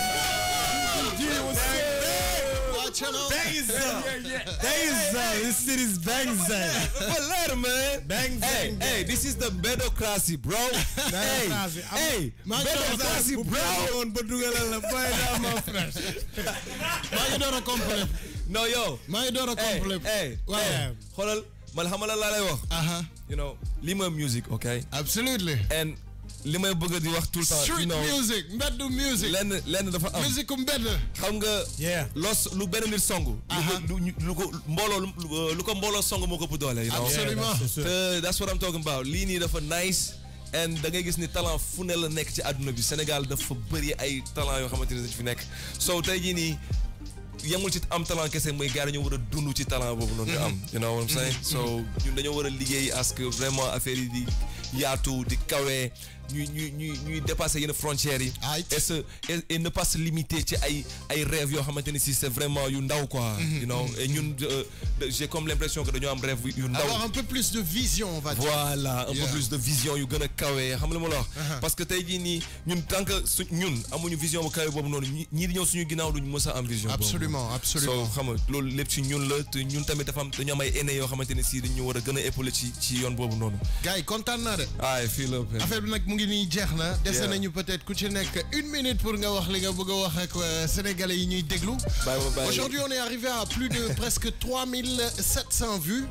This city is bangzang. Man. Bangzang. Hey, this is the Bedocracy, bro. Hey, Bedocracy, bro. No, yo. Hey. Xoolal man xam la lay wax. You know, li mooy music, okay? Absolutely. And li may bëgg di wax tout le temps. Street music, mbeddu music. lenn dafa am. Musique mbedd. Xam nga. Lu benn nit songu. lu ko mbooloo songu moo ko ëpp doole. Absolument. That's what I'm talking about. Lii nii dafa nice. And da ngay gis ni talent fu ne la nekk ci àdduna bi Sénégal dafa bëri ay talent yoo xamante ne dañ fi nekk. So tey jii nii yamul ci am talent kese mooy gars yi dañoo war a dund ci talent boobu noonu nga am. You know what I'm saying? So ñun dañoo war a liggéey à ce que vraiment affaire yi di yaatu di kawe ñuy dépasser yenn frontières yi. Et ne pas se limiter ci ay rêves yoo xamante ni si c'est vraiment yu ndaw quoi. You know et ñun j'ai comme l'impression que dañoo am rêve yu ndaw. Avoir un peu plus de vision on va dire. Voilà un peu plus de vision yu gën a kawe xam nga lu ma la wax. Parce que tey jii nii ñun tant que ñun amuñu vision bu kawe boobu noonu ñii di ñëw suñu ginnaaw duñu mës a am vision. Absolument. So xam nga loolu lépp ci ñun la te ñun tamit dañu am ay aînés yoo xamante ne si dañu war a gën a épauler ci yoon boobu noonu. Gars yi kontaan naa de. fii la affaire bi nag mu ngi nii jeex na. dese nañu peut-être ku ci nekk 1 minute pour nga wax li nga bëgg a wax ak sénégalais yi ñuy déglu. Aujourd'hui on est arrivé à plus de presque 3700 vues.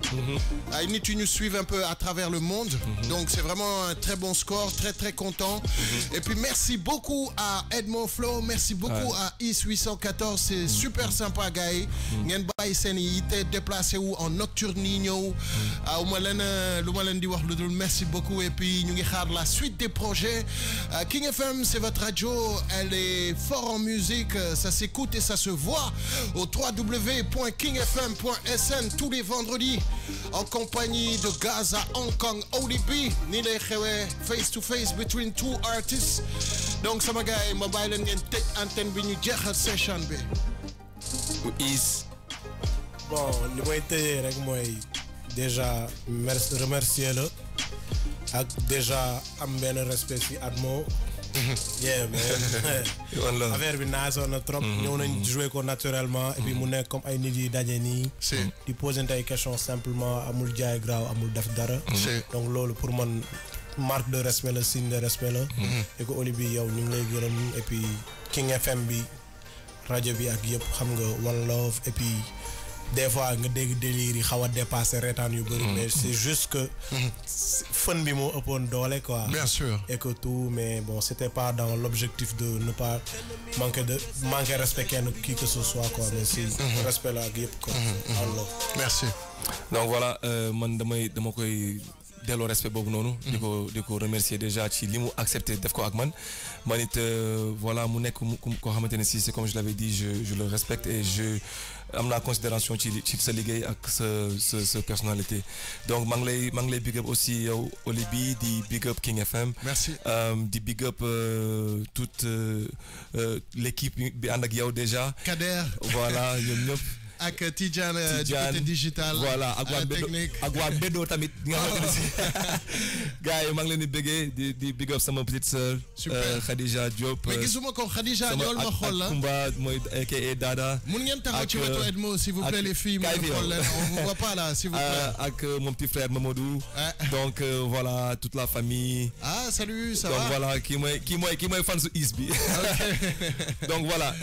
Ay nit yu ñu suivent un peu à travers le monde. Donc c'est vraiment un très bon score, très content. Et puis merci beaucoup à Edmond Flow, merci beaucoup à Is 814, c'est super sympa gars yi. ngeen bàyyi seen yi te déplacé wu en nocturne yi ñëw. lu ma leen di wax lu dul merci beaucoup et puis ñu ngi xaar la suite des projets. King FM, c'est votre radio, elle est fort en musique, ça s'écoute et ça se voit au www.kingfm.sn tous les vendredis en compagnie de Gaz à Hong Kong, ODB, ni lay xewee face to face between two artists. Donc sama gars yi ma bàyyi leen ngeen tëj antenne bi ñu jeexal session bi. Bon, li may tëjee rek mooy déjà remercier la ak déjà am benn respect ci Admo. Yeah man. Affaire bi naasoon na trop. ñëw nañ jouer ko naturellement et puis mu nekk comme ay nit yi daje nii. di poser ay questions simplement amul jaay graaw amul def dara. Donc loolu pour man marque de respect la signe de respect la. et que Oli bi yow ñu ngi lay gërëm et puis King FM bi rajo bi ak yëpp xam nga One Love et puis. Des fois nga dégg délire yi xaw a dépasser reetaan yu bëri mais c'est juste que fun bi moo ëppoon doole quoi. Bien sûr. Et que tout mais bon c'était pas dans l'objectif de ne pas manquer respect kenn qui que ce soit quoi mais si respect la ak yëpp quoi. Merci. Donc voilà man dama koy delloo respect boobu noonu. di ko remercier déjà ci li mu accepté def ko ak man it voilà mu nekk koo xamante ne si c'est comme je l'avais dit je le respecte et am naa considération ci sa liggéey ak sa personnalité donc maa ngi lay big up aussi yow Olibi di big up King FM. Merci. Di big up toute l'équipe bi ànd ak yow déjà. Kader. Voilà ñoom ñëpp. ak Tidiane du côté digital. Voilà ak waa Bedo tamit nga xamante ne si gars yi maa ngi leen di bëggee di big up sama petite sœur. Super Khadija Diop. mais gisuma ko Khadija ñëwal ma xool la Kumba mooy aka Dada. mun ngeen taxaw ci wetu Edmo s'il vous plaît les filles. ma xool leen on vous voit pas là s'il vous plaît. ak mon petit frère Mamadou. Donc voilà toute la famille. Salut ça va. Donc voilà kii mooy fan su Is bi. Donc voilà.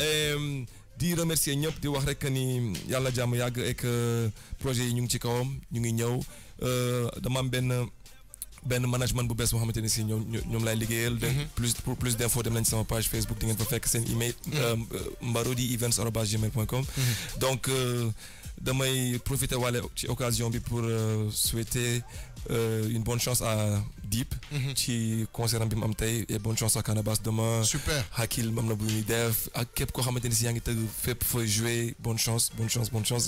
di remercier ñëpp di wax rek ni yàlla jàmm yàgg et que projet yi ñu ngi ci kawam ñu ngi ñëw dama am benn benn management bu bees boo xamante ne si ñoom laay liggéeyal. Pour plus d'infos dem nañ sama page Facebook di ngeen fa fekk seen email. mbarodi@gmail.com. Donc damay profiter wàlle ci occasion bi pour souhaiter une bonne chance à Deep. ci concert bi mu am tey et bonne chance à Canabasse demain. Super. Hakil mam na bu ñuy def ak képp koo xamante ni si yaa ngi tëgg fépp fooy jouer bonne chance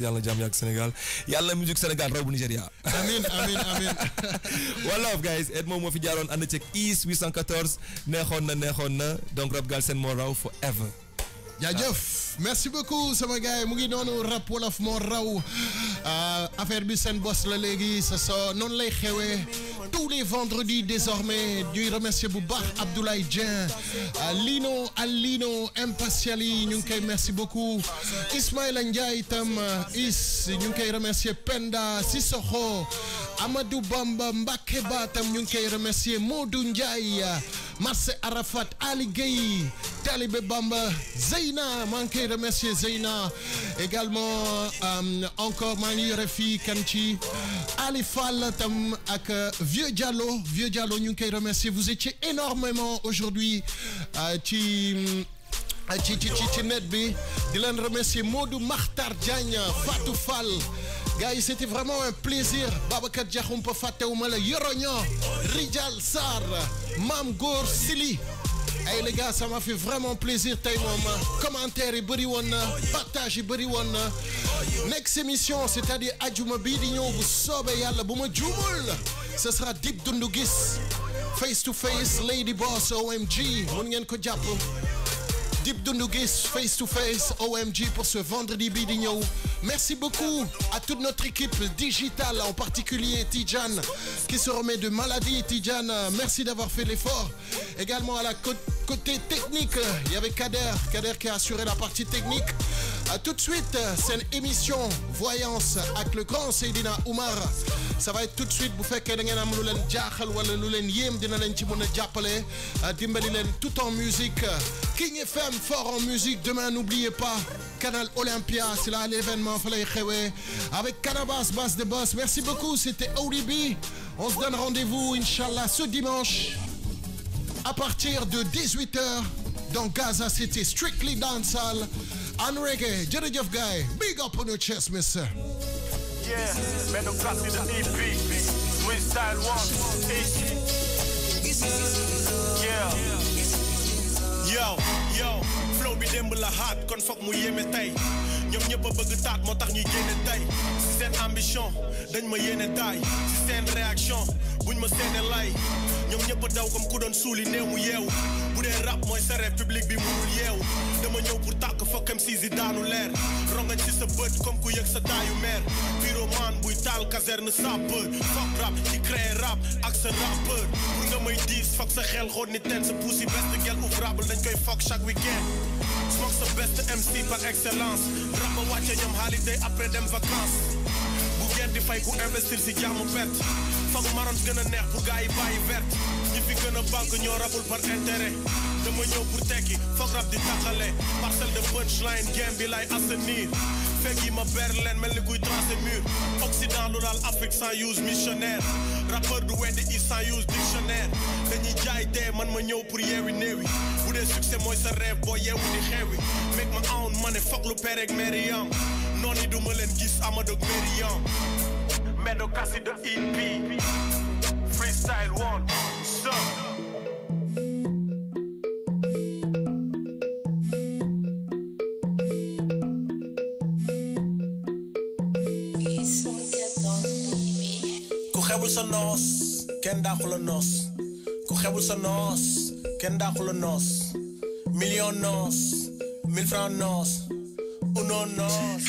yàlla na jàmm yàgg Sénégal yàlla na musique Sénégal raw bu Nigéria. amiin. One love guys Ed moom moo fi jaaroon ànd ceeg East 814 neexoon na donc Rap Galsen moo raw forever. jaajëf merci beaucoup sama gars mu ngi noonu rap wolof moo raw affaire bi seen boss la léegi noonu lay xewee tous les vendredis désormais ñuy remercier bu baax Abdoulaye Dieng Lino Impatiali ñu ngi koy merci beaucoup Ismaïla Ndiaye itam ñu ngi koy remercier Penda Sissoko Amadou Bamba Mbacke Ba tam ñu ngi koy remercier Modou Ndiaye Marcel Arafat Ali Gueye Talibé Bamba Zeyna maa ngi koy remercier Zeyna également encore maa ngi yore fii kan ci Ali Fall tam ak Vieux Diallo ñu ngi koy remercier vous étiez énormément aujourd'hui ci net bi di leen remercier Modou Makhtar Diagne Fatou Fall gars yi c'était vraiment un plaisir Babacar Diakhoumpa fàttewuma la Yoroño Rijal Sarr Mam Gor Sili ay les gars ça m'a fait vraiment plaisir tey moom commentaire yi bëri woon na partage yi bëri woon na next émission c'est-à-dire ajuma bii di ñëw bu soobee yàlla bu ma juumul ce sera Dip Doundou Guiss face to face Lady Boss OMG mun ngeen ko jàpp Dip Doundou Guiss face to face OMG pour ce vendredi bii di ñëw. Merci beaucoup à toute notre équipe digitale, en particulier Tidjane qui se remet de maladie. Tidjane, merci d'avoir fait l'effort. Également à la côté technique, il y avait Kader qui a assuré la partie technique. Tout de suite, c'est une émission Voyance avec le grand Seydina Oumar. Ça va être tout de suite bu fekkee da ngeen am lu leen jaaxal wala lu leen yéem dina leen ci mën a jàppale dimbali leen tout en musique. King FM fort en musique. Demain, n'oubliez pas Canal Olympia, c'est là l'événement fallait xewee avec Canabasse Basse de Boss. Merci beaucoup, c'était ODB. On se donne rendez-vous Inch'Allah ce dimanche à partir de 18h dans Gaza City, strictly dancehall and reggae. Jërëjëf guy, big up on your chest, mister. Yeah, Meadow Classy the EP, Freestyle 1, Yeah. Yo, flow bi démb la hot kon foog mu yéeme tey ñoom ñëpp a bëgg taat moo tax ñuy génne tey si seen ambition dañ ma yéene taay si seen réaction buñ ma seene lay ñoom ñëpp a daw comme ku doon suuli néew mu yeewu bu dee rap mooy sa rêve public bi munul yeewu dama ñëw pour tàkk fokk MC si daanu leer rongañ ci sa bët comme ku yëg sa taayu meer pyromane buy taal caserne sapeur fokk rap ci créer rap ak sa rappeur pour nga may diis fokk sa xel xool ni ten sa pussy best gel ouvrable dañ koy fokk chaque week-end smoke sa best MC par excellence rap ma wàcce ñoom holiday après dem vacances bu ngeen di fay ku investir si jàmm perte fokk marons gën a neex pour gars yi bàyyi verte ñi fi gën a banque ñoo rabul par intérêt dama ñëw pour tekki fokk rap di taxale parcelle de punchline game bi lay assainir fekk yi ma ber leen mel ni kuy tracé mur Occident lu daal Afrique sans use missionnaire rappeur du weddi is sans use dictionnaire dañuy jaay dee man ma ñëw pour yeewi néewi bu dee succès mooy sa rêve boo yeewu di xeewi make my own money fokk lu père ak Mariam noonu du ma leen gis Amadou Mariam Meadow Classy the EP, Freestyle 1, so ku xewul sa noos kenn daaxu la noos ku xewul sa noos kenn daaxu la noos million noos 1000 francs noos uno noos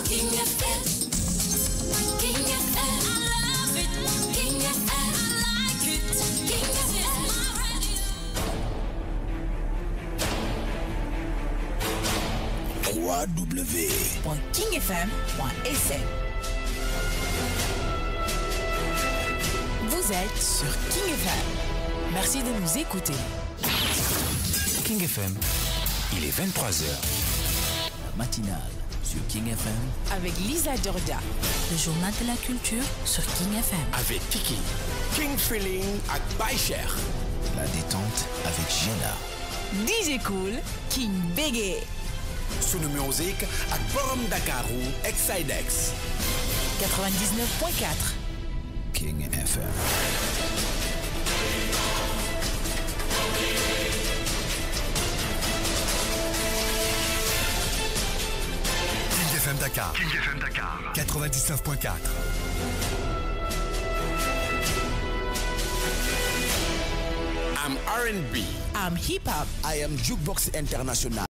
King FM. King FM. I love it. King FM. I like it. King FM. www.kingfm.sn. Vous êtes sur King FM. Merci de nous écouter. King FM, il est 23h. La matinale sur King FM. Avec Lisa Dorda. Le journal de la culture sur King FM. Avec Kiki. King Feeling avec Baïcher. La détente avec Jenna. DJ Cool, King Bégué. Sunu Music avec Borom Dakarou, Exidex. 99.4. King FM. King FM Dakar. King FM Dakar. 99.4. I'm R&B. I'm hip hop. I am Jukebox International.